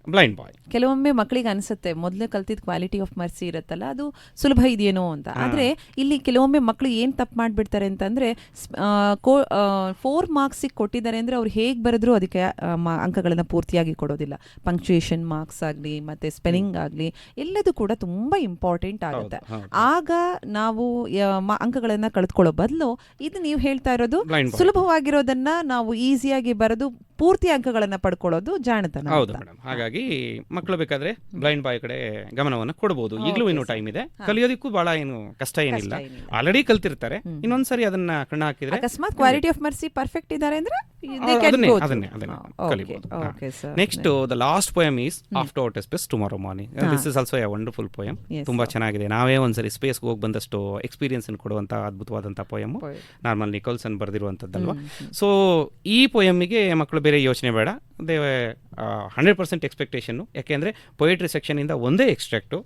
S3: blind boy.
S2: ಕೆಲವೊಮ್ಮೆ ಮಕ್ಕಳಿಗೆ ಅನ್ಸುತ್ತೆ ಮೊದಲೇ ಕಲ್ತಿದ್ ಕ್ವಾಲಿಟಿ ಆಫ್ ಮರ್ಸಿ ಇರುತ್ತಲ್ಲ ಅದು ಸುಲಭ ಇದೆಯೇನೋ ಅಂತ. ಆದ್ರೆ ಇಲ್ಲಿ ಕೆಲವೊಮ್ಮೆ ಮಕ್ಕಳು ಏನ್ ತಪ್ಪು ಮಾಡ್ಬಿಡ್ತಾರೆ ಅಂತಂದ್ರೆ 4 marks ಕೊಟ್ಟಿದ್ದಾರೆ ಅಂದ್ರೆ ಅವ್ರು ಹೇಗ್ ಬರೆದ್ರು ಅದಕ್ಕೆ ಅಂಕಗಳನ್ನ ಪೂರ್ತಿಯಾಗಿ ಕೊಡೋದಿಲ್ಲ. ಪಂಕ್ಚುಯೇಷನ್ ಮಾರ್ಕ್ಸ್ ಆಗ್ಲಿ ಮತ್ತೆ ಸ್ಪೆಲ್ಲಿಂಗ್ ಆಗ್ಲಿ ಎಲ್ಲದೂ ಕೂಡ ತುಂಬಾ ಇಂಪಾರ್ಟೆಂಟ್ ಆಗುತ್ತೆ. ಆಗ ನಾವು ಅಂಕಗಳನ್ನ ಕಳೆದುಕೊಳ್ಳೋ ಬದಲು ಇದು ನೀವು ಹೇಳ್ತಾ ಇರೋದು ಸುಲಭವಾಗಿರೋದನ್ನ ನಾವು ಈಸಿಯಾಗಿ ಬರೆದು ಪೂರ್ತಿ ಅಂಕಗಳನ್ನ ಪಡ್ಕೊಳ್ಳೋದು ಜಾಣತನ.
S3: ಹೌದು ಮೇಡಮ್. ಹಾಗಾಗಿ ಮಕ್ಕಳು ಬೇಕಾದ್ರೆ ಬ್ಲೈಂಡ್ ಬಾಯ್ ಕಡೆ ಗಮನವನ್ನು ಕೊಡಬಹುದು. ಈಗಲೂ ಇನ್ನೂ ಟೈಮ್ ಇದೆ, ಕಲಿಯೋದಕ್ಕೂ ಬಹಳ ಏನು ಕಷ್ಟ ಏನಿಲ್ಲ, ಆಲ್ರೆಡಿ ಕಲ್ತಿರ್ತಾರೆ. ಇನ್ನೊಂದ್ಸರಿ ಅದನ್ನ ಕಣ್ಣ ಹಾಕಿದ್ರೆ
S2: ಅಕಸ್ಮಾತ್ ಕ್ವಾಲಿಟಿ ಆಫ್ ಮರ್ಸಿ ಪರ್ಫೆಕ್ಟ್ ಇದ್ದಾರೆ ಅಂದ್ರೆ
S3: ಅದನ್ನೇ ಕಲಿಬಹುದು. Next the last poem is after outer space tomorrow morning. This is also a wonderful poem. ತುಂಬಾ ಚೆನ್ನಾಗಿದೆ. ನಾವೇ ಒಂದ್ಸರಿ ಸ್ಪೇಸ್ಗೆ ಹೋಗಿ ಬಂದಷ್ಟು ಎಕ್ಸ್ಪೀರಿಯನ್ಸ್ ಕೊಡುವಂತ ಅದ್ಭುತವಾದಂತಹ ಪೊಯಮ್. ನಾರ್ಮಲ್ ನಿಕೋಲ್ಸನ್ ಬರೆದಿರುವಂತದ್ದಲ್ವಾ. ಸೊ ಈ ಪೊಯಮ್ಗೆ ಮಕ್ಕಳು ಬೇರೆ ಯೋಚನೆ ಬೇಡ. ದೇ 100% ಎಕ್ಸ್ಪೆಕ್ಟೇಷನ್ನು. ಯಾಕೆಂದರೆ ಪೊಯೆಟ್ರಿ ಸೆಕ್ಷನಿಂದ ಒಂದೇ ಎಕ್ಸ್ಟ್ರಾಕ್ಟು,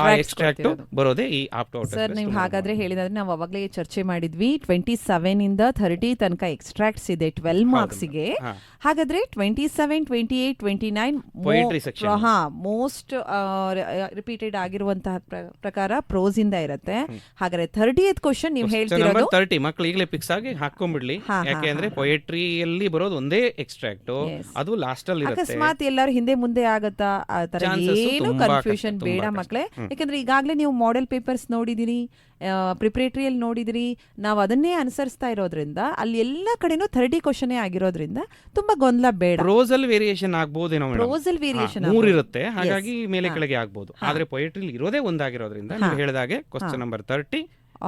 S3: ಆ ಎಕ್ಸ್ಟ್ರಾಕ್ಟು ಬರೋದೇ ಈ ಆಪ್ ಟು
S2: ಸರ್. ನೀವು ಹಾಗಾದ್ರೆ ಹೇಳಿದ್ರೆ ನಾವು ಅವಾಗಲೇ ಚರ್ಚೆ ಮಾಡಿದ್ವಿ 27 ಇಂದ 30 ತನಕ ಎಕ್ಸ್ಟ್ರಾಕ್ಟ್ಸ್ ಇದೆ 12 ಮಾರ್ಕ್ಸಿಗೆ. ಹಾಗಾದ್ರೆ 27, 28, 29
S3: ಪೊಯೆಟ್ರಿ ಸೆಕ್ಷನ್
S2: ಮೋಸ್ಟ್ ರಿಪೀಟೆಡ್ ಆಗಿರುವಂತಹ ಪ್ರಕಾರ ಪ್ರೋಸ್ ಇಂದ ಇರುತ್ತೆ. ಹಾಗಾದ್ರೆ 30th ಕ್ವಶನ್ ನೀವು ಹೇಳ್ತಿರೋದು
S3: 30 ಮಕ್ಕಳು ಈಗಲೇ ಫಿಕ್ಸ್ ಆಗಿ ಹಾಕೊಂಡ್ಬಿಡ್ಲಿ. ಯಾಕೆಂದ್ರೆ ಪೊಯೆಟ್ರಿಯಲ್ಲಿ ಬರೋದು ಒಂದೇ ಎಕ್ಸ್ಟ್ರಾಕ್ಟ್, ಅದು ಲಾಸ್ಟ್ ಅಲ್ಲಿ ಇರುತ್ತೆ.
S2: ಅಕಸ್ಮಾತ್ ಎಲ್ಲರೂ ಹಿಂದೆ ಮುಂದೆ ಆಗತ್ತಾ ಆ ತರ ಏನು ಕನ್ಫ್ಯೂಷನ್ ಬೇಡ ಮಕ್ಕಳೇ. ಯಾಕಂದ್ರೆ ಈಗಾಗಲೇ ನೀವು ಮಾಡೆಲ್ ಪೇಪರ್ಸ್ ನೋಡಿದಿರಿ, ಪ್ರಿಪರೇಟರಿಯಲ್ಲಿ ನೋಡಿದಿರಿ, ನಾವು ಅದನ್ನೇ ಅನುಸರಿಸ್ತಾ ಇರೋದ್ರಿಂದ ಅಲ್ಲಿ ಎಲ್ಲ ಕಡೆನೂ 30 ಕ್ವಶನ್ ಆಗಿರೋದ್ರಿಂದ ತುಂಬಾ ಗೊಂದಲ ಬೇಡ.
S3: ಪ್ರೋಸಲ್ ವೇರಿಯೇಷನ್ ಆಗ್ಬೋದೇನೋ,
S2: ಪ್ರೋಸಲ್ ವೇರಿಯೇಷನ್
S3: 3 ಇರುತ್ತೆ, ಹಾಗಾಗಿ ಮೇಲೆ ಕೆಳಗೆ ಆಗ್ಬೋದು. ಆದ್ರೆ ಪೊಯೆಟ್ರಿ ಇರೋದೇ ಒಂದಾಗಿರೋದ್ರಿಂದ ನೀವು ಹೇಳಿದಾಗೆ question number 30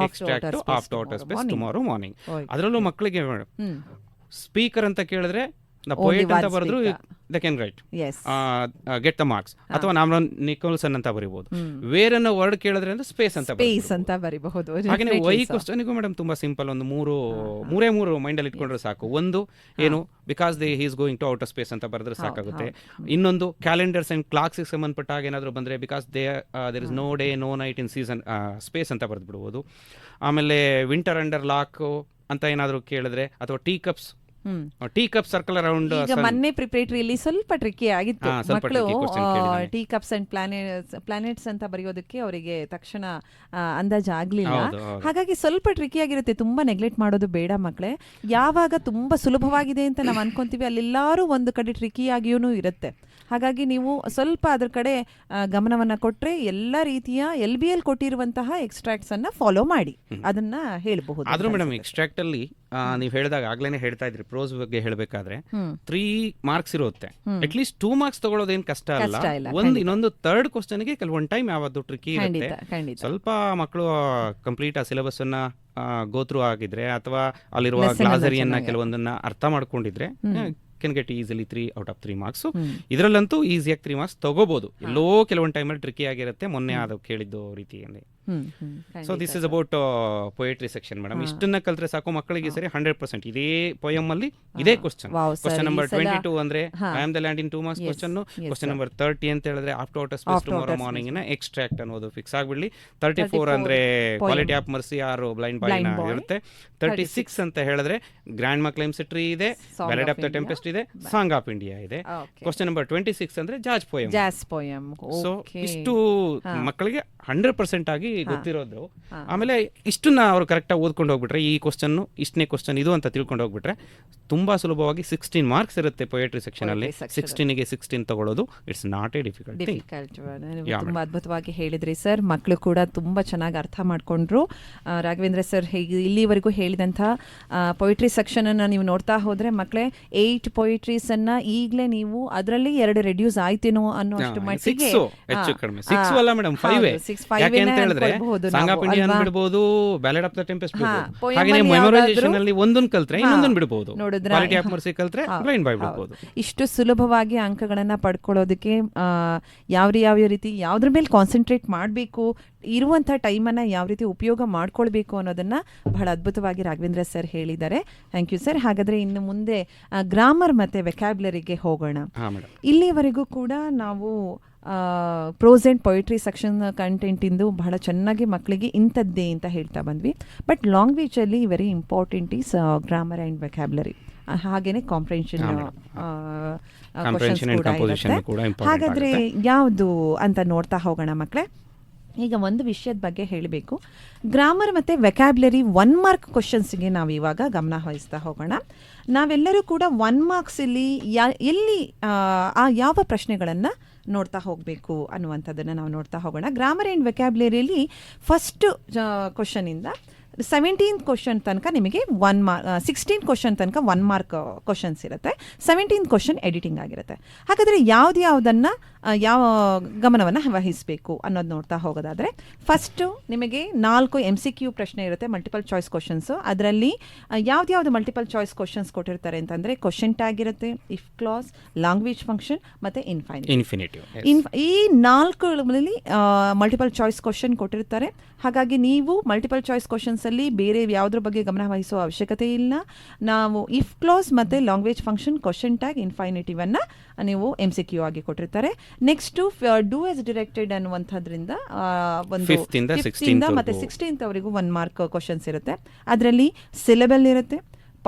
S3: extract of to outer space tomorrow morning. ಅದರಲ್ಲೂ ಮಕ್ಕಳಿಗೆ ಸ್ಪೀಕರ್ ಅಂತ ಕೇಳಿದ್ರೆ ಪೊಯೆಟ್ ಅಂತ ಬರೆದ್ರು they can write get the marks. ಅಥವಾ ನಾಮ್ರಾನ್ ನಿಕೋಲ್ಸನ್ ಅಂತ ಬರೀಬಹುದು. ವೇರ್ ಅನ್ನೋ ವರ್ಡ್ ಕೇಳಿದ್ರೆ ಅಂದ್ರೆ ಸ್ಪೇಸ್ ಅಂತ ಬರೀಬಹುದು. ಹಾಗೆ ವೈ ಕ್ವಶನ್ಗೂ ಮೇಡಮ್ ತುಂಬಾ ಸಿಂಪಲ್, ಒಂದು ಮೂರೇ ಮೈಂಡ್ ಅಲ್ಲಿ ಇಟ್ಕೊಂಡ್ರೆ ಸಾಕು. ಒಂದು ಏನು, because they he is going to outer space ಅಂತ ಬರೆದ್ರೆ ಸಾಕಾಗುತ್ತೆ. ಇನ್ನೊಂದು ಕ್ಯಾಲೆಂಡರ್ಸ್ ಅಂಡ್ ಕ್ಲಾಕ್ಸ್ ಸಂಬಂಧಪಟ್ಟ ಹಾಗೆ ಏನಾದ್ರು ಬಂದ್ರೆ because there is no day no night in season space ಅಂತ ಬರೆದು ಬಿಡ್ಬೋದು. ಆಮೇಲೆ ವಿಂಟರ್ ಅಂಡರ್ ಲಾಕ್ ಅಂತ ಏನಾದ್ರು ಕೇಳಿದ್ರೆ, ಅಥವಾ ಟೀ ಕಪ್ ಸರ್ಕಲ್ ಅರೌಂಡ್.
S2: ಈಗ ಮೊನ್ನೆ ಪ್ರಿಪರೇಟರಿಯಲ್ಲಿ ಸ್ವಲ್ಪ ಟ್ರಿಕ್ಕಿ ಆಗಿತ್ತು. ಮಕ್ಕಳು ಟೀ ಕಪ್ಸ್ ಅಂಡ್ ಪ್ಲಾನೆಟ್ಸ್ ಅಂತ ಬರೆಯೋದಕ್ಕೆ ಅವರಿಗೆ ತಕ್ಷಣ ಅಂದಾಜು ಆಗ್ಲಿಲ್ಲ. ಹಾಗಾಗಿ ಸ್ವಲ್ಪ ಟ್ರಿಕ್ಕಿ ಆಗಿರುತ್ತೆ. ತುಂಬಾ ನೆಗ್ಲೆಕ್ಟ್ ಮಾಡೋದು ಬೇಡ ಮಕ್ಕಳೇ. ಯಾವಾಗ ತುಂಬಾ ಸುಲಭವಾಗಿದೆ ಅಂತ ನಾವು ಅನ್ಕೊಂತೀವಿ, ಅಲ್ಲೆಲ್ಲಾರು ಒಂದು ಕಡೆ ಟ್ರಿಕ್ಕಿ ಆಗಿಯೂ ಇರುತ್ತೆ. ಹಾಗಾಗಿ ನೀವು ಸ್ವಲ್ಪ ಅದ್ರ ಕಡೆ ಗಮನವನ್ನ ಕೊಟ್ರೆ ಎಲ್ಲ ರೀತಿಯ LBL ಕೊಟ್ಟಿರುವಂತಹ ಎಕ್ಸ್ಟ್ರಾಕ್ಟ್ಸ್ ಅನ್ನ ಫಾಲೋ ಮಾಡಿ ಅದನ್ನ ಹೇಳಬಹುದು.
S3: ಆದ್ರೂ ಮೇಡಮ್ ಎಕ್ಸ್ಟ್ರಾಕ್ಟ್ ಅಲ್ಲಿ ನೀವು ಹೇಳಿದಾಗ ಆಗ್ಲೇನೆ ಹೇಳ್ತಾ ಇದ್ರಿ, ಪ್ರೋಸ್ ಬಗ್ಗೆ ಹೇಳಬೇಕಾದ್ರೆ 3 ಮಾರ್ಕ್ಸ್ ಇರುತ್ತೆ. ಅಟ್ ಲೀಸ್ಟ್ 2 ಮಾರ್ಕ್ಸ್ ತಗೊಳ್ಳೋದೇನು ಕಷ್ಟ ಅಲ್ಲ. ಇನ್ನೊಂದು ಥರ್ಡ್ ಕ್ವಶನ್ಗೆ ಕೆಲವೊಂದು ಟೈಮ್ ಯಾವತ್ತು ಟ್ರಿಕಿ ಇರುತ್ತೆ. ಸ್ವಲ್ಪ ಮಕ್ಕಳು ಕಂಪ್ಲೀಟ್ ಆ ಸಿಲೆಬಸ್ ಅನ್ನ ಗೋತ್ರು ಆಗಿದ್ರೆ, ಅಥವಾ ಅಲ್ಲಿರುವ ಗ್ಲಾಸರಿಯನ್ನ ಕೆಲವೊಂದನ್ನ ಅರ್ಥ ಮಾಡ್ಕೊಂಡಿದ್ರೆ can get easily 3 out of 3 marks. ಇದರಲ್ಲಂತೂ ಈಸಿಯಾಗಿ 3 ಮಾರ್ಕ್ಸ್ ತಗೋಬಹುದು. ಎಲ್ಲೋ ಕೆಲವೊಂದು ಟೈಮಲ್ಲಿ ಟ್ರಿಕಿ ಆಗಿರುತ್ತೆ, ಮೊನ್ನೆ ಅದು ಕೇಳಿದ್ದು ರೀತಿಯಲ್ಲಿ. So this is about poetry section madam. ಇಷ್ಟನ್ನ ಕಲ್ತ್ರೆ ಸಾಕು ಮಕ್ಕಳಿಗೆ ಸರಿ 100%. ಇದೇ ಪೊಯಮ್ ಅಲ್ಲಿ ಇದೇ ಕ್ವಶನ್ ನಂಬರ್ 22 ಅಂದ್ರೆ I am the land in 2 marks question number 30 ಅಂತ ಹೇಳಿದ್ರೆ after outer space tomorrow morning ನ ಎಕ್ಸ್ಟ್ರಾಕ್ಟ್ ಅನ್ನೋದು ಫಿಕ್ಸ್ ಆಗ್ಬಿಡ್ಲಿ. 34 ಅಂದ್ರೆ quality of mercy or blind boy ನ ಇರುತ್ತೆ. 36 ಅಂತ ಹೇಳಿದ್ರೆ ಗ್ರ್ಯಾಂಡ್ ಮಾ ಕ್ಲೈಮ್ ಸಿಟ್ರಿ ಇದೆ, ಬ್ಯಾಲೆಡ್ ಆಫ್ ದ ಟೆಂಪೆಸ್ಟ್ ಇದೆ, ಸಾಂಗ್ ಆಫ್ ಇಂಡಿಯಾ ಇದೆ. ಕ್ವಶನ್ ನಂಬರ್ 26 ಅಂದ್ರೆ ಜಾಜ್ ಪೊಯಮ್. ಸೊ ಇಷ್ಟು ಮಕ್ಕಳಿಗೆ 100% ಆಗಿ ಗೊತ್ತಿರೋದು. ಆಮೇಲೆ ಇಷ್ಟನ್ನ ಅವ್ರು ಕರೆಕ್ಟಾಗಿ ಓದ್ಕೊಂಡು ಹೋಗ್ಬಿಟ್ರೆ, ಈ ಕ್ವಶನ್ ಇಷ್ಟನೇ ಕ್ವಶನ್ ಇದು ಅಂತ ತಿಳ್ಕೊಂಡು ಹೋಗ್ಬಿಟ್ರೆ ತುಂಬಾ ಸುಲಭವಾಗಿ 16 ಮಾರ್ಕ್ಸ್ ಇರುತ್ತೆ ಪೊಯೆಟ್ರಿ ಸೆಕ್ಷನ್ ಅಲ್ಲಿ. 16ಗೆ 16 ತಗೊಳ್ಳೋದು ಇಟ್ಸ್ ನಾಟ್ ಎ ಡಿಫಿಕಲ್ಟ್.
S2: ತುಂಬಾ ಅದ್ಭುತವಾಗಿ ಹೇಳಿದ್ರಿ ಸರ್. ಮಕ್ಕಳು ಕೂಡ ತುಂಬಾ ಚೆನ್ನಾಗಿ ಅರ್ಥ ಮಾಡ್ಕೊಂಡ್ರು. ರಾಘವೇಂದ್ರ ಸರ್ ಇಲ್ಲಿವರೆಗೂ ಹೇಳಿದಂಥ ಪೊಯಿಟ್ರಿ ಸೆಕ್ಷನ್ ಅನ್ನ ನೀವು ನೋಡ್ತಾ ಹೋದ್ರೆ ಮಕ್ಕಳೇ 8 ಪೊಯಿಟ್ರೀಸ್ ಅನ್ನ ಈಗಲೇ ನೀವು ಅದರಲ್ಲಿ 2 ರೆಡ್ಯೂಸ್ ಆಯ್ತೇನೋ ಅನ್ನೋ ಅಷ್ಟು ಮಟ್ಟಿಗೆ
S3: ಬ್ಯಾಲೆಡ್ ಆಫ್ ದ ಟೆಂಪೆಸ್ಟ್ ಹಾಗೆ ಮೆಮೊರೈಸೇಷನ್ ಅಲ್ಲಿ ಒಂದೊಂದು ಕಲ್ತ್ರೆ ಇನ್ನೊಂದನ್ನು ಬಿಡಬಹುದು. ಕ್ವಾಲಿಟಿ ಆಫ್ ಮರ್ಸಿ ಕಲ್ತ್ರೆ ಬ್ಲೈಂಡ್ ಬಾಯ್ ಬಿಡಬಹುದು.
S2: ಇಷ್ಟು ಸುಲಭವಾಗಿ ಅಂಕಗಳನ್ನ ಪಡ್ಕೊಳ್ಳೋದಕ್ಕೆ ಯಾವ ರೀತಿ ಯಾವ್ದ್ರ ಮೇಲೆ ಕಾನ್ಸಂಟ್ರೇಟ್ ಮಾಡಬೇಕು, ಇರುವಂಥ ಟೈಮನ್ನು ಯಾವ ರೀತಿ ಉಪಯೋಗ ಮಾಡ್ಕೊಳ್ಬೇಕು ಅನ್ನೋದನ್ನ ಬಹಳ ಅದ್ಭುತವಾಗಿ ರಾಘವೇಂದ್ರ ಸರ್ ಹೇಳಿದ್ದಾರೆ. Thank you sir. ಹಾಗಾದ್ರೆ ಇನ್ನು ಮುಂದೆ ಗ್ರಾಮರ್ ಮತ್ತೆ ವೆಕ್ಯಾಬ್ಯುಲರಿಗೆ ಹೋಗೋಣ. ಇಲ್ಲಿವರೆಗೂ ಕೂಡ ನಾವು prose and poetry section content ಇಂದು ಬಹಳ ಚೆನ್ನಾಗಿ ಮಕ್ಕಳಿಗೆ ಇಂಥದ್ದೇ ಅಂತ ಹೇಳ್ತಾ ಬಂದ್ವಿ. ಬಟ್ ಲ್ಯಾಂಗ್ವೇಜಲ್ಲಿ very important is grammar and vocabulary. ಹಾಗೇನೆ ಕಾಂಪ್ರಿಹೆನ್ಷನ್ ಕೂಡ ಇರುತ್ತೆ. ಹಾಗಾದ್ರೆ ಯಾವುದು ಅಂತ ನೋಡ್ತಾ ಹೋಗೋಣ ಮಕ್ಕಳೇ. ಈಗ ಒಂದು ವಿಷಯದ ಬಗ್ಗೆ ಹೇಳಬೇಕು. ಗ್ರಾಮರ್ ಮತ್ತು ವೆಕ್ಯಾಬ್ಯುಲರಿ 1 ಮಾರ್ಕ್ ಕ್ವಶನ್ಸ್ಗೆ ನಾವು ಇವಾಗ ಗಮನ ವಹಿಸ್ತಾ ಹೋಗೋಣ. ನಾವೆಲ್ಲರೂ ಕೂಡ 1 ಮಾರ್ಕ್ಸಲ್ಲಿ ಎಲ್ಲಿ ಯಾವ ಪ್ರಶ್ನೆಗಳನ್ನು ನೋಡ್ತಾ ಹೋಗಬೇಕು ಅನ್ನುವಂಥದ್ದನ್ನು ನಾವು ನೋಡ್ತಾ ಹೋಗೋಣ. ಗ್ರಾಮರ್ ಆ್ಯಂಡ್ ವೆಕ್ಯಾಬ್ಯುಲರಿಯಲ್ಲಿ ಫಸ್ಟ್ ಕ್ವಶನಿಂದ 17th ಕ್ವಶನ್ ತನಕ ನಿಮಗೆ 16th ಕ್ವಶನ್ ತನಕ 1 ಮಾರ್ಕ್ ಕ್ವಶನ್ಸ್ ಇರುತ್ತೆ. 17th ಕ್ವಶನ್ ಎಡಿಟಿಂಗ್ ಆಗಿರುತ್ತೆ. ಹಾಗಾದರೆ ಯಾವುದನ್ನು ಯಾವ ಗಮನವನ್ನು ವಹಿಸಬೇಕು ಅನ್ನೋದು ನೋಡ್ತಾ ಹೋಗೋದಾದರೆ, ಫಸ್ಟು ನಿಮಗೆ 4 MCQ ಪ್ರಶ್ನೆ ಇರುತ್ತೆ, ಮಲ್ಟಿಪಲ್ ಚಾಯ್ಸ್ ಕ್ವಶನ್ಸು. ಅದರಲ್ಲಿ ಯಾವ್ದು ಮಲ್ಟಿಪಲ್ ಚಾಯ್ಸ್ ಕ್ವಶನ್ಸ್ ಕೊಟ್ಟಿರ್ತಾರೆ ಅಂತಂದರೆ ಕ್ವಶನ್ ಟ್ಯಾಗ್ ಇರುತ್ತೆ, ಇಫ್ ಕ್ಲಾಸ್, ಲ್ಯಾಂಗ್ವೇಜ್ ಫಂಕ್ಷನ್ ಮತ್ತು ಇನ್ಫಿನಿಟಿವ್. ಈ 4ರಲ್ಲಿ ಮಲ್ಟಿಪಲ್ ಚಾಯ್ಸ್ ಕ್ವಶನ್ ಕೊಟ್ಟಿರ್ತಾರೆ. ಹಾಗಾಗಿ ನೀವು ಮಲ್ಟಿಪಲ್ ಚಾಯ್ಸ್ ಕ್ವಶನ್ಸ್ ಕ್ವಶನ್ಸಲ್ಲಿ ಬೇರೆ ಯಾವುದ್ರ ಬಗ್ಗೆ ಗಮನ ವಹಿಸೋ ಅವಶ್ಯಕತೆ ಇಲ್ಲ. ನಾವು ಇಫ್ ಕ್ಲಾಸ್ ಮತ್ತು ಲ್ಯಾಂಗ್ವೇಜ್ ಫಂಕ್ಷನ್ ಕ್ವಶನ್ ಟ್ಯಾಗ್ ಇನ್ಫೈನಿಟಿವನ್ನು ನೀವು MCQ ಆಗಿ ಕೊಟ್ಟಿರ್ತಾರೆ. ನೆಕ್ಸ್ಟು ಡೂ ಎಸ್ ಡಿರೆಕ್ಟೆಡ್ ಅನ್ನುವಂಥದ್ರಿಂದ ಒಂದು 5th ಮತ್ತು 16th ಅವರೆಗೂ 1 ಮಾರ್ಕ್ ಕ್ವಶನ್ಸ್ ಇರುತ್ತೆ. ಅದರಲ್ಲಿ ಸಿಲೆಬಲ್ ಇರುತ್ತೆ,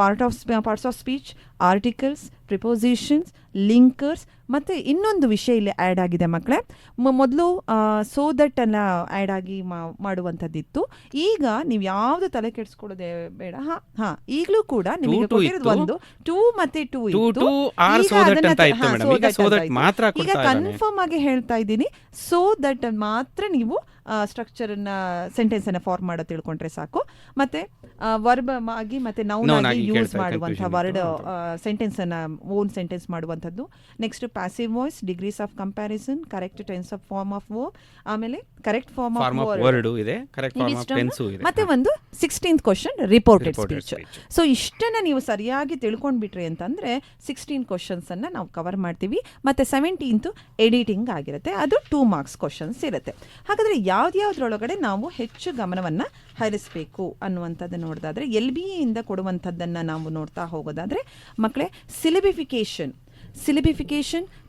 S2: parts of speech, articles, prepositions, linkers, ಮತ್ತು ಇನ್ನೊಂದು ವಿಷಯ ಇಲ್ಲಿ ಆ್ಯಡ್ ಆಗಿದೆ ಮಕ್ಕಳೇ. ಮೊದಲು ಸೋ ದಟ್ ಎಲ್ಲ ಆ್ಯಡ್ ಆಗಿ ಮಾಡುವಂಥದ್ದಿತ್ತು. ಈಗ ನೀವು ಯಾವುದು ತಲೆ ಕೆಡಿಸ್ಕೊಳ್ಳೋದೇ ಬೇಡ. ಈಗಲೂ ಕೂಡ ನಿಮಗೆ ಕೊಟ್ಟಿರೋದು ಒಂದು 2 ಮತ್ತು 2 ಇತ್ತು. ಈಗ ಕನ್ಫರ್ಮ್ ಆಗಿ ಹೇಳ್ತಾ ಇದ್ದೀನಿ, ಸೋ ದಟ್ ಮಾತ್ರ ನೀವು ಸ್ಟ್ರಕ್ಚರನ್ನ ಸೆಂಟೆನ್ಸನ್ನು ಫಾರ್ಮ್ ಮಾಡೋದು ತಿಳ್ಕೊಂಡ್ರೆ ಸಾಕು. ಮತ್ತೆ ವರ್ಬ್ ಆಗಿ ಮತ್ತೆ ನೌನ್ ಆಗಿ ಯೂಸ್ ಮಾಡುವಂಥ ವರ್ಡ್ ಸೆಂಟೆನ್ಸನ್ನು ಓನ್ ಸೆಂಟೆನ್ಸ್ ಮಾಡುವಂಥದ್ದು. Next passive voice, degrees of comparison, correct tense of form of verb, ಆಮೇಲೆ ಕರೆಕ್ಟ್ ಫಾರ್ಮ್ ಆಫ್ ವರ್ಡ್ ಇದೆ, ಮತ್ತೆ ಒಂದು 16th question reported speech. So ಇಷ್ಟನ್ನ ನೀವು ಸರಿಯಾಗಿ ತಿಳ್ಕೊಂಡ್ಬಿಟ್ರಿ ಅಂತಂದ್ರೆ 16 ಕ್ವಶನ್ಸ್ ಅನ್ನ ನಾವು ಕವರ್ ಮಾಡ್ತೀವಿ. ಮತ್ತೆ 17th ಎಡಿಟಿಂಗ್ ಆಗಿರುತ್ತೆ, ಅದು 2 ಮಾರ್ಕ್ಸ್ ಕ್ವಶನ್ಸ್ ಇರುತ್ತೆ. ಹಾಗಾದ್ರೆ ಯಾವ್ದ್ಯಾವ್ದ್ರೊಳಗಡೆ ನಾವು ಹೆಚ್ಚು ಗಮನವನ್ನು ಹರಿಸಬೇಕು ಅನ್ನುವಂಥದ್ದು ನೋಡೋದಾದ್ರೆ LBA ಇಂದ ಕೊಡುವಂಥದ್ದನ್ನು ನಾವು ನೋಡ್ತಾ ಹೋಗೋದಾದರೆ ಮಕ್ಕಳೇ, syllabification,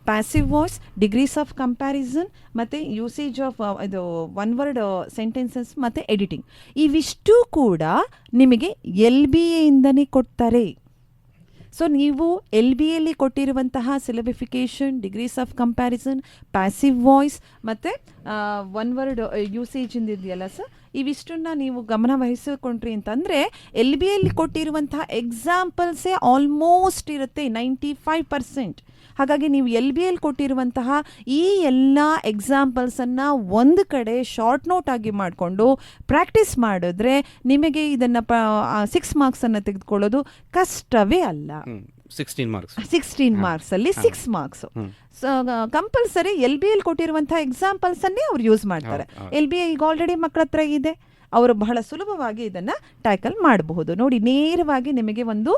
S2: passive voice, degrees of comparison, ಮತ್ತು ಯೂಸೇಜ್ ಆಫ್ ಇದು 1 ವರ್ಡ್ ಸೆಂಟೆನ್ಸಸ್ ಮತ್ತು ಎಡಿಟಿಂಗ್, ಇವಿಷ್ಟು ಕೂಡ ನಿಮಗೆ LBA ಇಂದನೇ ಕೊಡ್ತಾರೆ. ಸೊ ನೀವು LBAಯಲ್ಲಿ ಕೊಟ್ಟಿರುವಂತಹ syllabification, degrees of comparison, passive voice ಮತ್ತು 1 ವರ್ಡ್ ಯೂಸೇಜಿಂದ ಇದೆಯಲ್ಲ ಸರ್, ಇವಿಷ್ಟನ್ನ ನೀವು ಗಮನ ವಹಿಸಿಕೊಂಡ್ರಿ ಅಂತಂದರೆ LBAಯಲ್ಲಿ ಕೊಟ್ಟಿರುವಂತಹ ಎಕ್ಸಾಂಪಲ್ಸೇ ಆಲ್ಮೋಸ್ಟ್ ಇರುತ್ತೆ 95%. ಹಾಗಾಗಿ ನೀವು LBAಯಲ್ಲಿ ಕೊಟ್ಟಿರುವಂತಹ ಈ ಎಲ್ಲ ಎಕ್ಸಾಂಪಲ್ಸನ್ನು ಒಂದು ಕಡೆ ಶಾರ್ಟ್ ನೋಟ್ ಆಗಿ ಮಾಡಿಕೊಂಡು ಪ್ರಾಕ್ಟೀಸ್ ಮಾಡಿದ್ರೆ ನಿಮಗೆ ಇದನ್ನು 6 ಮಾರ್ಕ್ಸನ್ನು ತೆಗೆದುಕೊಳ್ಳೋದು ಕಷ್ಟವೇ ಅಲ್ಲ. 16 ಮಾರ್ಕ್ಸಲ್ಲಿ 6 ಮಾರ್ಕ್ಸು ಕಂಪಲ್ಸರಿ LBAಯಲ್ಲಿ ಕೊಟ್ಟಿರುವಂತಹ ಎಕ್ಸಾಂಪಲ್ಸನ್ನೇ ಅವ್ರು ಯೂಸ್ ಮಾಡ್ತಾರೆ. LBA ಈಗ ಆಲ್ರೆಡಿ ಮಕ್ಕಳ ಹತ್ರ ಇದೆ, ಅವರು ಬಹಳ ಸುಲಭವಾಗಿ ಇದನ್ನು ಟ್ಯಾಕಲ್ ಮಾಡಬಹುದು. ನೋಡಿ, ನೇರವಾಗಿ ನಿಮಗೆ ಒಂದು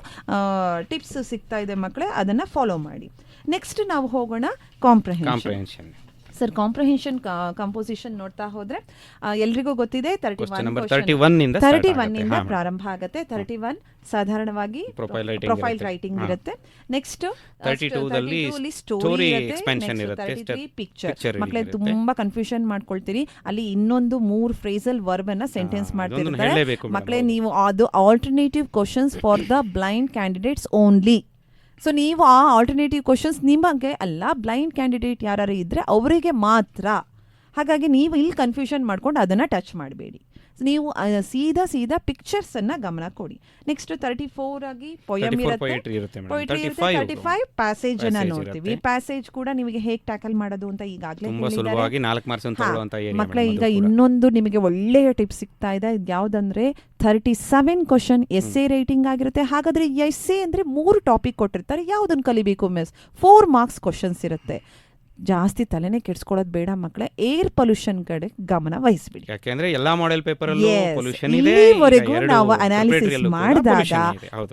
S2: ಟಿಪ್ಸ್ ಸಿಗ್ತಾ ಇದೆ ಮಕ್ಕಳೇ, ಅದನ್ನು ಫಾಲೋ ಮಾಡಿ. ನೆಕ್ಸ್ಟ್ ನಾವು ಹೋಗೋಣ ಕಾಂಪ್ರಹೆನ್ಷನ್. ಸರ್, ಕಾಂಪ್ರಹೆನ್ಷನ್ ಕಂಪೋಸಿಷನ್ ನೋಡ್ತಾ ಹೋದ್ರೆ ಎಲ್ರಿಗೂ ಗೊತ್ತಿದೆ 31 ಇಂದ ಪ್ರಾರಂಭ ಆಗುತ್ತೆ. 31 ಸಾಧಾರಣವಾಗಿ ಪ್ರೊಫೈಲ್ ರೈಟಿಂಗ್ ಇರುತ್ತೆ. ನೆಕ್ಸ್ಟ್ 32 ಸ್ಟೋರಿ ಇರುತ್ತೆ. ಪಿಕ್ಚರ್. ಮಕ್ಕಳೇ ತುಂಬಾ ಕನ್ಫ್ಯೂಷನ್ ಮಾಡ್ಕೊಳ್ತೀರಿ, ಅಲ್ಲಿ ಇನ್ನೊಂದು 3 ಫ್ರೇಸಲ್ ವರ್ಬ್ ಅನ್ನ ಸೆಂಟೆನ್ಸ್ ಮಾಡ್ತಿರ್ತಾರೆ ಮಕ್ಕಳೇ. ನೀವು ಅದು alternative questions for the blind candidates only. So ನೀವು ಆ ಆಲ್ಟರ್ನೇಟಿವ್ ಕ್ವಶನ್ಸ್ ನಿಮಗೆ ಅಲ್ಲ, ಬ್ಲೈಂಡ್ ಕ್ಯಾಂಡಿಡೇಟ್ ಯಾರು ಇದ್ದರೆ ಅವರಿಗೆ ಮಾತ್ರ. ಹಾಗಾಗಿ ನೀವು ಇಲ್ಲಿ ಕನ್ಫ್ಯೂಷನ್ ಮಾಡ್ಕೊಂಡು ಅದನ್ನು ಟಚ್ ಮಾಡಬೇಡಿ. ನೀವು ಸೀದಾ ಪಿಕ್ಚರ್ಸನ್ನು ಗಮನ ಕೊಡಿ. ನೆಕ್ಸ್ಟ್ 34 ಆಗಿ ಪೊಯಮ್ ಇರುತ್ತೆ, ಪೊಯಿಟ್ರಿ ಇರುತ್ತೆ. 35 ಪ್ಯಾಸೇಜ್ ಅನ್ನು ನೋಡ್ತೀವಿ. ಪ್ಯಾಸೇಜ್ ಕೂಡ ನಿಮಗೆ ಹೇಗೆ ಟ್ಯಾಕಲ್ ಮಾಡೋದು ಅಂತ ಈಗಾಗಲೇ ಮಕ್ಕಳೇ. ಈಗ ಇನ್ನೊಂದು ನಿಮಗೆ ಒಳ್ಳೆಯ ಟಿಪ್ ಸಿಗ್ತಾ ಇದೆ, ಯಾವುದಂದ್ರೆ 37 ಕ್ವಶನ್ ಎಸ್ಸೆ ರೈಟಿಂಗ್ ಆಗಿರುತ್ತೆ. ಹಾಗಾದ್ರೆ ಎಸ್ಸೆ ಅಂದ್ರೆ 3 ಟಾಪಿಕ್ ಕೊಟ್ಟಿರ್ತಾರೆ, ಯಾವುದನ್ನು ಕಲಿಬೇಕು ಮಿಸ್? 4 ಮಾರ್ಕ್ಸ್ ಕ್ವಶನ್ಸ್ ಇರುತ್ತೆ. ಜಾಸ್ತಿ ತಲೆನೇ ಕೆಡಿಸ್ಕೊಳ್ಳೋದು ಬೇಡ ಮಕ್ಕಳೇ, ಏರ್ ಪೊಲ್ಯೂಷನ್ ಕಡೆ ಗಮನ ವಹಿಸ್ಬಿಡಿ.
S3: ಯಾಕೆಂದ್ರೆ ಎಲ್ಲಾ ಮಾಡೆಲ್ ಪೇಪರ್ ಅಲ್ಲೂ ಪೊಲ್ಯೂಷನ್ ಇದೆ.
S2: ಇಲ್ಲಿವರೆಗೂ ನಾವು ಅನಾಲಿಸಿಸ್ ಮಾಡಿದಾಗ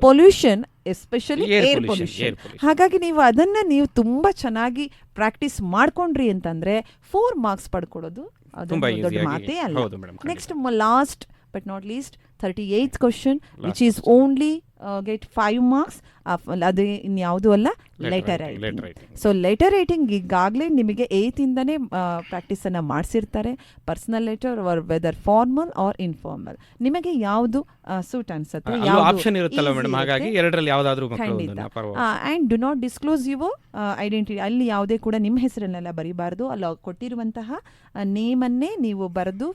S2: ಪೊಲ್ಯೂಷನ್, ಎಸ್ಪೆಷಲಿ ಏರ್ ಪೊಲ್ಯೂಷನ್. ಹಾಗಾಗಿ ನೀವು ಅದನ್ನ ನೀವು ತುಂಬಾ ಚೆನ್ನಾಗಿ ಪ್ರಾಕ್ಟೀಸ್ ಮಾಡ್ಕೊಂಡ್ರಿ ಅಂತಂದ್ರೆ 4 ಮಾರ್ಕ್ಸ್ ಪಡ್ಕೊಳ್ಳೋದು ಅದು ದೊಡ್ಡ ಮಾತೇ ಅಲ್ಲ. Next last but not least 38th question which is only get 5 marks. ಅದು ಇನ್ಯಾವುದೂ ಅಲ್ಲ, letter writing. So letter writing ಈಗಾಗಲೇ ನಿಮಗೆ 8th ಇಂದನೇ ಪ್ರಾಕ್ಟೀಸನ್ನು ಮಾಡಿಸಿರ್ತಾರೆ. Personal letter or whether formal or informal, ನಿಮಗೆ ಯಾವುದು ಸೂಟ್ ಅನ್ಸುತ್ತೆ,
S3: ಆಪ್ಷನ್ ಇರುತ್ತಲ್ಲ ಮೇಡಮ್. ಹಾಗಾಗಿ ಎರಡರಲ್ಲಿ ಯಾವುದಾದ್ರೂ
S2: ಖಂಡಿತ. And do not disclose your identity. ಅಲ್ಲಿ ಯಾವುದೇ ಕೂಡ ನಿಮ್ಮ ಹೆಸರನ್ನೆಲ್ಲ ಬರೀಬಾರ್ದು, ಅಲ್ಲಿ ಕೊಟ್ಟಿರುವಂತಹ ನೇಮನ್ನೇ ನೀವು ಬರೆದು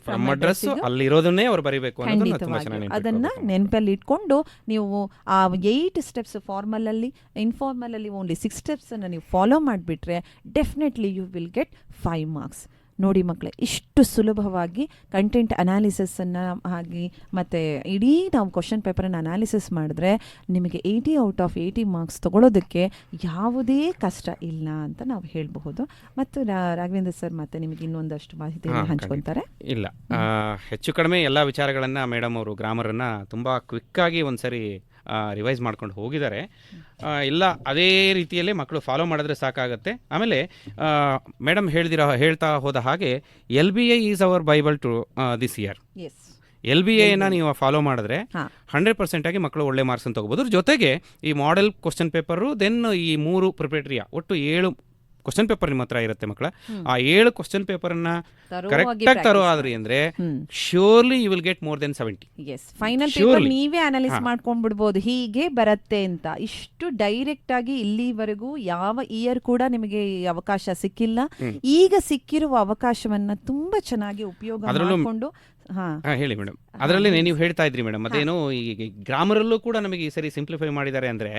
S2: ಅದನ್ನ ನೆನಪಲ್ಲಿ ಇಟ್ಕೊಂಡು ನೀವು ಆ 8 ಸ್ಟೆಪ್ಸ್ ಫಾರ್ಮಲ್ ಅಲ್ಲಿ, ಇನ್ಫಾರ್ಮಲ್ ಅಲ್ಲಿ ಓನ್ಲಿ 6 ಸ್ಟೆಪ್ಸ್ ಅನ್ನು ನೀವು ಫಾಲೋ ಮಾಡಿಬಿಟ್ರೆ definitely you will get 5 marks. ನೋಡಿ ಮಕ್ಕಳೇ, ಇಷ್ಟು ಸುಲಭವಾಗಿ ಕಂಟೆಂಟ್ ಅನಾಲಿಸಿಸನ್ನು ಆಗಿ ಮತ್ತು ಇಡೀ ನಾವು ಕ್ವಶನ್ ಪೇಪರನ್ನು ಅನಾಲಿಸಿಸ್ ಮಾಡಿದ್ರೆ ನಿಮಗೆ 80 ಔಟ್ ಆಫ್ 80 ಮಾರ್ಕ್ಸ್ ತೊಗೊಳೋದಕ್ಕೆ ಯಾವುದೇ ಕಷ್ಟ ಇಲ್ಲ ಅಂತ ನಾವು ಹೇಳಬಹುದು. ಮತ್ತು ರಾಘವೇಂದ್ರ ಸರ್ ಮತ್ತೆ ನಿಮಗೆ ಇನ್ನೊಂದಷ್ಟು ಮಾಹಿತಿಯನ್ನು ಹಂಚ್ಕೊಳ್ತಾರೆ.
S3: ಇಲ್ಲ, ಹೆಚ್ಚು ಕಡಿಮೆ ಎಲ್ಲ ವಿಚಾರಗಳನ್ನು ಮೇಡಮ್ ಅವರು ಗ್ರಾಮರನ್ನು ತುಂಬ ಕ್ವಿಕ್ಕಾಗಿ ಒಂದ್ಸರಿ ರಿವೈಸ್ ಮಾಡ್ಕೊಂಡು ಹೋಗಿದ್ದಾರೆ. ಎಲ್ಲ ಅದೇ ರೀತಿಯಲ್ಲೇ ಮಕ್ಕಳು ಫಾಲೋ ಮಾಡಿದ್ರೆ ಸಾಕಾಗುತ್ತೆ. ಆಮೇಲೆ ಮೇಡಮ್ ಹೇಳ್ತಾ ಹೋದ ಹಾಗೆ LBA is our bible to this year. LBAನ ನೀವು ಫಾಲೋ ಮಾಡಿದ್ರೆ
S2: ಹಾ.
S3: 100% ಆಗಿ ಮಕ್ಕಳು ಒಳ್ಳೆ ಮಾರ್ಕ್ಸ್ ಅಂತ ತಗೋಬಹುದು. ಜೊತೆಗೆ ಈ ಮಾಡೆಲ್ ಕ್ವಶನ್ ಪೇಪರು, ದೆನ್ ಈ 3 ಪ್ರಿಪರೇಟರಿಯ ಒಟ್ಟು 7 ಕ್ವಶನ್ ಪೇಪರ್ ನಿಮ್ಮ ಹತ್ರ ಇರುತ್ತೆ ಮಕ್ಕಳ. ಆ 7 ಕ್ವಶನ್ ಪೇಪರ್ನ ಕರೆಕ್ಟಾಗಿ ತರೋ ಆದ್ರಿ ಅಂದ್ರೆ surely you will get more than 70.
S2: Final paper ನೀವೇ ಅನಲೈಸ್ ಮಾಡ್ಕೊಂಡ್ಬಿಡ್ಬೋದು ಹೀಗೆ ಬರುತ್ತೆ ಅಂತ. ಇಷ್ಟು ಡೈರೆಕ್ಟ್ ಆಗಿ ಇಲ್ಲಿವರೆಗೂ ಯಾವ ಇಯರ್ ಕೂಡ ನಿಮಗೆ ಈ ಅವಕಾಶ ಸಿಕ್ಕಿಲ್ಲ. ಈಗ ಸಿಕ್ಕಿರುವ ಅವಕಾಶವನ್ನ ತುಂಬಾ ಚೆನ್ನಾಗಿ ಉಪಯೋಗ ಮಾಡಿಕೊಂಡು
S3: ಹೇಳಿ ಮೇಡಮ್. ಅದರಲ್ಲಿ ನೀವು ಹೇಳ್ತಾ ಇದ್ರಿ ಮೇಡಮ್, ಅದೇನು ಈ ಗ್ರಾಮರಲ್ಲೂ ಕೂಡ ನಮಗೆ ಈ ಸರಿ ಸಿಂಪ್ಲಿಫೈ ಮಾಡಿದ್ದಾರೆ ಅಂದ್ರೆ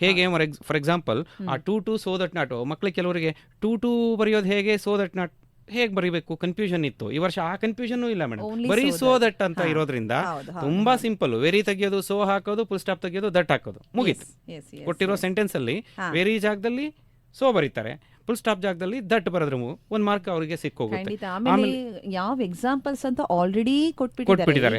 S3: ಹೇಗೆ, ಫಾರ್ ಎಕ್ಸಾಂಪಲ್ ಆ ಟು ಸೋ ದಟ್ ನಾಟ್, ಮಕ್ಕಳಿಗೆ ಕೆಲವರಿಗೆ ಟು ಬರೆಯೋದು ಹೇಗೆ, ಸೋ ದಟ್ ನಾಟ್ ಹೇಗೆ ಬರೀಬೇಕು ಕನ್ಫ್ಯೂಷನ್ ಇತ್ತು. ಈ ವರ್ಷ ಆ ಕನ್ಫ್ಯೂಷನ್ ಇಲ್ಲ ಮೇಡಮ್, ಬರೀ ಸೋ ದಟ್ ಅಂತ ಇರೋದ್ರಿಂದ ತುಂಬಾ ಸಿಂಪಲ್. ವೆರಿ ತೆಗಿಯೋದು, ಸೋ ಹಾಕೋದು, ಫುಲ್ ಸ್ಟಾಪ್ ತೆಗಿಯೋದು, ದಟ್ ಹಾಕೋದು, ಮುಗೀತು. ಕೊಟ್ಟಿರೋ ಸೆಂಟೆನ್ಸ್ ಅಲ್ಲಿ ವೆರಿ ಜಾಗದಲ್ಲಿ ಸೋ ಬರೀತಾರೆ, ಫುಲ್ ಸ್ಟಾಪ್ ಜಾಗದಲ್ಲಿ ದಟ್ ಬರೆದ್ರೆ 1 ಮಾರ್ಕ್ ಅವರಿಗೆ ಸಿಕ್ಕೋಗುತ್ತೆ.
S2: ಆಮೇಲೆ ಯಾವ ಎಕ್ಸಾಂಪಲ್ಸ್ ಅಂತ ಆಲ್ರೆಡಿ ಕೊಟ್ಬಿಟ್ಟಿದ್ದಾರೆ.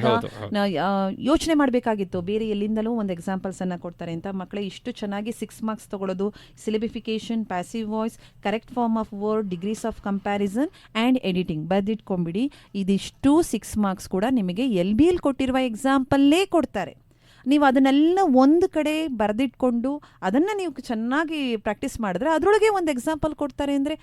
S2: ಯೋಚನೆ ಮಾಡಬೇಕಾಗಿತ್ತು ಬೇರೆ ಎಲ್ಲಿಂದಲೂ ಒಂದು ಎಕ್ಸಾಂಪಲ್ಸ್ ಅನ್ನ ಕೊಡ್ತಾರೆ ಅಂತ. ಮಕ್ಕಳೇ ಇಷ್ಟು ಚೆನ್ನಾಗಿ 6 ಮಾರ್ಕ್ಸ್ ತಗೊಳ್ಳೋದು, syllabification, passive voice, correct form of word, degrees of comparison and editing ಬರೆದಿಟ್ಕೊಂಡ್ಬಿಡಿ. ಇದಿಷ್ಟು 6 ಮಾರ್ಕ್ಸ್ ಕೂಡ ನಿಮಗೆ LBಯಲ್ಲಿ ಕೊಟ್ಟಿರುವ ಎಕ್ಸಾಂಪಲ್ಲೇ ಕೊಡ್ತಾರೆ. ನೀವು ಅದನ್ನೆಲ್ಲ ಒಂದು ಕಡೆ ಬರೆದಿಟ್ಕೊಂಡು ಅದನ್ನು ನೀವು ಚೆನ್ನಾಗಿ ಪ್ರಾಕ್ಟೀಸ್ ಮಾಡಿದ್ರೆ ಅದರೊಳಗೆ ಒಂದು ಎಕ್ಸಾಂಪಲ್ ಕೊಡ್ತಾರೆ ಅಂದರೆ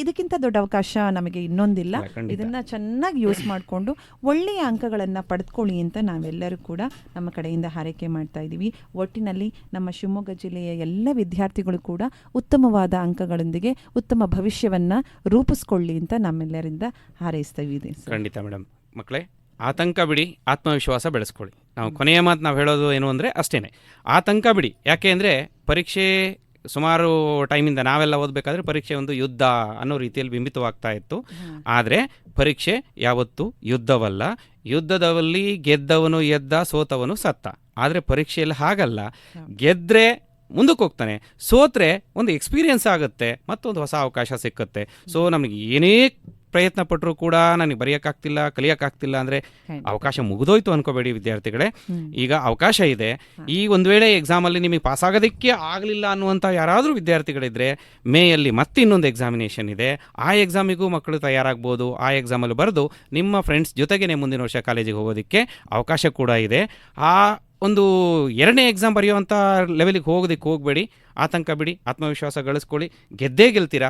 S2: ಇದಕ್ಕಿಂತ ದೊಡ್ಡ ಅವಕಾಶ ನಮಗೆ ಇನ್ನೊಂದಿಲ್ಲ. ಇದನ್ನು ಚೆನ್ನಾಗಿ ಯೂಸ್ ಮಾಡಿಕೊಂಡು ಒಳ್ಳೆಯ ಅಂಕಗಳನ್ನು ಪಡೆದುಕೊಳ್ಳಿ ಅಂತ ನಾವೆಲ್ಲರೂ ಕೂಡ ನಮ್ಮ ಕಡೆಯಿಂದ ಹಾರೈಕೆ ಮಾಡ್ತಾ ಇದ್ದೀವಿ. ಒಟ್ಟಿನಲ್ಲಿ ನಮ್ಮ ಶಿವಮೊಗ್ಗ ಜಿಲ್ಲೆಯ ಎಲ್ಲ ವಿದ್ಯಾರ್ಥಿಗಳು ಕೂಡ ಉತ್ತಮವಾದ ಅಂಕಗಳೊಂದಿಗೆ ಉತ್ತಮ ಭವಿಷ್ಯವನ್ನು ರೂಪಿಸ್ಕೊಳ್ಳಿ ಅಂತ ನಮ್ಮೆಲ್ಲರಿಂದ ಹಾರೈಸ್ತಾ ಇದ್ದೀವಿ.
S3: ಖಂಡಿತ ಮೇಡಮ್. ಮಕ್ಕಳೇ, ಆತಂಕ ಬಿಡಿ, ಆತ್ಮವಿಶ್ವಾಸ ಬೆಳೆಸ್ಕೊಳ್ಳಿ. ನಾವು ಕೊನೆಯ ಮಾತು ನಾವು ಹೇಳೋದು ಏನು ಅಂದರೆ ಅಷ್ಟೇ, ಆತಂಕ ಬಿಡಿ. ಯಾಕೆ ಅಂದರೆ ಪರೀಕ್ಷೆ ಸುಮಾರು ಟೈಮಿಂದ ನಾವೆಲ್ಲ ಓದಬೇಕಾದ್ರೆ ಪರೀಕ್ಷೆ ಒಂದು ಯುದ್ಧ ಅನ್ನೋ ರೀತಿಯಲ್ಲಿ ಬಿಂಬಿತವಾಗ್ತಾ ಇತ್ತು. ಆದರೆ ಪರೀಕ್ಷೆ ಯಾವತ್ತೂ ಯುದ್ಧವಲ್ಲ. ಯುದ್ಧದಲ್ಲಿ ಗೆದ್ದವನು ಎದ್ದ, ಸೋತವನು ಸತ್ತ. ಆದರೆ ಪರೀಕ್ಷೆಯಲ್ಲಿ ಹಾಗಲ್ಲ. ಗೆದ್ದರೆ ಮುಂದಕ್ಕೆ ಹೋಗ್ತಾನೆ, ಸೋತ್ರೆ ಒಂದು ಎಕ್ಸ್ಪೀರಿಯನ್ಸ್ ಆಗುತ್ತೆ, ಮತ್ತೊಂದು ಹೊಸ ಅವಕಾಶ ಸಿಕ್ಕುತ್ತೆ. ಸೊ ನಮಗೆ ಏನೇ ಪ್ರಯತ್ನ ಪಟ್ಟರು ಕೂಡ ನನಗೆ ಬರೆಯೋಕ್ಕಾಗ್ತಿಲ್ಲ, ಕಲಿಯೋಕ್ಕಾಗ್ತಿಲ್ಲ ಅಂದರೆ ಅವಕಾಶ ಮುಗಿದೋಯ್ತು ಅನ್ಕೋಬೇಡಿ ವಿದ್ಯಾರ್ಥಿಗಳೇ. ಈಗ ಅವಕಾಶ ಇದೆ. ಈ ಒಂದು ವೇಳೆ ಎಕ್ಸಾಮಲ್ಲಿ ನಿಮಗೆ ಪಾಸ್ ಆಗೋದಕ್ಕೆ ಆಗಲಿಲ್ಲ ಅನ್ನುವಂಥ ಯಾರಾದರೂ ವಿದ್ಯಾರ್ಥಿಗಳಿದ್ದರೆ ಮೇಯಲ್ಲಿ ಮತ್ತೆ ಇನ್ನೊಂದು ಎಕ್ಸಾಮಿನೇಷನ್ ಇದೆ. ಆ ಎಕ್ಸಾಮಿಗೂ ಮಕ್ಕಳು ತಯಾರಾಗ್ಬೋದು. ಆ ಎಕ್ಸಾಮಲ್ಲಿ ಬರೆದು ನಿಮ್ಮ ಫ್ರೆಂಡ್ಸ್ ಜೊತೆಗೇ ಮುಂದಿನ ವರ್ಷ ಕಾಲೇಜಿಗೆ ಹೋಗೋದಕ್ಕೆ ಅವಕಾಶ ಕೂಡ ಇದೆ. ಆ ಒಂದು 2ನೇ ಎಕ್ಸಾಮ್ ಬರೆಯುವಂಥ ಲೆವೆಲಿಗೆ ಹೋಗಬೇಡಿ. ಆತಂಕ ಬಿಡಿ, ಆತ್ಮವಿಶ್ವಾಸ ಗಳಿಸ್ಕೊಳ್ಳಿ. ಗೆದ್ದೇ ಗೆಲ್ತೀರಾ.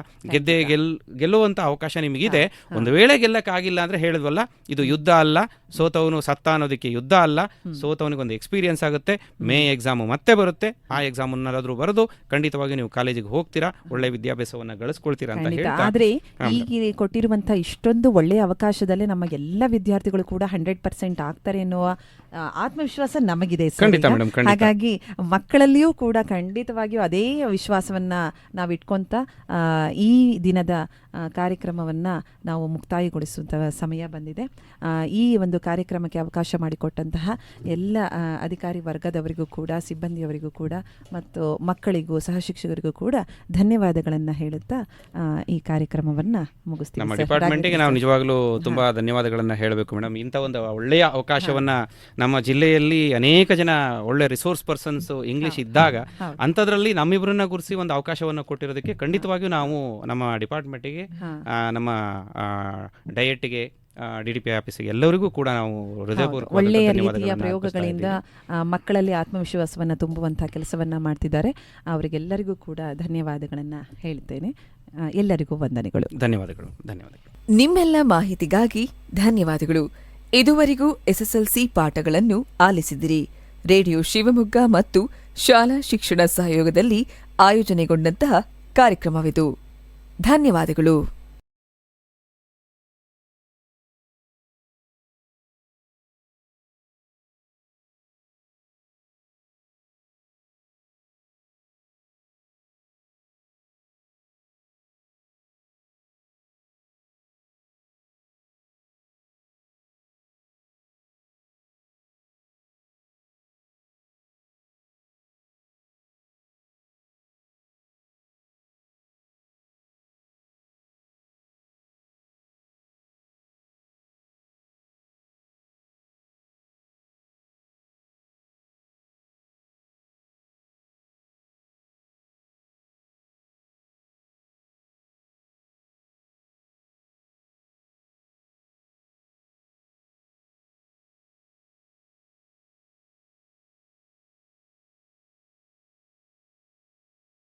S3: ಗೆಲ್ಲುವಂಥ ಅವಕಾಶ ನಿಮಗಿದೆ. ಒಂದು ವೇಳೆ ಗೆಲ್ಲಕ್ಕಾಗಿಲ್ಲ ಅಂದರೆ ಹೇಳಿದ್ವಲ್ಲ, ಇದು ಯುದ್ಧ ಅಲ್ಲ, ಸೋತವನು ಸತ್ತ ಅನ್ನೋದಕ್ಕೆ ಯುದ್ಧ ಅಲ್ಲ. ಸೋತವನಿಗೊಂದು ಎಕ್ಸ್ಪೀರಿಯನ್ಸ್ ಆಗುತ್ತೆ. ಮೇ ಎಕ್ಸಾಮು ಮತ್ತೆ ಬರುತ್ತೆ. ಆ ಎಕ್ಸಾಮನ್ನಾದ್ರೂ ಬರೆದು ಖಂಡಿತವಾಗಿ ನೀವು ಕಾಲೇಜಿಗೆ ಹೋಗ್ತೀರಾ, ಒಳ್ಳೆ ವಿದ್ಯಾಭ್ಯಾಸವನ್ನು ಗಳಿಸ್ಕೊಳ್ತೀರಾ ಅಂತ ಹೇಳ್ತಾ.
S2: ಆದರೆ ಈಗ ಕೊಟ್ಟಿರುವಂಥ ಇಷ್ಟೊಂದು ಒಳ್ಳೆಯ ಅವಕಾಶದಲ್ಲೇ ನಮ್ಮ ಎಲ್ಲ ವಿದ್ಯಾರ್ಥಿಗಳು ಕೂಡ 100% ಆಗ್ತಾರೆ ಎನ್ನುವ ಆತ್ಮವಿಶ್ವಾಸ ನಮಗಿದೆ. ಹಾಗಾಗಿ ಮಕ್ಕಳಲ್ಲಿಯೂ ಕೂಡ ಖಂಡಿತವಾಗಿಯೂ ಅದೇ ವಿಶ್ವಾಸವನ್ನ ನಾವು ಇಟ್ಕೊಂತ ಈ ದಿನದ ಕಾರ್ಯಕ್ರಮವನ್ನು ನಾವು ಮುಕ್ತಾಯಗೊಳಿಸುವಂಥ ಸಮಯ ಬಂದಿದೆ. ಈ ಒಂದು ಕಾರ್ಯಕ್ರಮಕ್ಕೆ ಅವಕಾಶ ಮಾಡಿಕೊಟ್ಟಂತಹ ಎಲ್ಲ ಅಧಿಕಾರಿ ವರ್ಗದವರಿಗೂ ಕೂಡ, ಸಿಬ್ಬಂದಿಯವರಿಗೂ ಕೂಡ ಮತ್ತು ಮಕ್ಕಳಿಗೂ ಸಹ ಶಿಕ್ಷಕರಿಗೂ ಕೂಡ ಧನ್ಯವಾದಗಳನ್ನು ಹೇಳುತ್ತಾ ಈ ಕಾರ್ಯಕ್ರಮವನ್ನು ಮುಗಿಸ್ತೀವಿ.
S3: ನಮ್ಮ ಡಿಪಾರ್ಟ್ಮೆಂಟಿಗೆ ನಾವು ನಿಜವಾಗ್ಲೂ ತುಂಬ ಧನ್ಯವಾದಗಳನ್ನು ಹೇಳಬೇಕು ಮೇಡಮ್. ಇಂಥ ಒಂದು ಒಳ್ಳೆಯ ಅವಕಾಶವನ್ನು ನಮ್ಮ ಜಿಲ್ಲೆಯಲ್ಲಿ ಅನೇಕ ಜನ ಒಳ್ಳೆ ರಿಸೋರ್ಸ್ ಪರ್ಸನ್ಸ್ ಇಂಗ್ಲಿಷ್ ಇದ್ದಾಗ ಅಂಥದ್ರಲ್ಲಿ ನಮ್ಮಿಬ್ಬರನ್ನ ಗುರುಸಿ ಒಂದು ಅವಕಾಶವನ್ನು ಕೊಟ್ಟಿರೋದಕ್ಕೆ ಖಂಡಿತವಾಗಿಯೂ ನಾವು ನಮ್ಮ ಡಿಪಾರ್ಟ್ಮೆಂಟಿಗೆ, ನಮ್ಮ ಡಯಟ್ಗೆ, DDP ಆಫೀಸಿಗೆ ಎಲ್ಲರಿಗೂ ಕೂಡ ನಾವು ಹೃದಯಪೂರ್ವಕ
S2: ಒಳ್ಳೆಯ ರೀತಿಯ ಪ್ರಯೋಗಗಳಿಂದ ಮಕ್ಕಳಲ್ಲಿ ಆತ್ಮವಿಶ್ವಾಸವನ್ನು ತುಂಬುವಂತಹ ಕೆಲಸವನ್ನ ಮಾಡ್ತಿದ್ದಾರೆ. ಅವರಿಗೆಲ್ಲರಿಗೂ ಕೂಡ ಧನ್ಯವಾದಗಳನ್ನು ಹೇಳ್ತೇನೆ. ಎಲ್ಲರಿಗೂ ವಂದನೆಗಳು.
S3: ಧನ್ಯವಾದಗಳು.
S1: ನಿಮ್ಮೆಲ್ಲ ಮಾಹಿತಿಗಾಗಿ ಧನ್ಯವಾದಗಳು. ಇದುವರೆಗೂ SSLC ಪಾಠಗಳನ್ನು ಆಲಿಸಿದಿರಿ. ರೇಡಿಯೋ ಶಿವಮೊಗ್ಗ ಮತ್ತು ಶಾಲಾ ಶಿಕ್ಷಣ ಸಹಯೋಗದಲ್ಲಿ ಆಯೋಜನೆಗೊಂಡಂತಹ ಕಾರ್ಯಕ್ರಮವಿದು. ಧನ್ಯವಾದಗಳು.